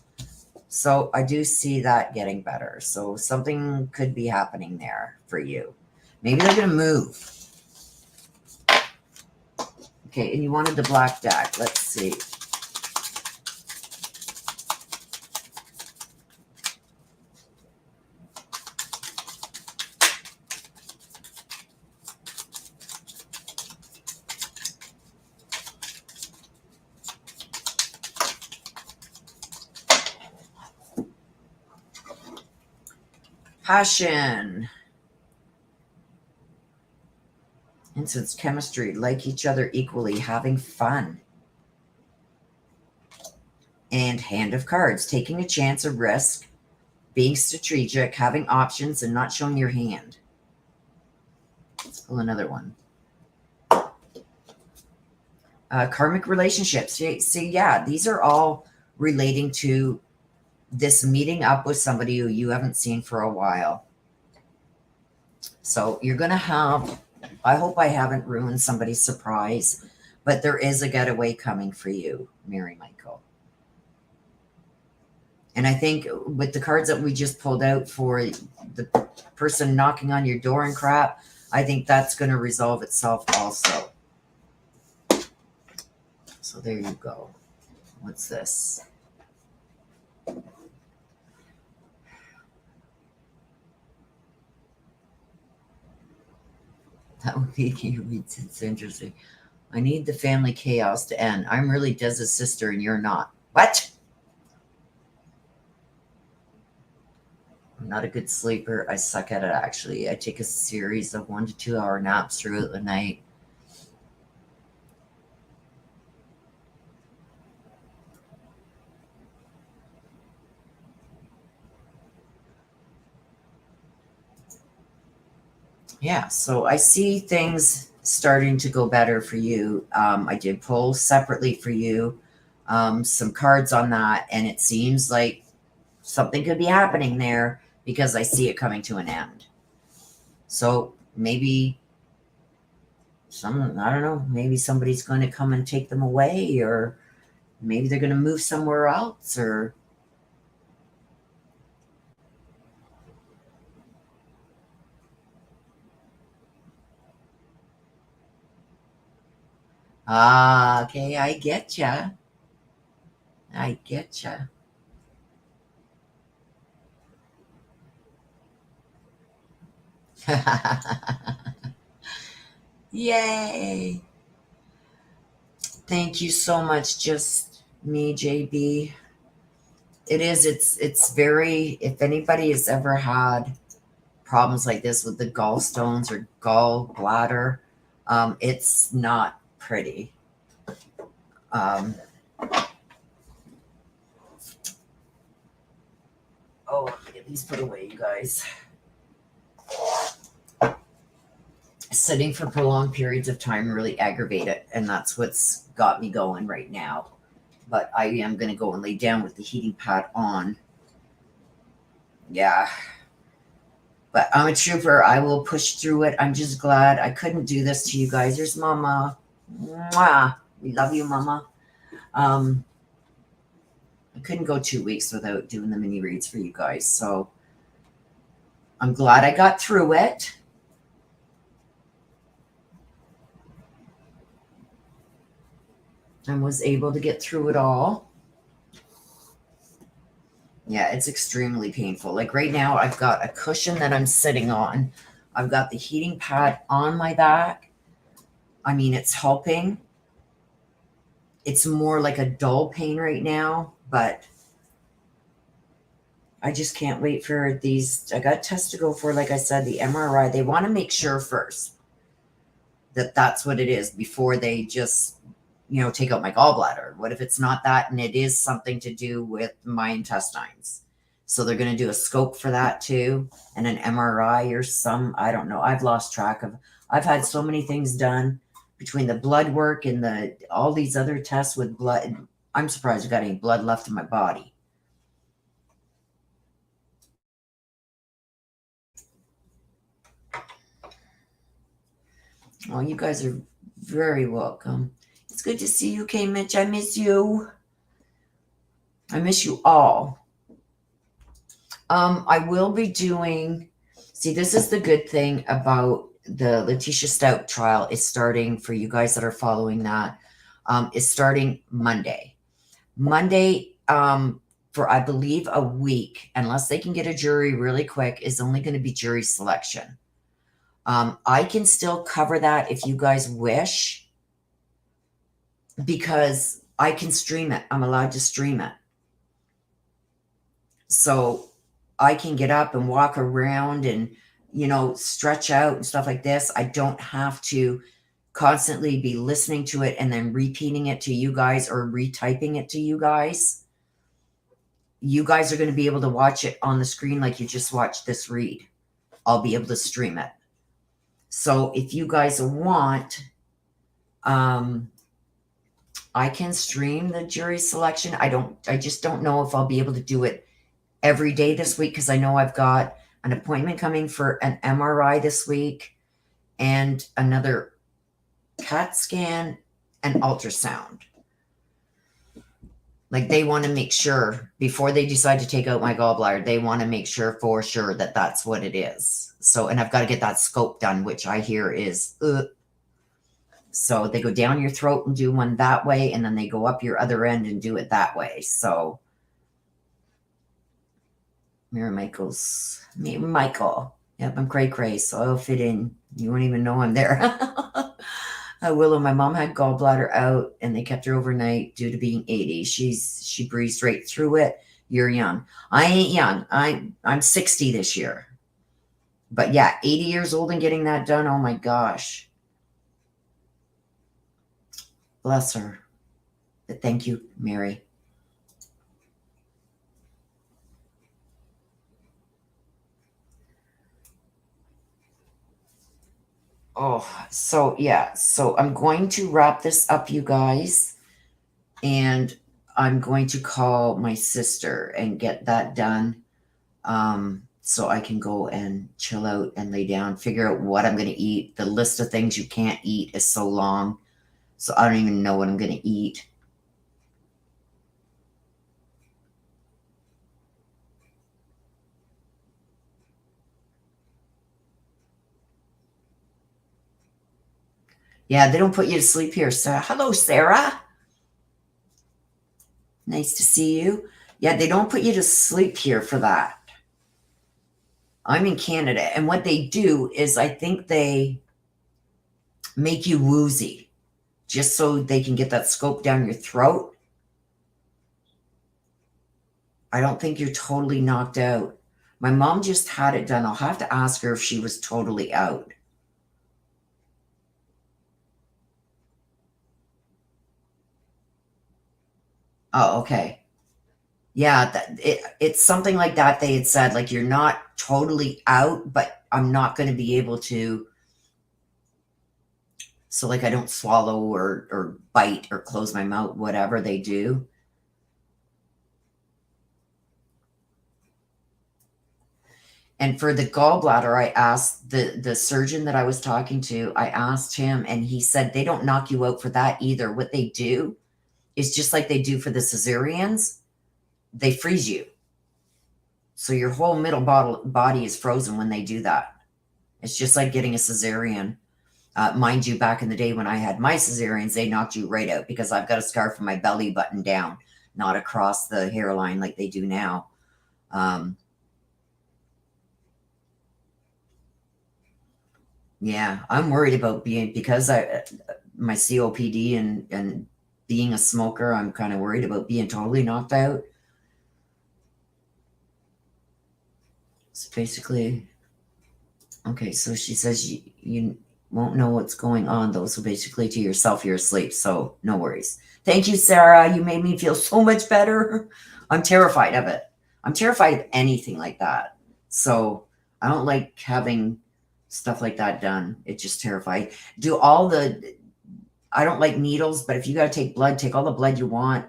So I do see that getting better. So something could be happening there for you. Maybe they're going to move. Okay, and you wanted the black deck. Let's see. Passion. Instance chemistry, like each other equally, having fun. And Hand of Cards, taking a chance, a risk, being strategic, having options, and not showing your hand. Let's pull another one. Karmic relationships. See, yeah, these are all relating to this meeting up with somebody who you haven't seen for a while. So you're going to have, I hope I haven't ruined somebody's surprise, but there is a getaway coming for you, Mary Michael. And I think with the cards that we just pulled out for the person knocking on your door and crap, I think that's going to resolve itself also. So there you go. What's this? That would be it's interesting. I need the family chaos to end. I'm really Dez's sister and you're not. What? I'm not a good sleeper. I suck at it, actually. I take a series of 1 to 2 hour naps throughout the night. Yeah, so I see things starting to go better for you. I did pull separately for you some cards on that, and it seems like something could be happening there because I see it coming to an end. So maybe I don't know, maybe somebody's going to come and take them away, or maybe they're going to move somewhere else, or okay, I get ya. I get ya. Yay. Thank you so much, just me, JB. It's very, if anybody has ever had problems like this with the gallstones or gallbladder, it's not pretty. Oh, let me get these put away, you guys. Sitting for prolonged periods of time really aggravate it, and that's what's got me going right now. But I am going to go and lay down with the heating pad on. Yeah. But I'm a trooper. I will push through it. I'm just glad I couldn't do this to you guys. There's Mama. Mwah. We love you, Mama. I couldn't go 2 weeks without doing the mini reads for you guys. So I'm glad I got through it. And was able to get through it all. Yeah, it's extremely painful. Like right now, I've got a cushion that I'm sitting on. I've got the heating pad on my back. I mean, it's helping. It's more like a dull pain right now, but I just can't wait for these. I got tests to go for, like I said, the MRI. They want to make sure first that that's what it is before they just, take out my gallbladder. What if it's not that and it is something to do with my intestines? So they're going to do a scope for that too, and an MRI or I don't know. I've lost track of, I've had so many things done between the blood work and all these other tests with blood. I'm surprised I got any blood left in my body. Oh, you guys are very welcome. It's good to see you, K. Mitch. I miss you. I miss you all. I will be doing, see, this is the good thing about the Letitia Stout trial is starting for you guys that are following that. Is starting Monday. Monday, for I believe a week, unless they can get a jury really quick, is only going to be jury selection. I can still cover that if you guys wish, because I can stream it. I'm allowed to stream it. So I can get up and walk around and, stretch out and stuff like this. I don't have to constantly be listening to it and then repeating it to you guys or retyping it to you guys. You guys are going to be able to watch it on the screen like you just watched this read. I'll be able to stream it. So if you guys want, I can stream the jury selection. I just don't know if I'll be able to do it every day this week, because I know I've got an appointment coming for an MRI this week and another CAT scan and ultrasound. Like they want to make sure before they decide to take out my gallbladder, they want to make sure for sure that that's what it is. So, and I've got to get that scope done, which I hear is, so they go down your throat and do one that way, and then they go up your other end and do it that way. So Michael. Yep, I'm cray, so I'll fit in. You won't even know I'm there. Willow, my mom had gallbladder out and they kept her overnight due to being 80. She breezed right through it. You're young. I ain't young. I'm 60 this year. But yeah, 80 years old and getting that done. Oh my gosh. Bless her. But thank you, Mary. Oh, so yeah. So I'm going to wrap this up, you guys. And I'm going to call my sister and get that done. So I can go and chill out and lay down, figure out what I'm going to eat. The list of things you can't eat is so long. So I don't even know what I'm going to eat. Yeah, they don't put you to sleep here, Sarah. Hello, Sarah. Nice to see you. Yeah, they don't put you to sleep here for that. I'm in Canada, and what they do is I think they make you woozy just so they can get that scope down your throat. I don't think you're totally knocked out. My mom just had it done. I'll have to ask her if she was totally out. Oh, okay. Yeah, it's something like that. They had said, like, you're not totally out, but I'm not going to be able to. So, like, I don't swallow or bite or close my mouth, whatever they do. And for the gallbladder, I asked the surgeon that I was talking to, I asked him, and he said they don't knock you out for that either. What they do is just like they do for the cesareans, they freeze you. So your whole middle body is frozen when they do that. It's just like getting a cesarean. Mind you, back in the day when I had my cesareans, they knocked you right out because I've got a scar from my belly button down, not across the hairline like they do now. Yeah, I'm worried about because my COPD and being a smoker, I'm kind of worried about being totally knocked out. So basically, okay, so she says you won't know what's going on though. So basically to yourself, you're asleep. So no worries. Thank you, Sarah. You made me feel so much better. I'm terrified of it. I'm terrified of anything like that. So I don't like having stuff like that done. It just terrifies. I don't like needles, but if you got to take blood, take all the blood you want.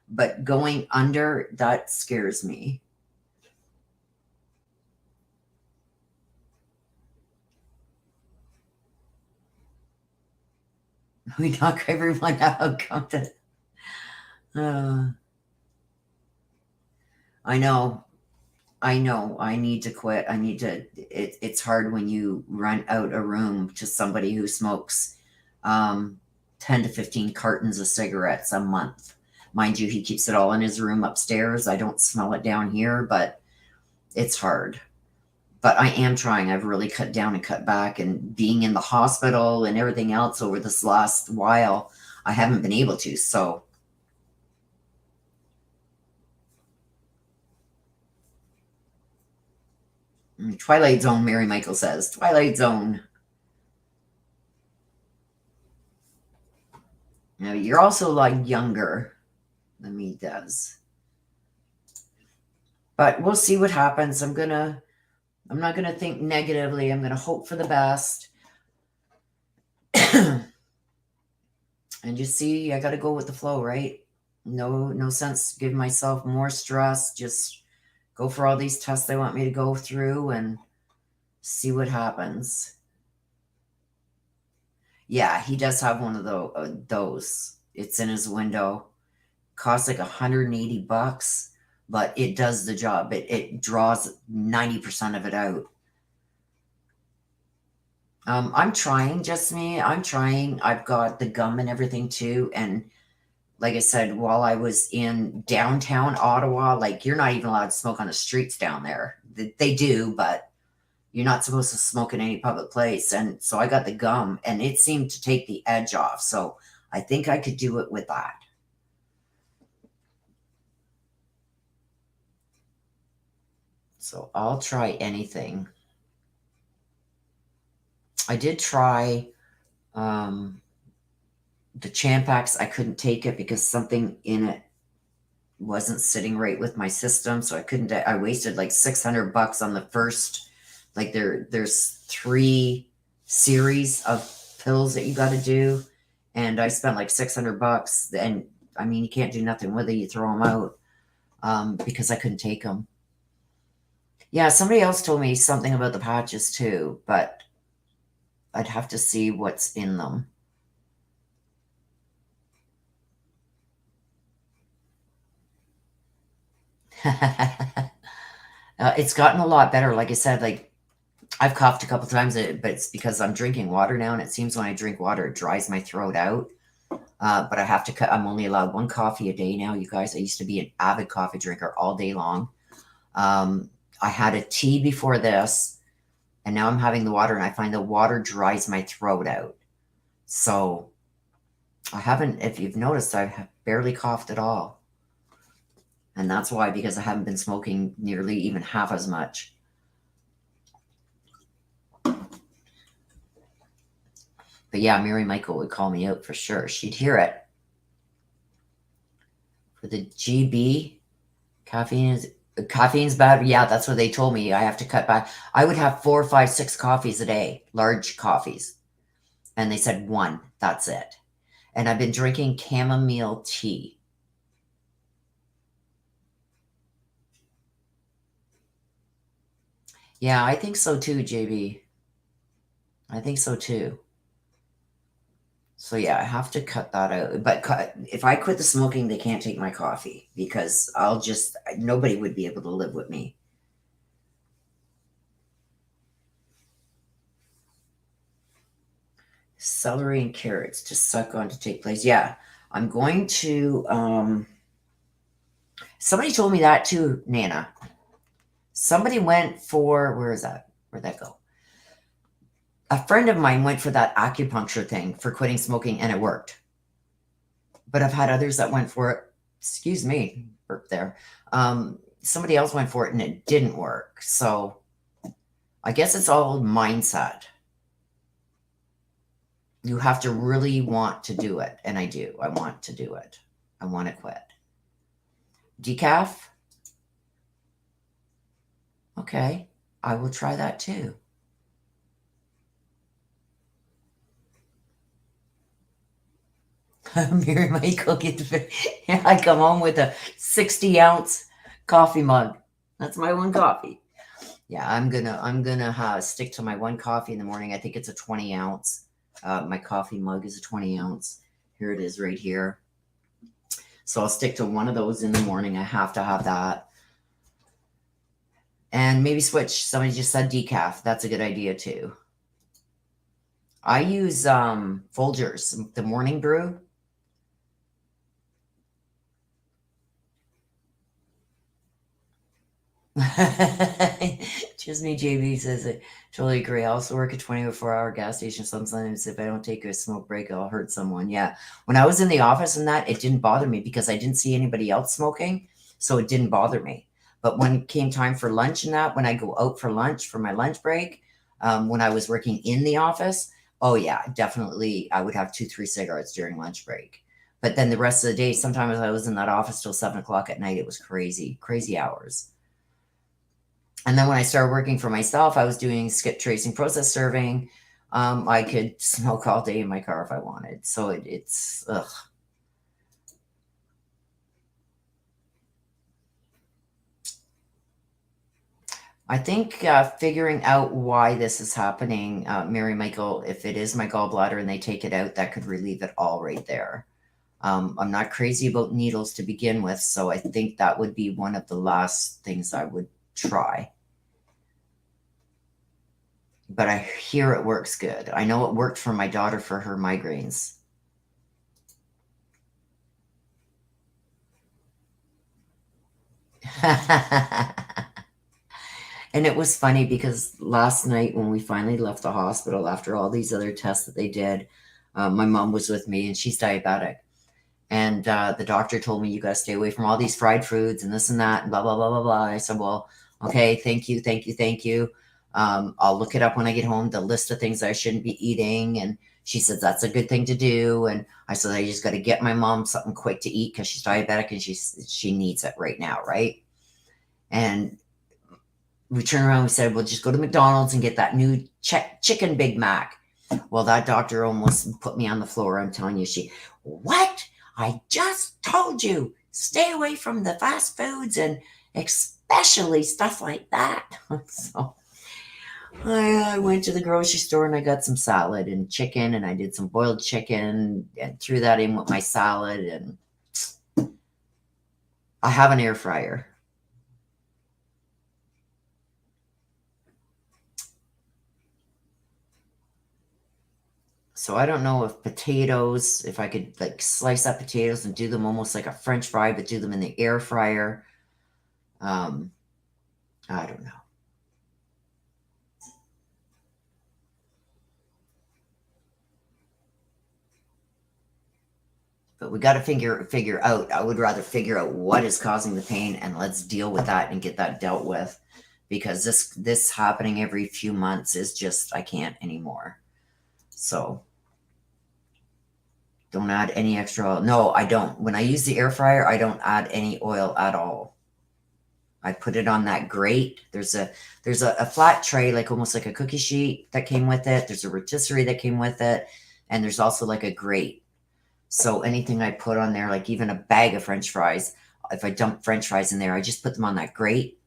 But going under, that scares me. We knock everyone out. I know. I know. I need to quit. It's hard when you rent out a room to somebody who smokes 10 to 15 cartons of cigarettes a month. Mind you, he keeps it all in his room upstairs. I don't smell it down here, but it's hard. But I am trying. I've really cut down and cut back, and being in the hospital and everything else over this last while, I haven't been able to. So Twilight Zone, Mary Michael says. Twilight Zone. Now, you're also like younger than me does. But we'll see what happens. I'm not gonna think negatively. I'm gonna hope for the best. And just see, I gotta go with the flow, right? No sense giving myself more stress. Just go for all these tests they want me to go through and see what happens. Yeah, he does have one of those. It's in his window. Costs like $180, but it does the job. It draws 90% of it out. I'm trying, just me. I'm trying. I've got the gum and everything too. And like I said, while I was in downtown Ottawa, like you're not even allowed to smoke on the streets down there. They do, but you're not supposed to smoke in any public place. And so I got the gum and it seemed to take the edge off. So I think I could do it with that. So I'll try anything. I did try the Champax. I couldn't take it because something in it wasn't sitting right with my system. So I couldn't, I wasted like $600 on the first, like there's 3 series of pills that you got to do. And I spent like $600. And I mean, you can't do nothing with it. You throw them out because I couldn't take them. Yeah, somebody else told me something about the patches too, but I'd have to see what's in them. It's gotten a lot better. Like I said, like I've coughed a couple times, but it's because I'm drinking water now, and it seems when I drink water, it dries my throat out. But I have to cut. I'm only allowed 1 coffee a day now, you guys. I used to be an avid coffee drinker all day long. I had a tea before this, and now I'm having the water, and I find the water dries my throat out. So I haven't, if you've noticed, I've barely coughed at all. And that's why, because I haven't been smoking nearly even half as much. But yeah, Mary Michael would call me out for sure. She'd hear it. For the GB, caffeine's bad. Yeah, that's what they told me. I have to cut back. I would have 4, 5, 6 coffees a day, large coffees. And they said 1, that's it. And I've been drinking chamomile tea. Yeah, I think so too, JB. I think so too. So yeah, I have to cut that out. But if I quit the smoking, they can't take my coffee because nobody would be able to live with me. Celery and carrots to suck on to take place. Yeah, I'm going to, somebody told me that too, Nana. Somebody went for, where is that? Where'd that go? A friend of mine went for that acupuncture thing for quitting smoking and it worked. But I've had others that went for it. Excuse me, burp there. Somebody else went for it and it didn't work. So I guess it's all mindset. You have to really want to do it. And I do. I want to do it. I want to quit. Decaf? Okay. I will try that too. Mary Michael I come home with a 60-ounce coffee mug. That's my one coffee. Yeah, I'm gonna stick to my one coffee in the morning. I think it's a 20-ounce. My coffee mug is a 20-ounce. Here it is right here. So I'll stick to one of those in the morning. I have to have that. And maybe switch. Somebody just said decaf. That's a good idea too. I use Folgers, the morning brew. Just me, JB says I totally agree. I also work a 24-hour gas station. Sometimes if I don't take a smoke break, I'll hurt someone. Yeah. When I was in the office and that, it didn't bother me because I didn't see anybody else smoking. So it didn't bother me. But when it came time for lunch and that, when I go out for lunch, for my lunch break, when I was working in the office, oh yeah, definitely I would have 2-3 cigarettes during lunch break. But then the rest of the day, sometimes I was in that office till 7 o'clock at night. It was crazy, crazy hours. And then when I started working for myself, I was doing skip tracing process serving. I could smoke all day in my car if I wanted. So it's, ugh. I think figuring out why this is happening, Mary Michael, if it is my gallbladder and they take it out, that could relieve it all right there. I'm not crazy about needles to begin with, so I think that would be one of the last things I would try. But I hear it works good. I know it worked for my daughter for her migraines. And it was funny because last night when we finally left the hospital after all these other tests that they did, my mom was with me and she's diabetic. And the doctor told me, you got to stay away from all these fried foods and this and that and blah, blah, blah, blah, blah. I said, well, okay, thank you, thank you, thank you. I'll look it up when I get home, the list of things I shouldn't be eating. And she said, that's a good thing to do. And I said, I just got to get my mom something quick to eat because she's diabetic and she needs it right now, right? And we turned around and we said, well, just go to McDonald's and get that new chicken Big Mac. Well, that doctor almost put me on the floor. I'm telling you, what? I just told you, stay away from the fast foods and especially stuff like that. So I went to the grocery store and I got some salad and chicken and I did some boiled chicken and threw that in with my salad. And I have an air fryer. So I don't know if potatoes, if I could like slice up potatoes and do them almost like a French fry, but do them in the air fryer. I don't know. But we got to figure out. I would rather figure out what is causing the pain and let's deal with that and get that dealt with, because this happening every few months is just, I can't anymore. So don't add any extra oil. No, I don't. When I use the air fryer, I don't add any oil at all. I put it on that grate. There's a flat tray, like almost like a cookie sheet that came with it. There's a rotisserie that came with it. And there's also like a grate. So anything I put on there, like even a bag of French fries, if I dump French fries in there, I just put them on that grate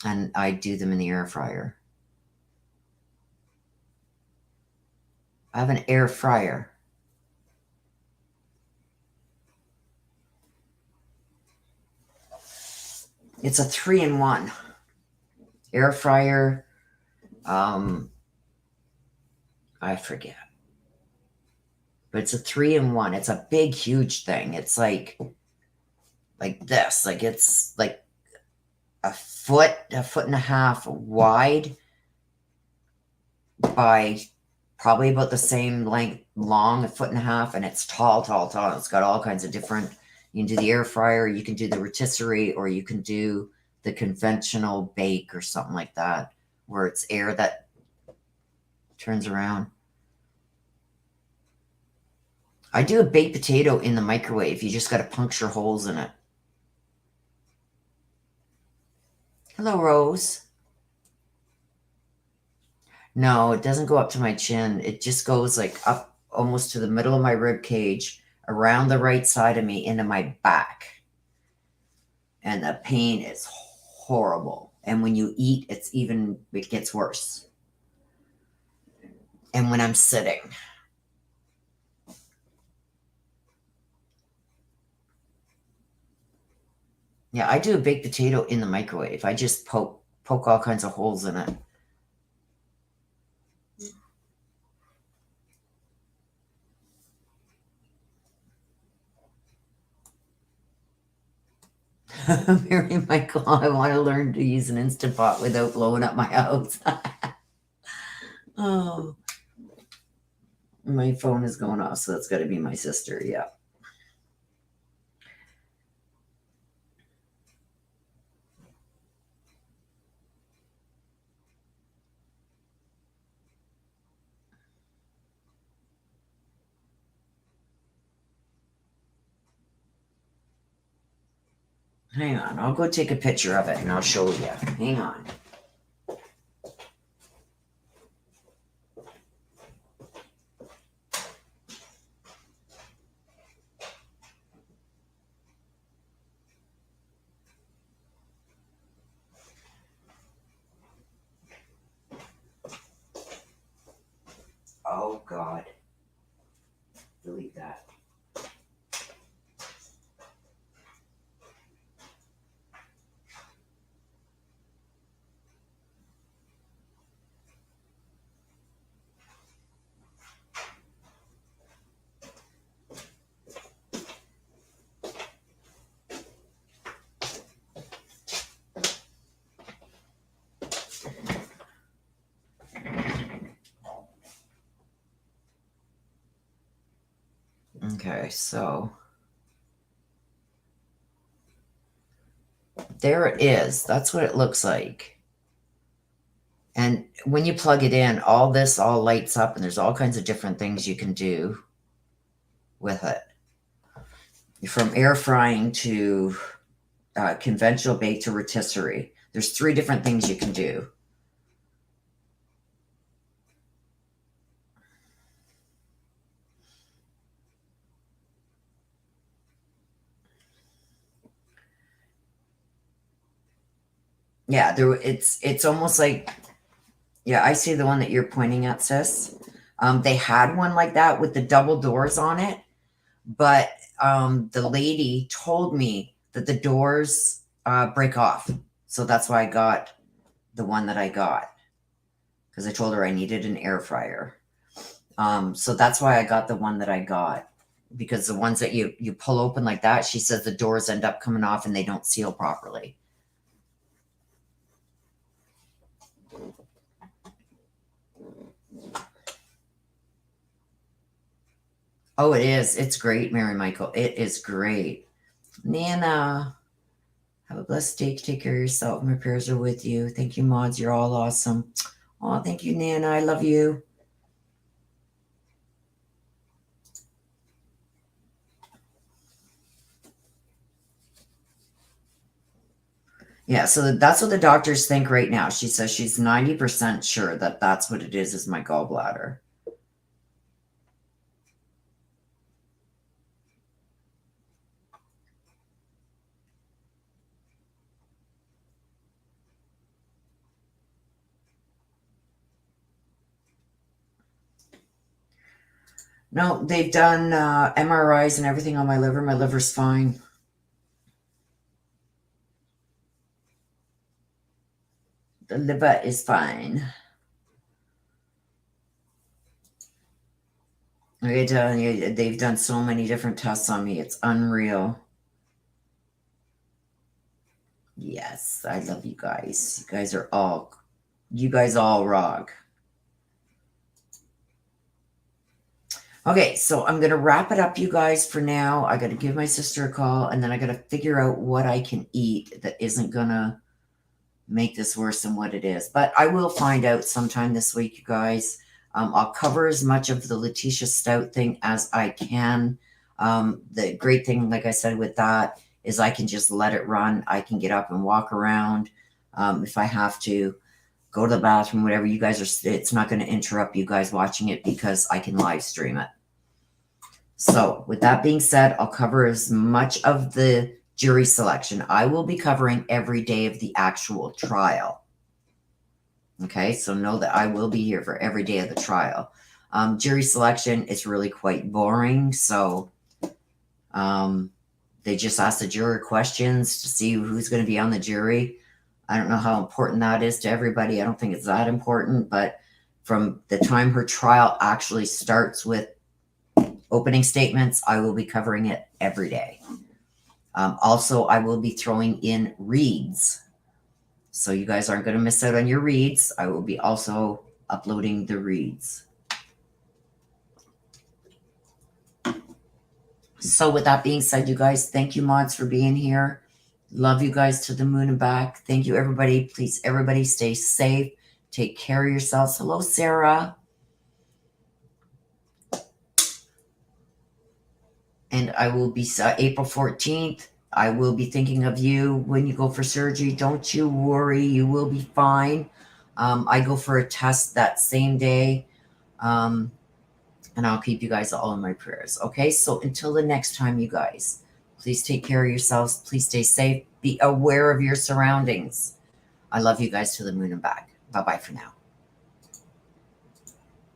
and I do them in the air fryer. I have an air fryer. It's a 3-in-1 air fryer. I forget. but it's a 3-in-1. It's a big, huge thing. It's like this. Like it's like a foot and a half wide by probably about the same length long, a foot and a half, and it's tall, tall, tall. It's got all kinds of different, you can do the air fryer, you can do the rotisserie, or you can do the conventional bake or something like that, where it's air that turns around. I do a baked potato in the microwave. You just got to puncture holes in it. Hello, Rose. No, it doesn't go up to my chin. It just goes like up almost to the middle of my rib cage, around the right side of me, into my back. And the pain is horrible. And when you eat, it gets worse. And when I'm sitting. Yeah, I do a baked potato in the microwave. I just poke all kinds of holes in it. Mary Michael, I want to learn to use an Instant Pot without blowing up my house. Oh, my phone is going off, so that's got to be my sister. Yeah. Hang on, I'll go take a picture of it and I'll show you. Hang on. Oh, God. Delete that. Okay, so there it is. That's what it looks like. And when you plug it in, all this all lights up, and there's all kinds of different things you can do with it. From air frying to conventional bake to rotisserie. There's 3 different things you can do. Yeah, it's almost like, yeah, I see the one that you're pointing at, sis. They had one like that with the double doors on it, but the lady told me that the doors break off. So that's why I got the one that I got, because I told her I needed an air fryer. So that's why I got the one that I got, because the ones that you pull open like that, she says the doors end up coming off and they don't seal properly. Oh, it is. It's great, Mary Michael. It is great. Nana, have a blessed day. Take care of yourself. My prayers are with you. Thank you, mods. You're all awesome. Oh, thank you, Nana. I love you. Yeah, so that's what the doctors think right now. She says she's 90% sure that that's what it is my gallbladder. No, they've done MRIs and everything on my liver. My liver's fine. The liver is fine. They've done so many different tests on me. It's unreal. Yes, I love you guys. You guys all rock. Okay, so I'm going to wrap it up, you guys, for now. I got to give my sister a call, and then I got to figure out what I can eat that isn't going to make this worse than what it is. But I will find out sometime this week, you guys. I'll cover as much of the Letitia Stout thing as I can. The great thing, like I said, with that is I can just let it run. I can get up and walk around if I have to. Go to the bathroom, whatever you guys are, it's not going to interrupt you guys watching it because I can live stream it. So with that being said, I'll cover as much of the jury selection. I will be covering every day of the actual trial. Okay, so know that I will be here for every day of the trial. Jury selection is really quite boring. So they just ask the juror questions to see who's going to be on the jury. I don't know how important that is to everybody. I don't think it's that important, but from the time her trial actually starts with opening statements, I will be covering it every day. Also, I will be throwing in reads. So you guys aren't going to miss out on your reads. I will be also uploading the reads. So with that being said, you guys, thank you, mods, for being here. Love you guys to the moon and back. Thank you, everybody. Please, everybody, stay safe. Take care of yourselves. Hello, Sarah. And I will be April 14th. I will be thinking of you when you go for surgery. Don't you worry. You will be fine. I go for a test that same day. And I'll keep you guys all in my prayers. Okay, so until the next time, you guys, please take care of yourselves. Please stay safe. Be aware of your surroundings. I love you guys to the moon and back. Bye-bye for now.